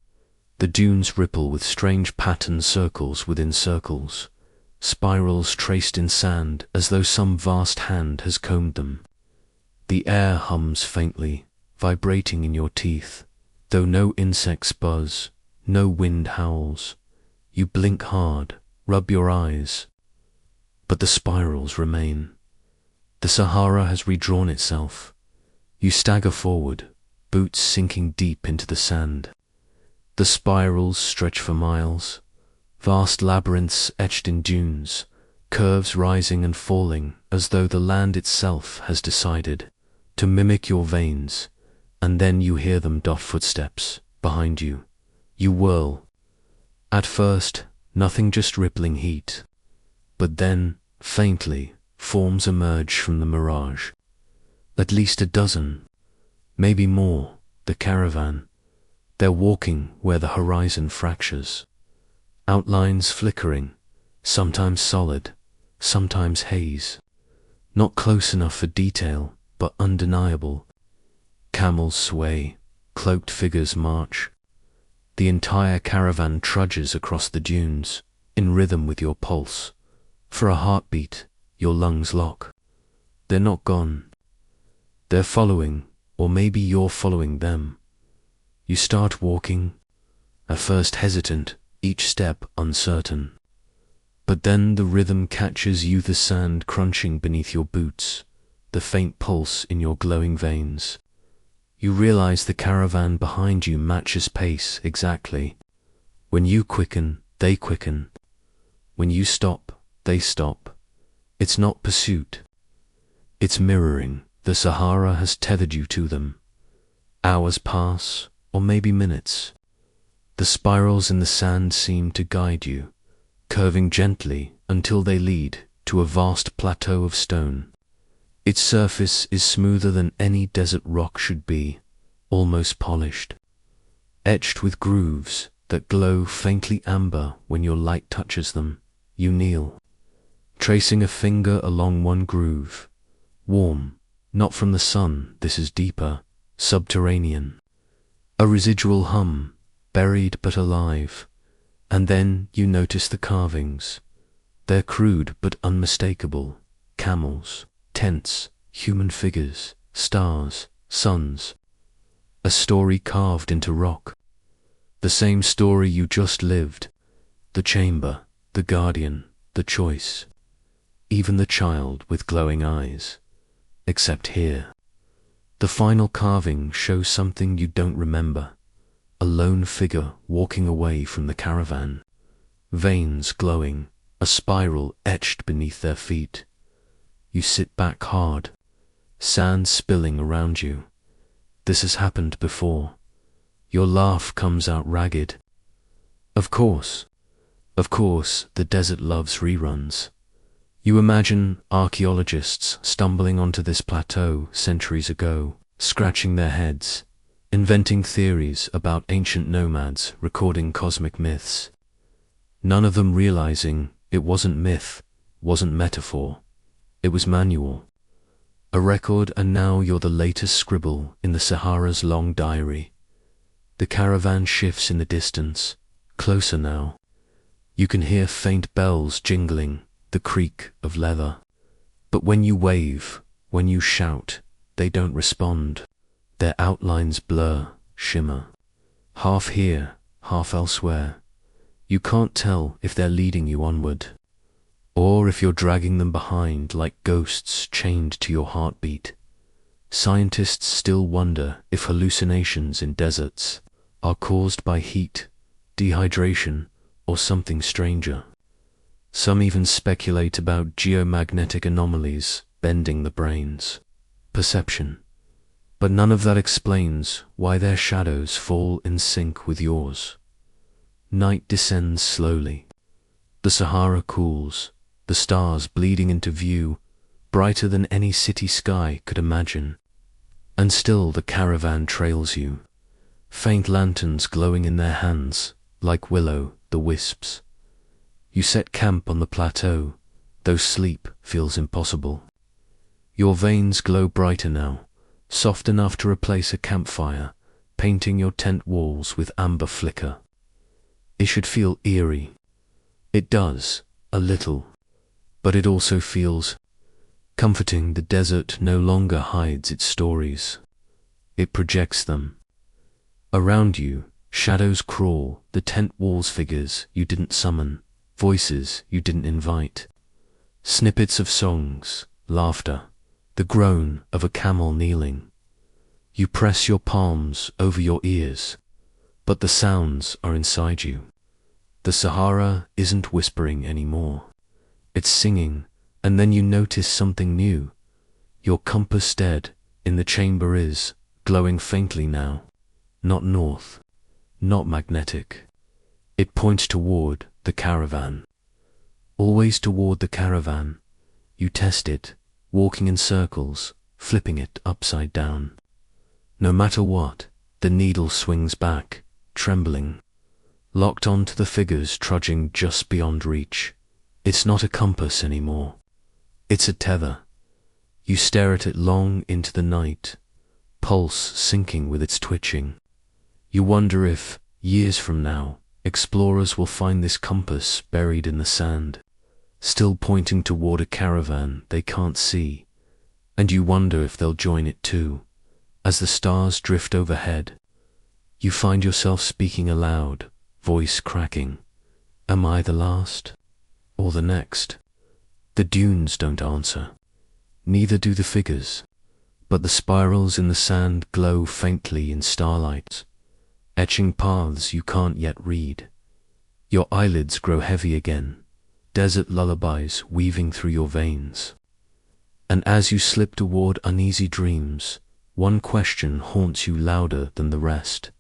The dunes ripple with strange patterned circles within circles, spirals traced in sand as though some vast hand has combed them. The air hums faintly, vibrating in your teeth, though no insects buzz, no wind howls. You blink hard, rub your eyes, but the spirals remain. The Sahara has redrawn itself. You stagger forward, boots sinking deep into the sand. The spirals stretch for miles, vast labyrinths etched in dunes, curves rising and falling as though the land itself has decided to mimic your veins, and then you hear them dot footsteps behind you. You whirl. At first, nothing, just rippling heat. But then, faintly, forms emerge from the mirage. At least a dozen, maybe more, the caravan. They're walking where the horizon fractures. Outlines flickering, sometimes solid, sometimes haze. Not close enough for detail, but undeniable. Camels sway, cloaked figures march. The entire caravan trudges across the dunes, in rhythm with your pulse. For a heartbeat, your lungs lock. They're not gone. They're following, or maybe you're following them. You start walking, at first hesitant, each step uncertain. But then the rhythm catches you, the sand crunching beneath your boots, the faint pulse in your glowing veins. You realize the caravan behind you matches pace exactly. When you quicken, they quicken. When you stop, they stop. It's not pursuit. It's mirroring. The Sahara has tethered you to them. Hours pass, or maybe minutes. The spirals in the sand seem to guide you, curving gently until they lead to a vast plateau of stone. Its surface is smoother than any desert rock should be, almost polished, etched with grooves that glow faintly amber when your light touches them. You kneel, tracing a finger along one groove. Warm, not from the sun, this is deeper, subterranean. A residual hum, buried but alive. And then you notice the carvings. They're crude but unmistakable. Camels, tents, human figures. stars, suns. A story carved into rock. The same story you just lived. The chamber, the guardian, the choice. Even the child with glowing eyes. Except here. The final carving shows something you don't remember. A lone figure walking away from the caravan. Veins glowing, a spiral etched beneath their feet. You sit back hard. Sand spilling around you. This has happened before. Your laugh comes out ragged. Of course, the desert loves reruns. You imagine archaeologists stumbling onto this plateau centuries ago, scratching their heads, inventing theories about ancient nomads recording cosmic myths. None of them realizing it wasn't myth, wasn't metaphor. It was manual. A record, and now you're the latest scribble in the Sahara's long diary. The caravan shifts in the distance, closer now. You can hear faint bells jingling, the creak of leather. But when you wave, when you shout, they don't respond. Their outlines blur, shimmer. Half here, half elsewhere. You can't tell if they're leading you onward, or if you're dragging them behind like ghosts chained to your heartbeat. Scientists still wonder if hallucinations in deserts are caused by heat, dehydration, or something stranger. Some even speculate about geomagnetic anomalies bending the brain's perception. But none of that explains why their shadows fall in sync with yours. Night descends slowly. The Sahara cools, the stars bleeding into view, brighter than any city sky could imagine. And still the caravan trails you, faint lanterns glowing in their hands, like willow, the wisps. You set camp on the plateau, though sleep feels impossible. Your veins glow brighter now, soft enough to replace a campfire, painting your tent walls with amber flicker. It should feel eerie. It does, a little. But it also feels comforting. The desert no longer hides its stories. It projects them. Around you, shadows crawl, the tent walls figures you didn't summon, voices you didn't invite. Snippets of songs, laughter, the groan of a camel kneeling. You press your palms over your ears, but the sounds are inside you. The Sahara isn't whispering anymore. It's singing, and then you notice something new. Your compass dead in the chamber is glowing faintly now. Not north, not magnetic. It points toward the caravan. Always toward the caravan. You test it, walking in circles, flipping it upside down. No matter what, the needle swings back, trembling, locked onto the figures trudging just beyond reach. It's not a compass anymore. It's a tether. You stare at it long into the night, pulse syncing with its twitching. You wonder if, years from now, explorers will find this compass buried in the sand, still pointing toward a caravan they can't see, and you wonder if they'll join it too. As the stars drift overhead, you find yourself speaking aloud, voice cracking. Am I the last? Or the next? The dunes don't answer. Neither do the figures. But the spirals in the sand glow faintly in starlight, etching paths you can't yet read. Your eyelids grow heavy again, desert lullabies weaving through your veins. And as you slip toward uneasy dreams, one question haunts you louder than the rest.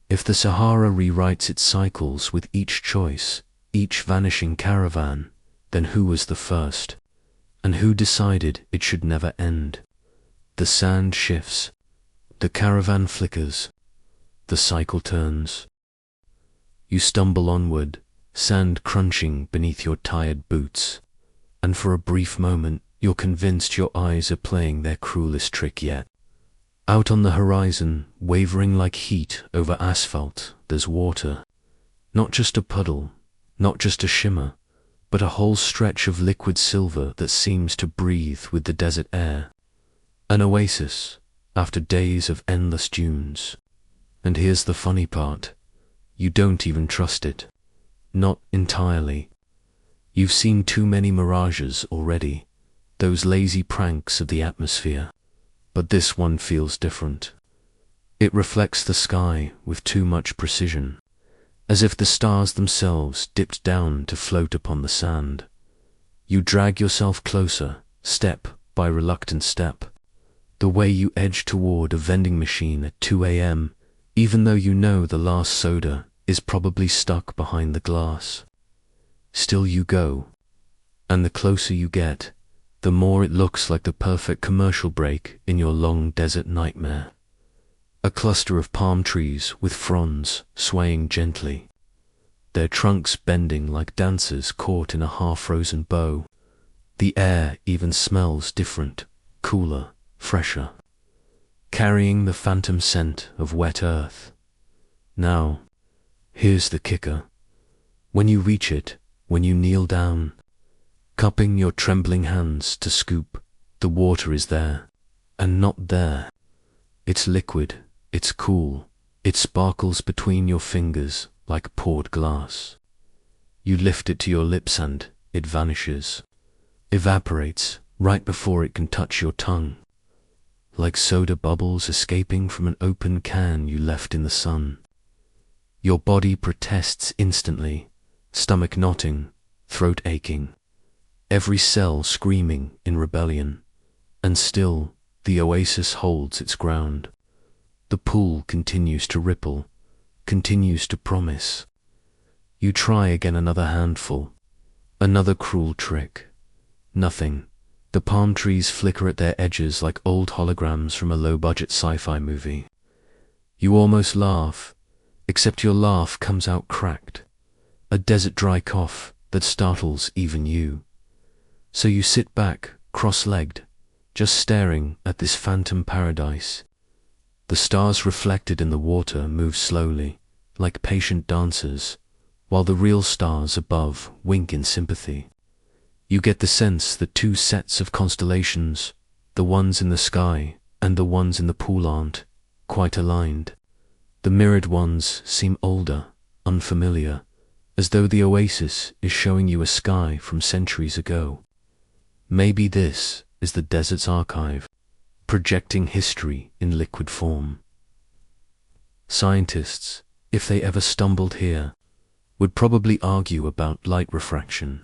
If the Sahara rewrites its cycles with each choice, each vanishing caravan, then who was the first? And who decided it should never end? The sand shifts, the caravan flickers, the cycle turns. You stumble onward, sand crunching beneath your tired boots, and for a brief moment you're convinced your eyes are playing their cruelest trick yet. Out on the horizon, wavering like heat over asphalt, there's water. Not just a puddle, not just a shimmer, but a whole stretch of liquid silver that seems to breathe with the desert air. An oasis after days of endless dunes. And here's the funny part. You don't even trust it. Not entirely. You've seen too many mirages already, those lazy pranks of the atmosphere. But this one feels different. It reflects the sky with too much precision, as if the stars themselves dipped down to float upon the sand. You drag yourself closer, step by reluctant step, the way you edge toward a vending machine at 2 a.m., even though you know the last soda is probably stuck behind the glass. Still you go, and the closer you get, the more it looks like the perfect commercial break in your long desert nightmare. A cluster of palm trees with fronds swaying gently, their trunks bending like dancers caught in a half-frozen bow. The air even smells different, cooler, fresher, carrying the phantom scent of wet earth. Now, here's the kicker. When you reach it, when you kneel down, cupping your trembling hands to scoop, the water is there, and not there. It's liquid, it's cool, it sparkles between your fingers like poured glass. You lift it to your lips and it vanishes, evaporates right before it can touch your tongue, like soda bubbles escaping from an open can you left in the sun. Your body protests instantly, stomach knotting, throat aching, every cell screaming in rebellion, and still the oasis holds its ground. The pool continues to ripple, continues to promise. You try again, another handful, another cruel trick. Nothing. The palm trees flicker at their edges like old holograms from a low-budget sci-fi movie. You almost laugh, except your laugh comes out cracked, a desert dry cough that startles even you. So you sit back, cross-legged, just staring at this phantom paradise. The stars reflected in the water move slowly, like patient dancers, while the real stars above wink in sympathy. You get the sense that two sets of constellations, the ones in the sky and the ones in the pool, aren't quite aligned. The mirrored ones seem older, unfamiliar, as though the oasis is showing you a sky from centuries ago. Maybe this is the desert's archive, projecting history in liquid form. Scientists, if they ever stumbled here, would probably argue about light refraction,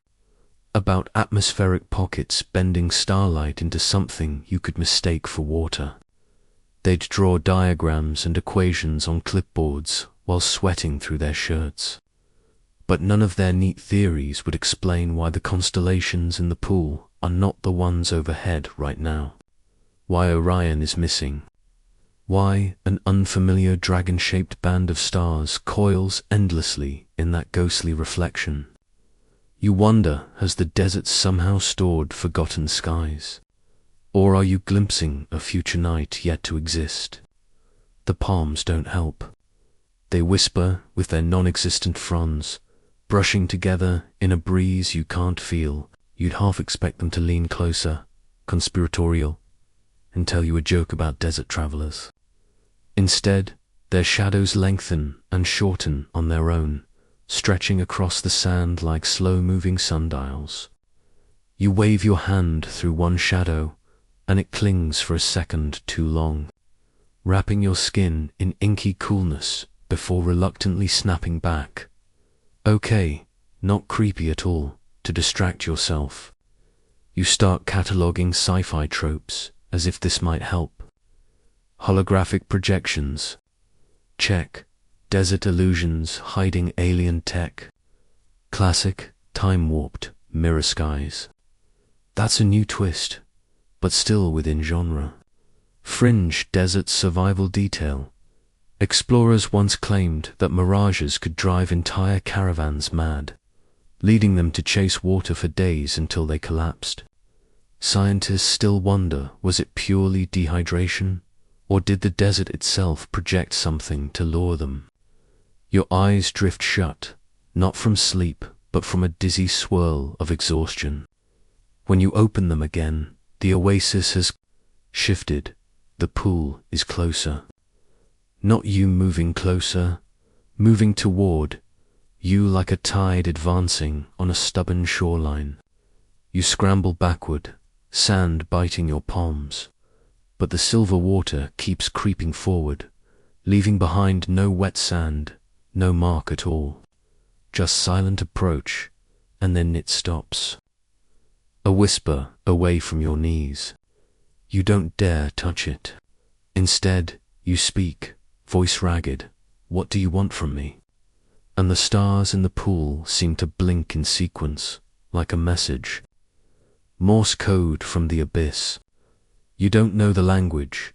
about atmospheric pockets bending starlight into something you could mistake for water. They'd draw diagrams and equations on clipboards while sweating through their shirts. But none of their neat theories would explain why the constellations in the pool are not the ones overhead right now. Why Orion is missing. Why an unfamiliar dragon-shaped band of stars coils endlessly in that ghostly reflection. You wonder, has the desert somehow stored forgotten skies? Or are you glimpsing a future night yet to exist? The palms don't help. They whisper with their non-existent fronds, brushing together in a breeze you can't feel. You'd half expect them to lean closer, conspiratorial, and tell you a joke about desert travelers. Instead, their shadows lengthen and shorten on their own, stretching across the sand like slow-moving sundials. You wave your hand through one shadow, and it clings for a second too long, wrapping your skin in inky coolness before reluctantly snapping back. Okay, not creepy at all, to distract yourself. You start cataloging sci-fi tropes as if this might help. Holographic projections. Check. Desert illusions hiding alien tech. Classic, time-warped mirror skies. That's a new twist, but still within genre. Fringe desert survival detail. Explorers once claimed that mirages could drive entire caravans mad, leading them to chase water for days until they collapsed. Scientists still wonder, was it purely dehydration, or did the desert itself project something to lure them? Your eyes drift shut, not from sleep, but from a dizzy swirl of exhaustion. When you open them again, the oasis has shifted, the pull is closer. Not you moving closer, moving toward, you like a tide advancing on a stubborn shoreline. You scramble backward, sand biting your palms, but the silver water keeps creeping forward, leaving behind no wet sand, no mark at all. Just silent approach, and then it stops. A whisper away from your knees. You don't dare touch it. Instead, you speak, voice ragged, "What do you want from me?" And the stars in the pool seem to blink in sequence, like a message. Morse code from the abyss. You don't know the language,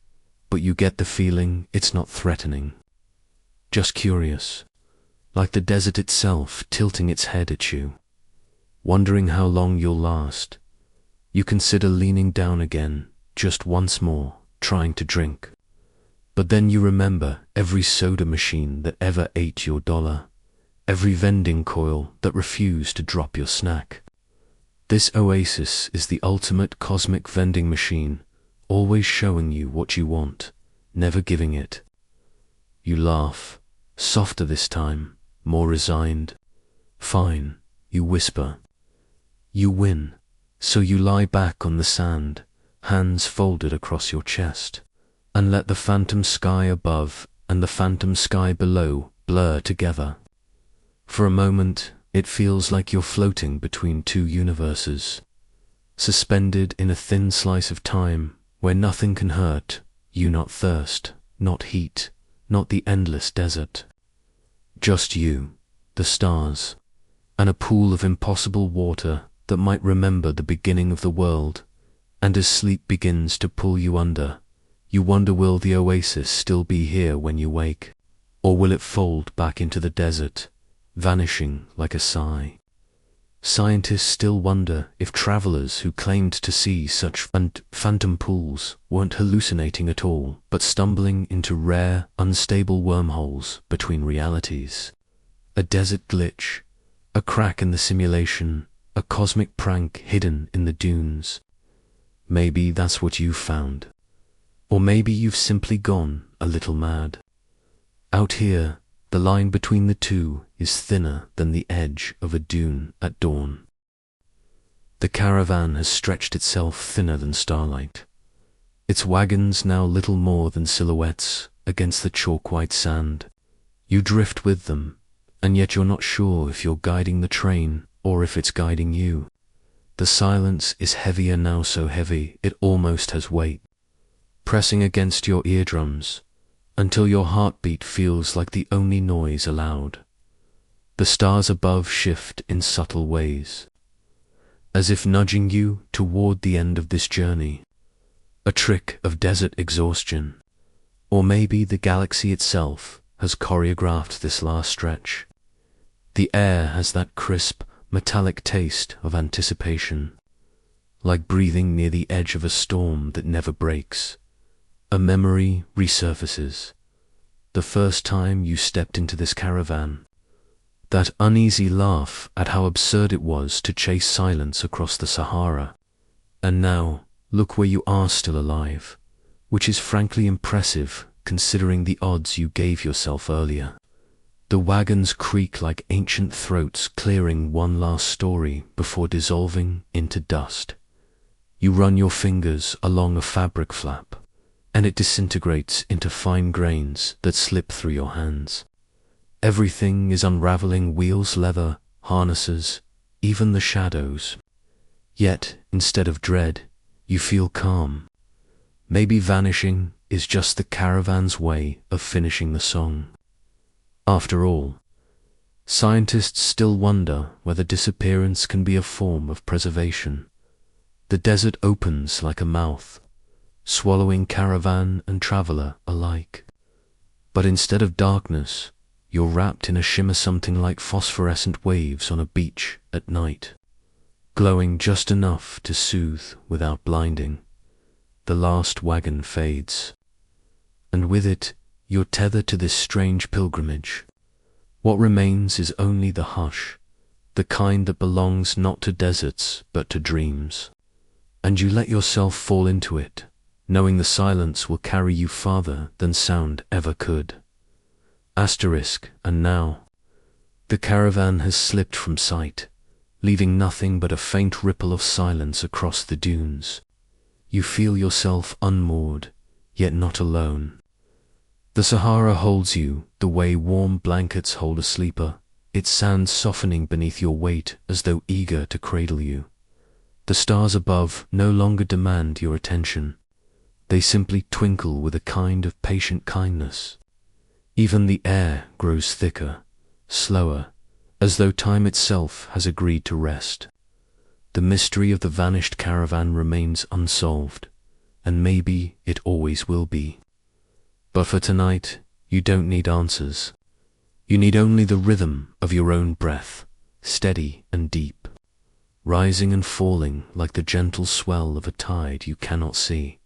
but you get the feeling it's not threatening. Just curious, like the desert itself tilting its head at you, wondering how long you'll last. You consider leaning down again, just once more, trying to drink. But then you remember every soda machine that ever ate your dollar, every vending coil that refused to drop your snack. This oasis is the ultimate cosmic vending machine, always showing you what you want, never giving it. You laugh, softer this time, more resigned. Fine, you whisper. You win, so you lie back on the sand, hands folded across your chest, and let the phantom sky above and the phantom sky below blur together. For a moment, it feels like you're floating between two universes, suspended in a thin slice of time where nothing can hurt you, not thirst, not heat, not the endless desert. Just you, the stars, and a pool of impossible water that might remember the beginning of the world, and as sleep begins to pull you under, you wonder, will the oasis still be here when you wake, or will it fold back into the desert, vanishing like a sigh? Scientists still wonder if travelers who claimed to see such phantom pools weren't hallucinating at all, but stumbling into rare, unstable wormholes between realities. A desert glitch, a crack in the simulation, a cosmic prank hidden in the dunes. Maybe that's what you've found. Or maybe you've simply gone a little mad. Out here, the line between the two is thinner than the edge of a dune at dawn. The caravan has stretched itself thinner than starlight. Its wagons now little more than silhouettes against the chalk-white sand. You drift with them, and yet you're not sure if you're guiding the train or if it's guiding you. The silence is heavier now, so heavy it almost has weight, pressing against your eardrums, until your heartbeat feels like the only noise allowed. The stars above shift in subtle ways, as if nudging you toward the end of this journey. A trick of desert exhaustion. Or maybe the galaxy itself has choreographed this last stretch. The air has that crisp, metallic taste of anticipation, like breathing near the edge of a storm that never breaks. A memory resurfaces. The first time you stepped into this caravan. That uneasy laugh at how absurd it was to chase silence across the Sahara. And now, look where you are still alive, which is frankly impressive considering the odds you gave yourself earlier. The wagons creak like ancient throats clearing one last story before dissolving into dust. You run your fingers along a fabric flap, and it disintegrates into fine grains that slip through your hands. Everything is unraveling: wheels, leather, harnesses, even the shadows. Yet, instead of dread, you feel calm. Maybe vanishing is just the caravan's way of finishing the song. After all, scientists still wonder whether disappearance can be a form of preservation. The desert opens like a mouth, swallowing caravan and traveler alike. But instead of darkness, you're wrapped in a shimmer, something like phosphorescent waves on a beach at night, glowing just enough to soothe without blinding. The last wagon fades, and with it, you're tethered to this strange pilgrimage. What remains is only the hush, the kind that belongs not to deserts but to dreams. And you let yourself fall into it, knowing the silence will carry you farther than sound ever could. And now, the caravan has slipped from sight, leaving nothing but a faint ripple of silence across the dunes. You feel yourself unmoored, yet not alone. The Sahara holds you the way warm blankets hold a sleeper, its sand softening beneath your weight as though eager to cradle you. The stars above no longer demand your attention. They simply twinkle with a kind of patient kindness. Even the air grows thicker, slower, as though time itself has agreed to rest. The mystery of the vanished caravan remains unsolved, and maybe it always will be. But for tonight, you don't need answers. You need only the rhythm of your own breath, steady and deep, rising and falling like the gentle swell of a tide you cannot see.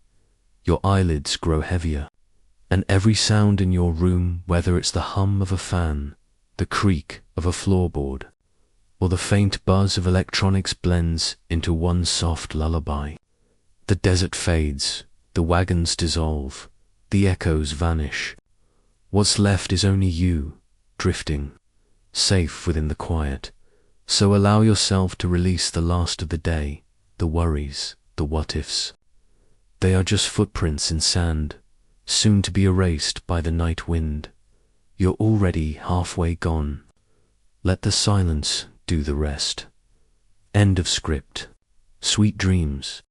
Your eyelids grow heavier, and every sound in your room, whether it's the hum of a fan, the creak of a floorboard, or the faint buzz of electronics, blends into one soft lullaby. The desert fades, the wagons dissolve, the echoes vanish. What's left is only you, drifting, safe within the quiet. So allow yourself to release the last of the day, the worries, the what-ifs. They are just footprints in sand, soon to be erased by the night wind. You're already halfway gone. Let the silence do the rest. End of script. Sweet dreams.